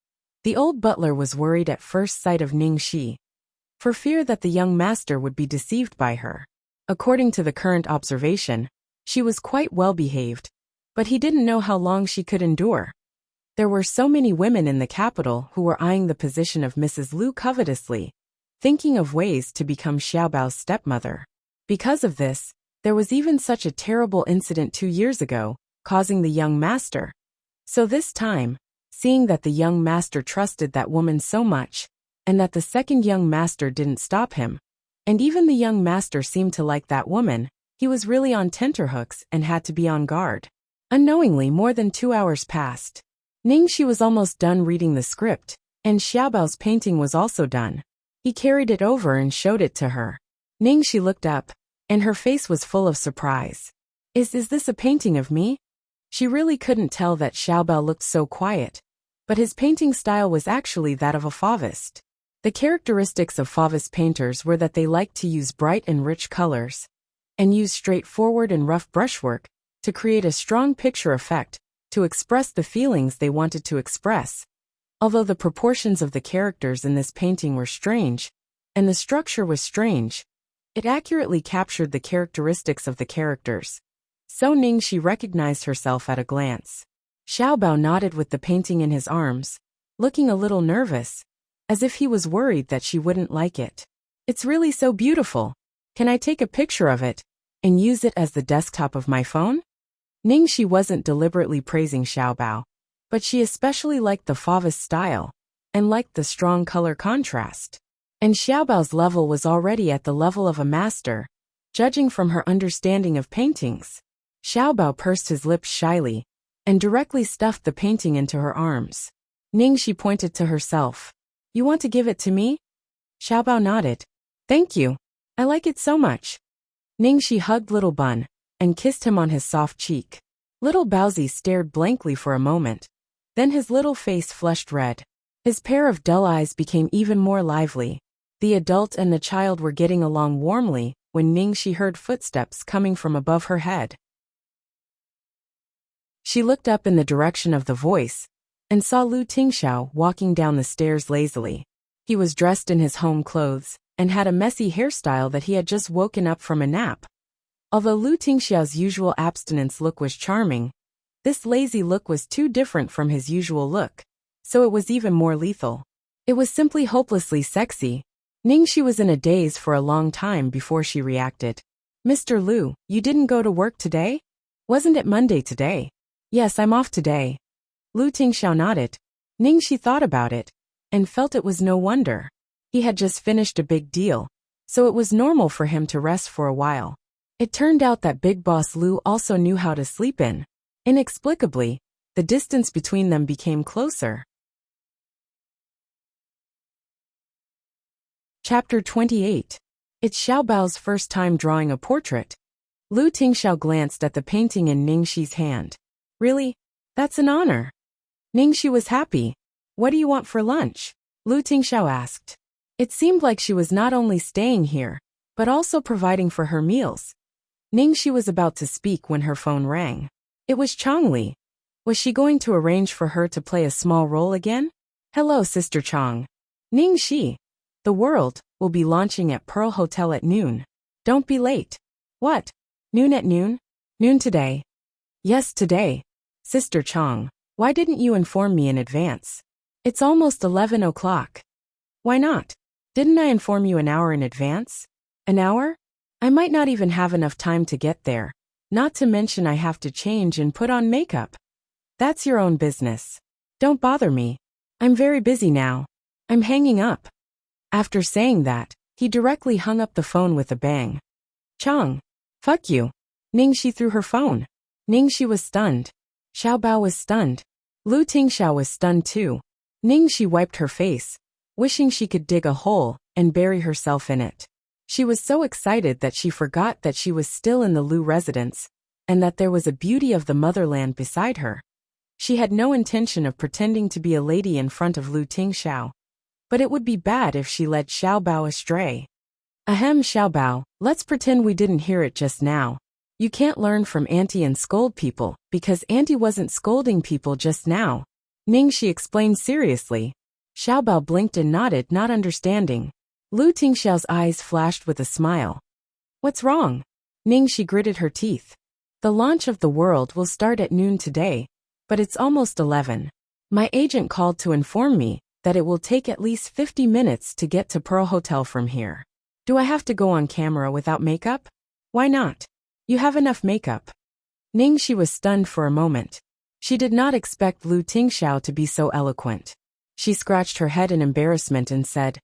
The old butler was worried at first sight of Ningxi, for fear that the young master would be deceived by her. According to the current observation, she was quite well behaved, but he didn't know how long she could endure. There were so many women in the capital who were eyeing the position of Mrs. Lu covetously, thinking of ways to become Xiaobao's stepmother. Because of this, there was even such a terrible incident 2 years ago, causing the young master. So this time, seeing that the young master trusted that woman so much, and that the second young master didn't stop him, and even the young master seemed to like that woman, he was really on tenterhooks and had to be on guard. Unknowingly, more than 2 hours passed. Ningxi was almost done reading the script, and Xiaobao's painting was also done. He carried it over and showed it to her. Ningxi looked up, and her face was full of surprise. Is this a painting of me?" She really couldn't tell that Xiaobao looked so quiet, but his painting style was actually that of a Fauvist. The characteristics of Fauvist painters were that they liked to use bright and rich colors, and use straightforward and rough brushwork to create a strong picture effect, to express the feelings they wanted to express. Although the proportions of the characters in this painting were strange, and the structure was strange, it accurately captured the characteristics of the characters. So Ningxi recognized herself at a glance. Xiaobao nodded with the painting in his arms, looking a little nervous, as if he was worried that she wouldn't like it. "It's really so beautiful. Can I take a picture of it, and use it as the desktop of my phone?" Ningxi wasn't deliberately praising Xiaobao, but she especially liked the Fauvist style, and liked the strong color contrast. And Xiaobao's level was already at the level of a master, judging from her understanding of paintings. Xiaobao pursed his lips shyly, and directly stuffed the painting into her arms. Ningxi pointed to herself. "You want to give it to me?" Xiaobao nodded. "Thank you. I like it so much." Ningxi hugged little Bun, and kissed him on his soft cheek. Little Baozi stared blankly for a moment. Then his little face flushed red. His pair of dull eyes became even more lively. The adult and the child were getting along warmly when Ningxi heard footsteps coming from above her head. She looked up in the direction of the voice, and saw Lu Tingxiao walking down the stairs lazily. He was dressed in his home clothes and had a messy hairstyle that he had just woken up from a nap. Although Lu Tingxiao's usual abstinence look was charming, this lazy look was too different from his usual look, so it was even more lethal. It was simply hopelessly sexy. Ningxi was in a daze for a long time before she reacted. "Mr. Lu, you didn't go to work today? Wasn't it Monday today?" "Yes, I'm off today." Lu Tingxiao nodded. Ningxi thought about it and felt it was no wonder. He had just finished a big deal, so it was normal for him to rest for a while. It turned out that Big Boss Lu also knew how to sleep in. Inexplicably, the distance between them became closer. Chapter 28. It's Xiaobao's first time drawing a portrait. Lu Tingxiao glanced at the painting in Ningxi's hand. "Really? That's an honor." Ningxi was happy. "What do you want for lunch?" Lu Tingxiao asked. It seemed like she was not only staying here, but also providing for her meals. Ningxi was about to speak when her phone rang. It was Changli. Was she going to arrange for her to play a small role again? "Hello, Sister Chang." "Ningxi. The World will be launching at Pearl Hotel at noon. Don't be late." "What? Noon at noon? Noon today?" "Yes, today." "Sister Chang, why didn't you inform me in advance? It's almost 11 o'clock. "Why not? Didn't I inform you an hour in advance?" "An hour? I might not even have enough time to get there. Not to mention I have to change and put on makeup." "That's your own business. Don't bother me. I'm very busy now. I'm hanging up." After saying that, he directly hung up the phone with a bang. "Chang, fuck you." Ningxi threw her phone. Ningxi was stunned. Xiaobao was stunned. Lu Tingxiao was stunned too. Ningxi wiped her face, wishing she could dig a hole and bury herself in it. She was so excited that she forgot that she was still in the Lu residence, and that there was a beauty of the motherland beside her. She had no intention of pretending to be a lady in front of Lu Tingxiao. But it would be bad if she led Xiaobao astray. "Ahem, Xiaobao, let's pretend we didn't hear it just now. You can't learn from Auntie and scold people, because Auntie wasn't scolding people just now," Ningxi explained seriously. Xiaobao blinked and nodded, not understanding. Lu Tingxiao's eyes flashed with a smile. "What's wrong?" Ningxi gritted her teeth. "The launch of the World will start at noon today, but it's almost 11. My agent called to inform me that it will take at least 50 minutes to get to Pearl Hotel from here. Do I have to go on camera without makeup?" "Why not? You have enough makeup." Ningxi was stunned for a moment. She did not expect Lu Tingxiao to be so eloquent. She scratched her head in embarrassment and said,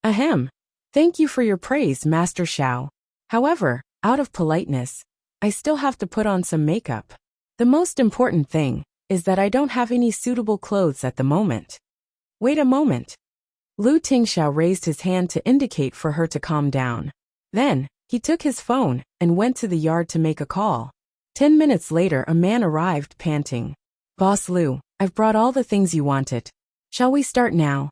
"Ahem. Thank you for your praise, Master Xiao. However, out of politeness, I still have to put on some makeup. The most important thing is that I don't have any suitable clothes at the moment." "Wait a moment." Lu Tingxiao raised his hand to indicate for her to calm down. Then, he took his phone and went to the yard to make a call. 10 minutes later, a man arrived, panting. "Boss Lu, I've brought all the things you wanted. Shall we start now?"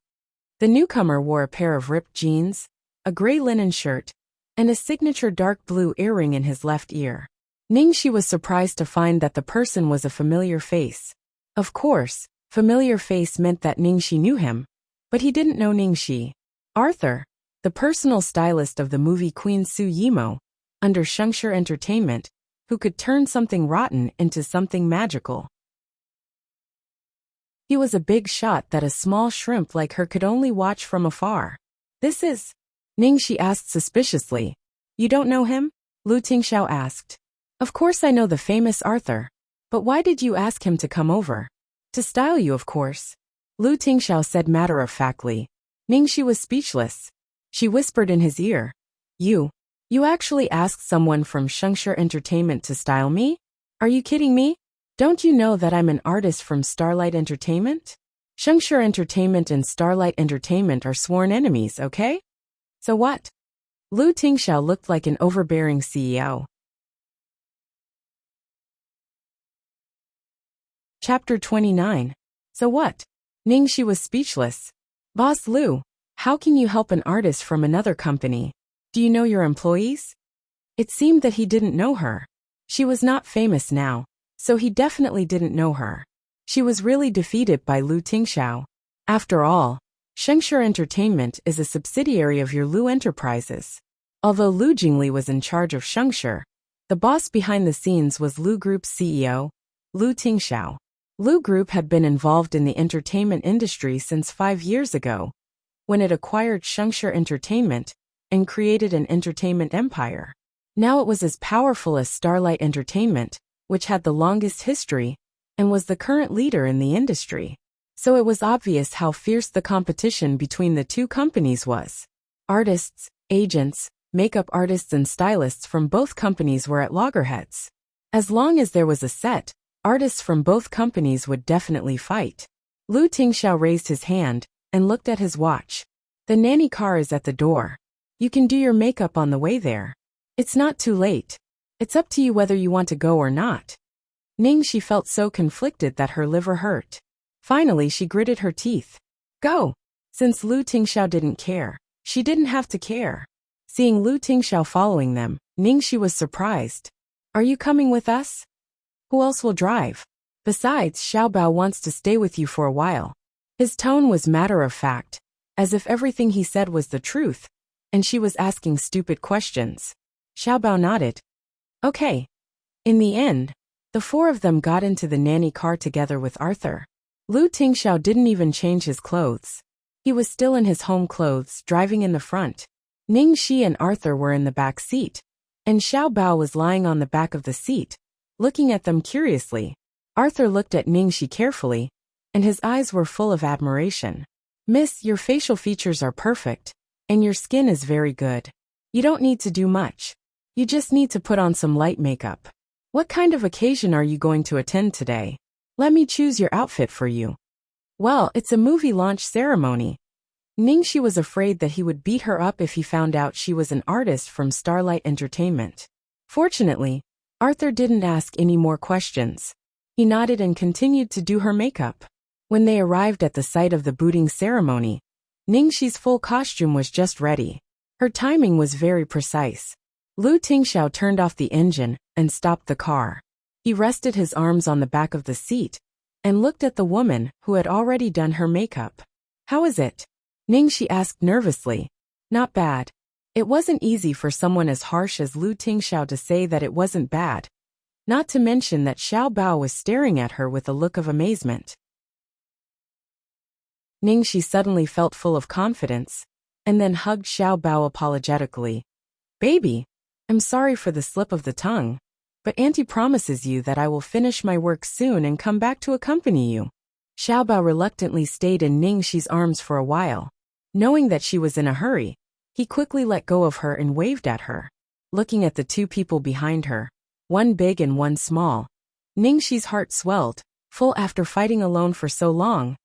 The newcomer wore a pair of ripped jeans, a gray linen shirt, and a signature dark blue earring in his left ear. Ningxi was surprised to find that the person was a familiar face. Of course, familiar face meant that Ningxi knew him, but he didn't know Ningxi. Arthur, the personal stylist of the movie Queen Su Yimo, under Shengshi Entertainment, who could turn something rotten into something magical. He was a big shot that a small shrimp like her could only watch from afar. "This is?" Ningxi asked suspiciously. "You don't know him?" Lu Tingxiao asked. "Of course I know the famous Arthur. But why did you ask him to come over?" "To style you, of course," Lu Tingxiao said matter-of-factly. Ningxi was speechless. She whispered in his ear, You actually asked someone from Shengshi Entertainment to style me? Are you kidding me? Don't you know that I'm an artist from Starlight Entertainment? Shengshi Entertainment and Starlight Entertainment are sworn enemies, okay? So what?" Lu Tingxiao looked like an overbearing CEO. Chapter 29. So what? Ningxi was speechless. "Boss Lu, how can you help an artist from another company? Do you know your employees?" It seemed that he didn't know her. She was not famous now, so he definitely didn't know her. She was really defeated by Lu Tingxiao. After all, Shengshi Entertainment is a subsidiary of your Lu Enterprises. Although Lu Jingli was in charge of Shengshi, the boss behind the scenes was Lu Group's CEO, Lu Tingxiao. Lu Group had been involved in the entertainment industry since 5 years ago, when it acquired Shengshi Entertainment and created an entertainment empire. Now it was as powerful as Starlight Entertainment, which had the longest history and was the current leader in the industry. So it was obvious how fierce the competition between the two companies was. Artists, agents, makeup artists and stylists from both companies were at loggerheads. As long as there was a set, artists from both companies would definitely fight. Lu Tingxiao raised his hand and looked at his watch. The nanny car is at the door. You can do your makeup on the way there. It's not too late. It's up to you whether you want to go or not. She felt so conflicted that her liver hurt. Finally, she gritted her teeth. Go! Since Lu Tingxiao didn't care, she didn't have to care. Seeing Lu Tingxiao following them, She was surprised. Are you coming with us? Who else will drive? Besides, Xiaobao wants to stay with you for a while. His tone was matter-of-fact, as if everything he said was the truth, and she was asking stupid questions. Xiaobao nodded. Okay. In the end, the four of them got into the nanny car together with Arthur. Lu Tingxiao didn't even change his clothes. He was still in his home clothes, driving in the front. Ningxi and Arthur were in the back seat, and Xiaobao was lying on the back of the seat, looking at them curiously. Arthur looked at Ningxi carefully, and his eyes were full of admiration. Miss, your facial features are perfect, and your skin is very good. You don't need to do much. You just need to put on some light makeup. What kind of occasion are you going to attend today? Let me choose your outfit for you. Well, it's a movie launch ceremony. Ningxi was afraid that he would beat her up if he found out she was an artist from Starlight Entertainment. Fortunately, Arthur didn't ask any more questions. He nodded and continued to do her makeup. When they arrived at the site of the booting ceremony, Ningxi's full costume was just ready. Her timing was very precise. Lu Tingxiao turned off the engine and stopped the car. He rested his arms on the back of the seat and looked at the woman who had already done her makeup. How is it? Ningxi asked nervously. Not bad. It wasn't easy for someone as harsh as Lu Tingxiao to say that it wasn't bad. Not to mention that Xiaobao was staring at her with a look of amazement. Ningxi suddenly felt full of confidence, and then hugged Xiaobao apologetically. Baby, I'm sorry for the slip of the tongue, but Auntie promises you that I will finish my work soon and come back to accompany you. Xiaobao reluctantly stayed in Ningxi's arms for a while. Knowing that she was in a hurry, he quickly let go of her and waved at her. Looking at the two people behind her, one big and one small, Ningxi's heart swelled, full after fighting alone for so long.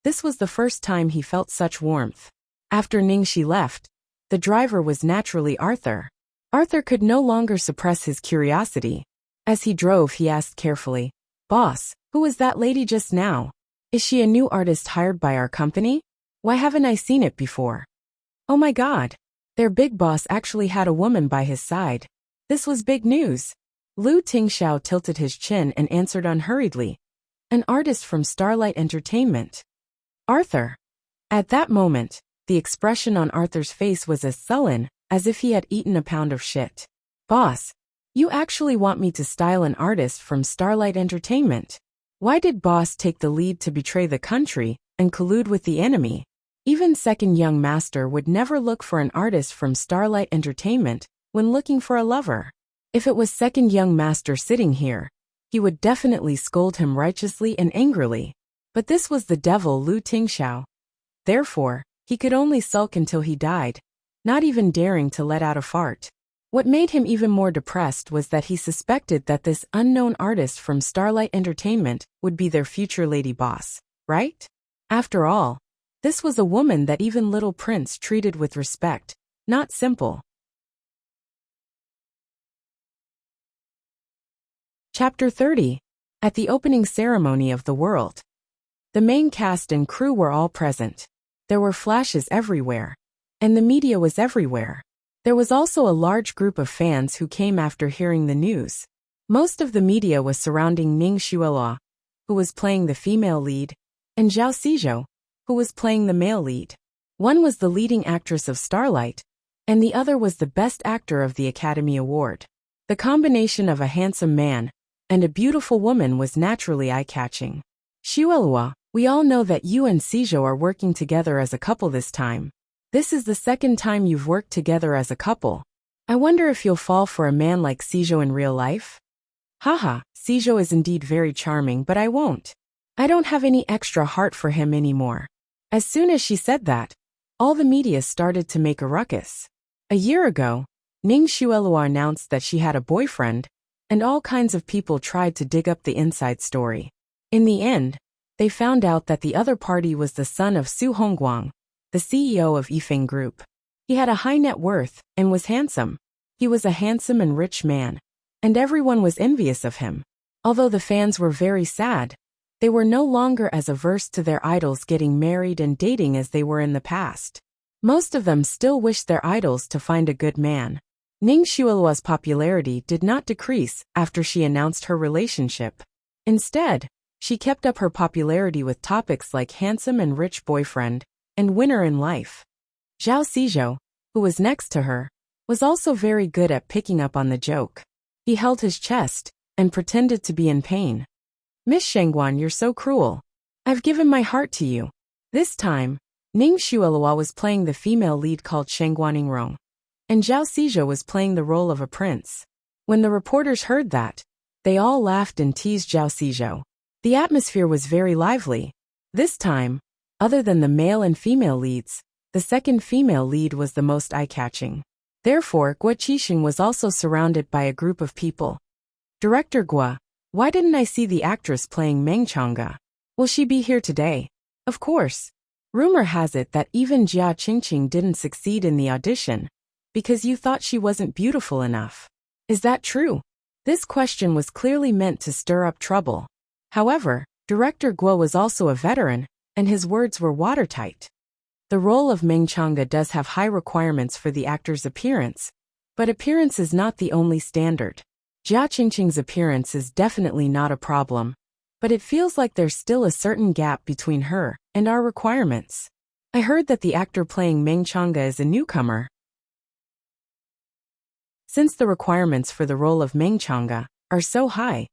This was the first time he felt such warmth. After Ningxi left, the driver was naturally Arthur. Arthur could no longer suppress his curiosity. As he drove, he asked carefully, Boss, who was that lady just now? Is she a new artist hired by our company? Why haven't I seen it before? Oh my God. Their big boss actually had a woman by his side. This was big news. Lu Tingxiao tilted his chin and answered unhurriedly. An artist from Starlight Entertainment. Arthur. At that moment, the expression on Arthur's face was as sullen as if he had eaten a pound of shit. Boss, you actually want me to style an artist from Starlight Entertainment? Why did boss take the lead to betray the country and collude with the enemy? Even second young master would never look for an artist from Starlight Entertainment when looking for a lover. If it was second young master sitting here, he would definitely scold him righteously and angrily. But this was the devil Lu Tingxiao. Therefore, he could only sulk until he died, not even daring to let out a fart. What made him even more depressed was that he suspected that this unknown artist from Starlight Entertainment would be their future lady boss, right? After all, this was a woman that even little prince treated with respect, not simple. Chapter 30. At the opening ceremony of the world. The main cast and crew were all present. There were flashes everywhere, and the media was everywhere. There was also a large group of fans who came after hearing the news. Most of the media was surrounding Ning Xuelua. who was playing the female lead, and Zhao Xizhou, who was playing the male lead. One was the leading actress of Starlight, and the other was the best actor of the Academy Award. The combination of a handsome man and a beautiful woman was naturally eye-catching. Xuelua, we all know that you and Xizhou are working together as a couple this time. This is the second time you've worked together as a couple. I wonder if you'll fall for a man like Xizhou in real life? Haha, Xizhou is indeed very charming, but I won't. I don't have any extra heart for him anymore. As soon as she said that, all the media started to make a ruckus. A year ago, Ning Xuelua announced that she had a boyfriend, and all kinds of people tried to dig up the inside story. In the end, they found out that the other party was the son of Su Hongguang, the CEO of Yifeng Group. He had a high net worth and was handsome. He was a handsome and rich man, and everyone was envious of him. Although the fans were very sad, they were no longer as averse to their idols getting married and dating as they were in the past. Most of them still wished their idols to find a good man. Ning Xuelua's popularity did not decrease after she announced her relationship. Instead, she kept up her popularity with topics like handsome and rich boyfriend and winner in life. Zhao Xizhou, who was next to her, was also very good at picking up on the joke. He held his chest and pretended to be in pain. Miss Shengguan, you're so cruel. I've given my heart to you. This time, Ning Xuelua was playing the female lead called Shengguaningrong, and Zhao Xizhou was playing the role of a prince. When the reporters heard that, they all laughed and teased Zhao Xizhou. The atmosphere was very lively. This time, other than the male and female leads, the second female lead was the most eye-catching. Therefore, Guo Qixing was also surrounded by a group of people. Director Guo, why didn't I see the actress playing Meng Chang'e? Will she be here today? Of course. Rumor has it that even Jia Qingqing didn't succeed in the audition because you thought she wasn't beautiful enough. Is that true? This question was clearly meant to stir up trouble. However, Director Guo was also a veteran, and his words were watertight. The role of Meng Chang'e does have high requirements for the actor's appearance, but appearance is not the only standard. Jia Qingqing's appearance is definitely not a problem, but it feels like there's still a certain gap between her and our requirements. I heard that the actor playing Meng Chang'e is a newcomer. Since the requirements for the role of Meng Chang'e are so high,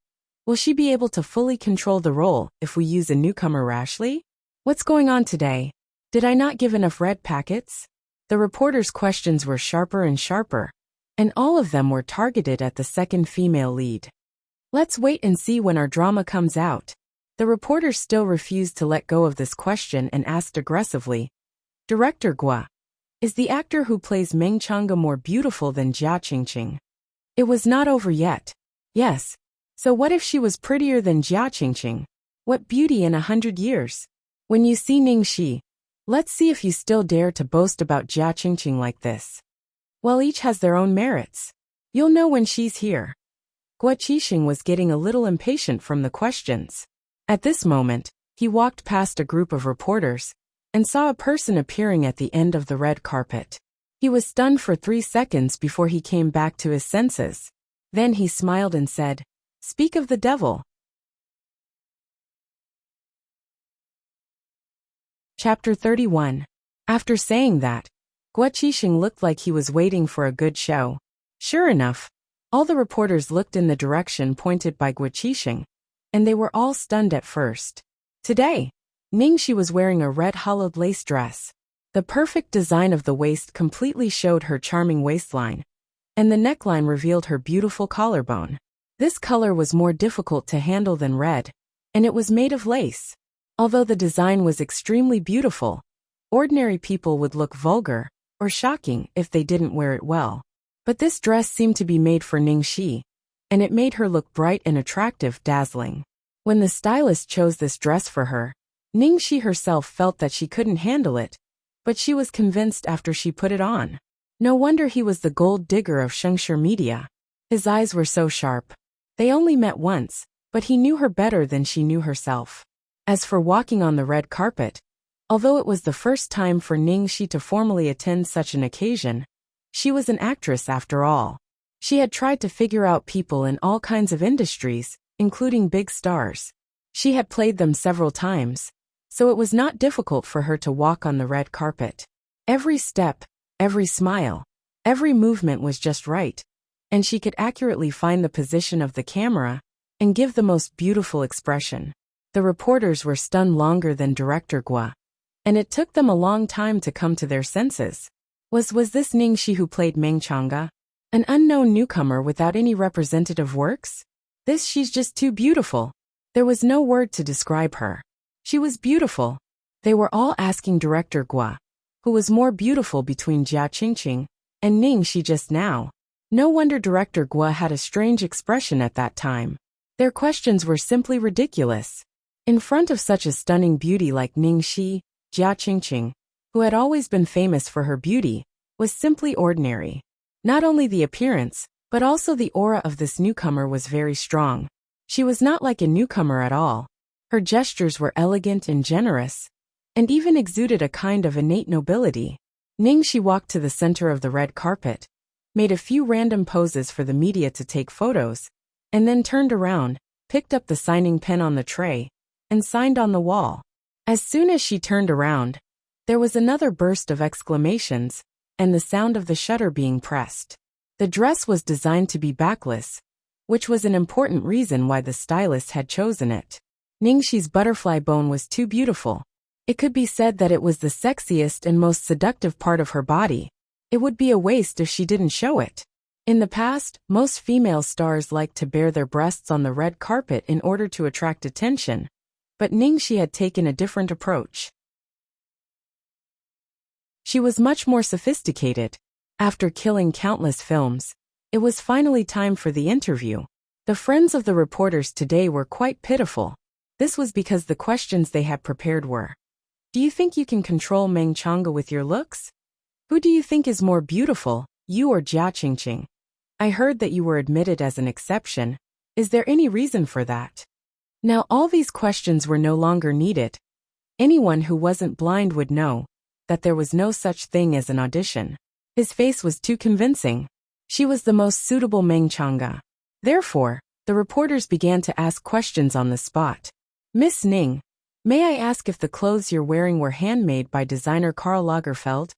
will she be able to fully control the role if we use a newcomer rashly? What's going on today? Did I not give enough red packets? The reporters' questions were sharper and sharper, and all of them were targeted at the second female lead. Let's wait and see when our drama comes out. The reporters still refused to let go of this question and asked aggressively, Director Guo, is the actor who plays Meng Chang'e more beautiful than Jia Qingqing? It was not over yet. Yes. So what if she was prettier than Jia Qingqing? What beauty in 100 years? When you see Ning Xi, let's see if you still dare to boast about Jia Qingqing like this. Well, each has their own merits. You'll know when she's here. Guo Qixing was getting a little impatient from the questions. At this moment, he walked past a group of reporters and saw a person appearing at the end of the red carpet. He was stunned for 3 seconds before he came back to his senses. Then he smiled and said, "Speak of the devil." Chapter 31. After saying that, Guo Qixing looked like he was waiting for a good show. Sure enough, all the reporters looked in the direction pointed by Guo Qixing, and they were all stunned at first. Today, Ning Xi was wearing a red hollowed lace dress. The perfect design of the waist completely showed her charming waistline, and the neckline revealed her beautiful collarbone. This color was more difficult to handle than red, and it was made of lace. Although the design was extremely beautiful, ordinary people would look vulgar or shocking if they didn't wear it well. But this dress seemed to be made for Ning Xi, and it made her look bright and attractive, dazzling. When the stylist chose this dress for her, Ning Xi herself felt that she couldn't handle it, but she was convinced after she put it on. No wonder he was the gold digger of Shengshi media. His eyes were so sharp. They only met once, but he knew her better than she knew herself. As for walking on the red carpet, although it was the first time for Ning Xi to formally attend such an occasion, she was an actress after all. She had tried to figure out people in all kinds of industries, including big stars. She had played them several times, so it was not difficult for her to walk on the red carpet. Every step, every smile, every movement was just right, and she could accurately find the position of the camera and give the most beautiful expression. The reporters were stunned longer than director Gua, and it took them a long time to come to their senses. Was this Ningxi who played Meng Chang'e? An unknown newcomer without any representative works? She's just too beautiful. There was no word to describe her. She was beautiful. They were all asking director Gua, who was more beautiful between Jia Qingqing and Ningxi just now. No wonder director Gua had a strange expression at that time. Their questions were simply ridiculous. In front of such a stunning beauty like Ningxi, Jia Qingqing, who had always been famous for her beauty, was simply ordinary. Not only the appearance, but also the aura of this newcomer was very strong. She was not like a newcomer at all. Her gestures were elegant and generous, and even exuded a kind of innate nobility. Ningxi walked to the center of the red carpet, made a few random poses for the media to take photos, and then turned around, picked up the signing pen on the tray, and signed on the wall. As soon as she turned around, there was another burst of exclamations, and the sound of the shutter being pressed. The dress was designed to be backless, which was an important reason why the stylist had chosen it. Ningxi's butterfly bone was too beautiful. It could be said that it was the sexiest and most seductive part of her body. It would be a waste if she didn't show it. In the past, most female stars liked to bare their breasts on the red carpet in order to attract attention, but Ningxi had taken a different approach. She was much more sophisticated. After killing countless films, it was finally time for the interview. The friends of the reporters today were quite pitiful. This was because the questions they had prepared were: do you think you can control Meng Chang'e with your looks? Who do you think is more beautiful, you or Jia Qingqing? I heard that you were admitted as an exception. Is there any reason for that? Now all these questions were no longer needed. Anyone who wasn't blind would know that there was no such thing as an audition. His face was too convincing. She was the most suitable Meng Chang'e. Therefore, the reporters began to ask questions on the spot. Miss Ning, may I ask if the clothes you're wearing were handmade by designer Karl Lagerfeld?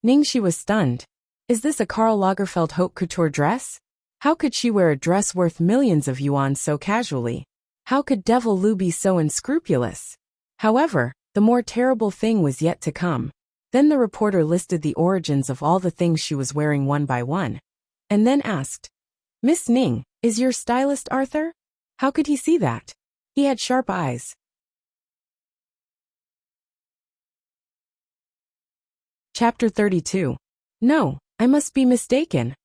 Ningxi was stunned. Is this a Karl Lagerfeld haute couture dress? How could she wear a dress worth millions of yuan so casually? How could Devil Lu be so unscrupulous? However, the more terrible thing was yet to come. Then the reporter listed the origins of all the things she was wearing one by one, and then asked, Miss Ning, is your stylist Arthur? How could he see that? He had sharp eyes. Chapter 32. No, I must be mistaken.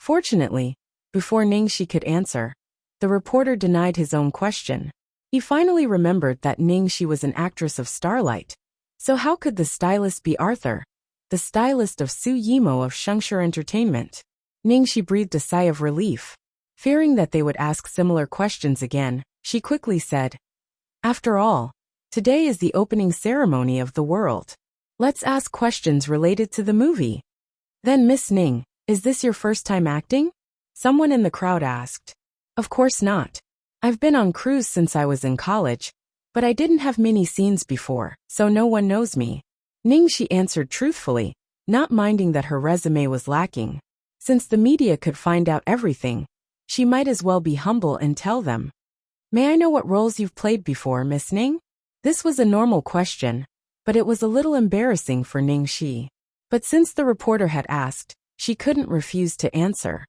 Fortunately, before Ningxi could answer, the reporter denied his own question. He finally remembered that Ningxi was an actress of Starlight. So how could the stylist be Arthur, the stylist of Su Yimo of Shengshi Entertainment? Ningxi breathed a sigh of relief. Fearing that they would ask similar questions again, she quickly said, After all, today is the opening ceremony of the world. Let's ask questions related to the movie. Then Miss Ning, is this your first time acting? Someone in the crowd asked. Of course not. I've been on cruise since I was in college, but I didn't have many scenes before, so no one knows me. Ningxi answered truthfully, not minding that her resume was lacking. Since the media could find out everything, she might as well be humble and tell them. May I know what roles you've played before, Miss Ning? This was a normal question, but it was a little embarrassing for Ningxi. But since the reporter had asked, she couldn't refuse to answer.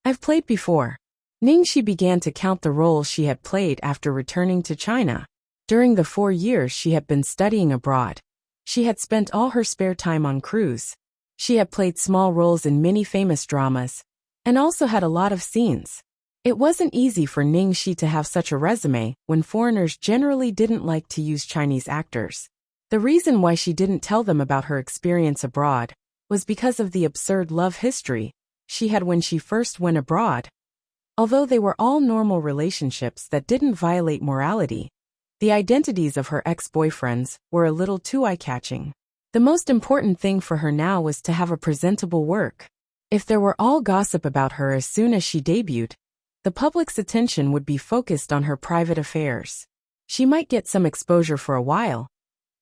I've played before. Ningxi began to count the roles she had played after returning to China. During the 4 years she had been studying abroad, she had spent all her spare time on cruise. She had played small roles in many famous dramas, and also had a lot of scenes. It wasn't easy for Ningxi to have such a resume when foreigners generally didn't like to use Chinese actors. The reason why she didn't tell them about her experience abroad was because of the absurd love history she had when she first went abroad. Although they were all normal relationships that didn't violate morality, the identities of her ex-boyfriends were a little too eye-catching. The most important thing for her now was to have a presentable work. If there were all gossip about her as soon as she debuted, the public's attention would be focused on her private affairs. She might get some exposure for a while,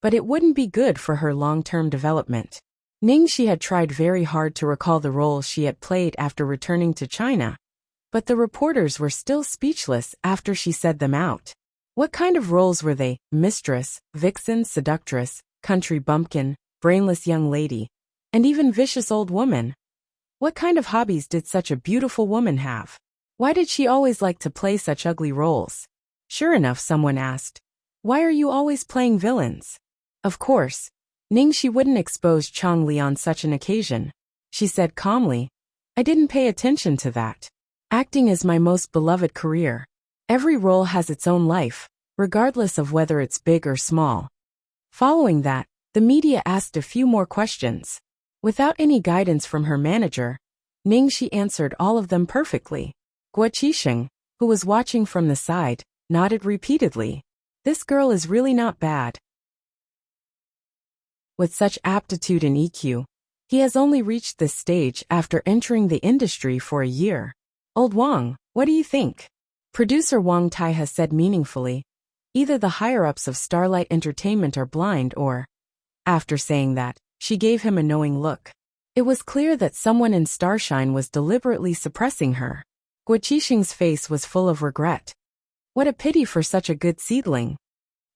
but it wouldn't be good for her long-term development. Ningxi had tried very hard to recall the roles she had played after returning to China, but the reporters were still speechless after she said them out. What kind of roles were they? Mistress, vixen, seductress, country bumpkin, brainless young lady, and even vicious old woman? What kind of hobbies did such a beautiful woman have? Why did she always like to play such ugly roles? Sure enough, someone asked, "Why are you always playing villains?" Of course, Ningxi wouldn't expose Changli on such an occasion. She said calmly, "I didn't pay attention to that. Acting is my most beloved career. Every role has its own life, regardless of whether it's big or small." Following that, the media asked a few more questions. Without any guidance from her manager, Ningxi answered all of them perfectly. Guo Qixing, who was watching from the side, nodded repeatedly. This girl is really not bad. With such aptitude and EQ, he has only reached this stage after entering the industry for a year. Old Wang, what do you think? Producer Wang Tai has said meaningfully. Either the higher-ups of Starlight Entertainment are blind or... After saying that, she gave him a knowing look. It was clear that someone in Starshine was deliberately suppressing her. Guo Qixing's face was full of regret. What a pity for such a good seedling.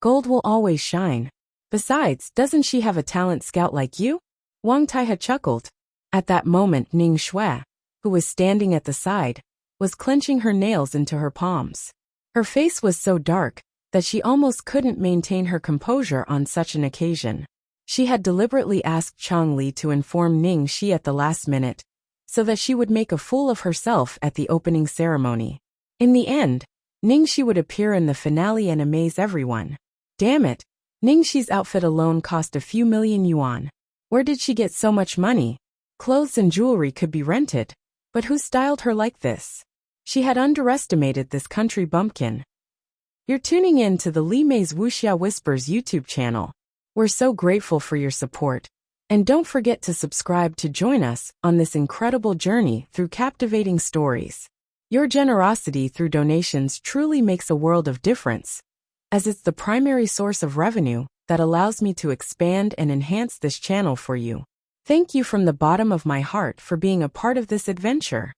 Gold will always shine. Besides, doesn't she have a talent scout like you? Wang Tai had chuckled. At that moment, Ning Shui, who was standing at the side, was clenching her nails into her palms. Her face was so dark that she almost couldn't maintain her composure on such an occasion. She had deliberately asked Changli to inform Ningxi at the last minute, so that she would make a fool of herself at the opening ceremony. In the end, Ningxi would appear in the finale and amaze everyone. Damn it, Ningxi's outfit alone cost a few million yuan. Where did she get so much money? Clothes and jewelry could be rented, but who styled her like this? She had underestimated this country bumpkin. You're tuning in to the Li Mei's Wuxia Whispers YouTube channel. We're so grateful for your support, and don't forget to subscribe to join us on this incredible journey through captivating stories. Your generosity through donations truly makes a world of difference, as it's the primary source of revenue that allows me to expand and enhance this channel for you. Thank you from the bottom of my heart for being a part of this adventure.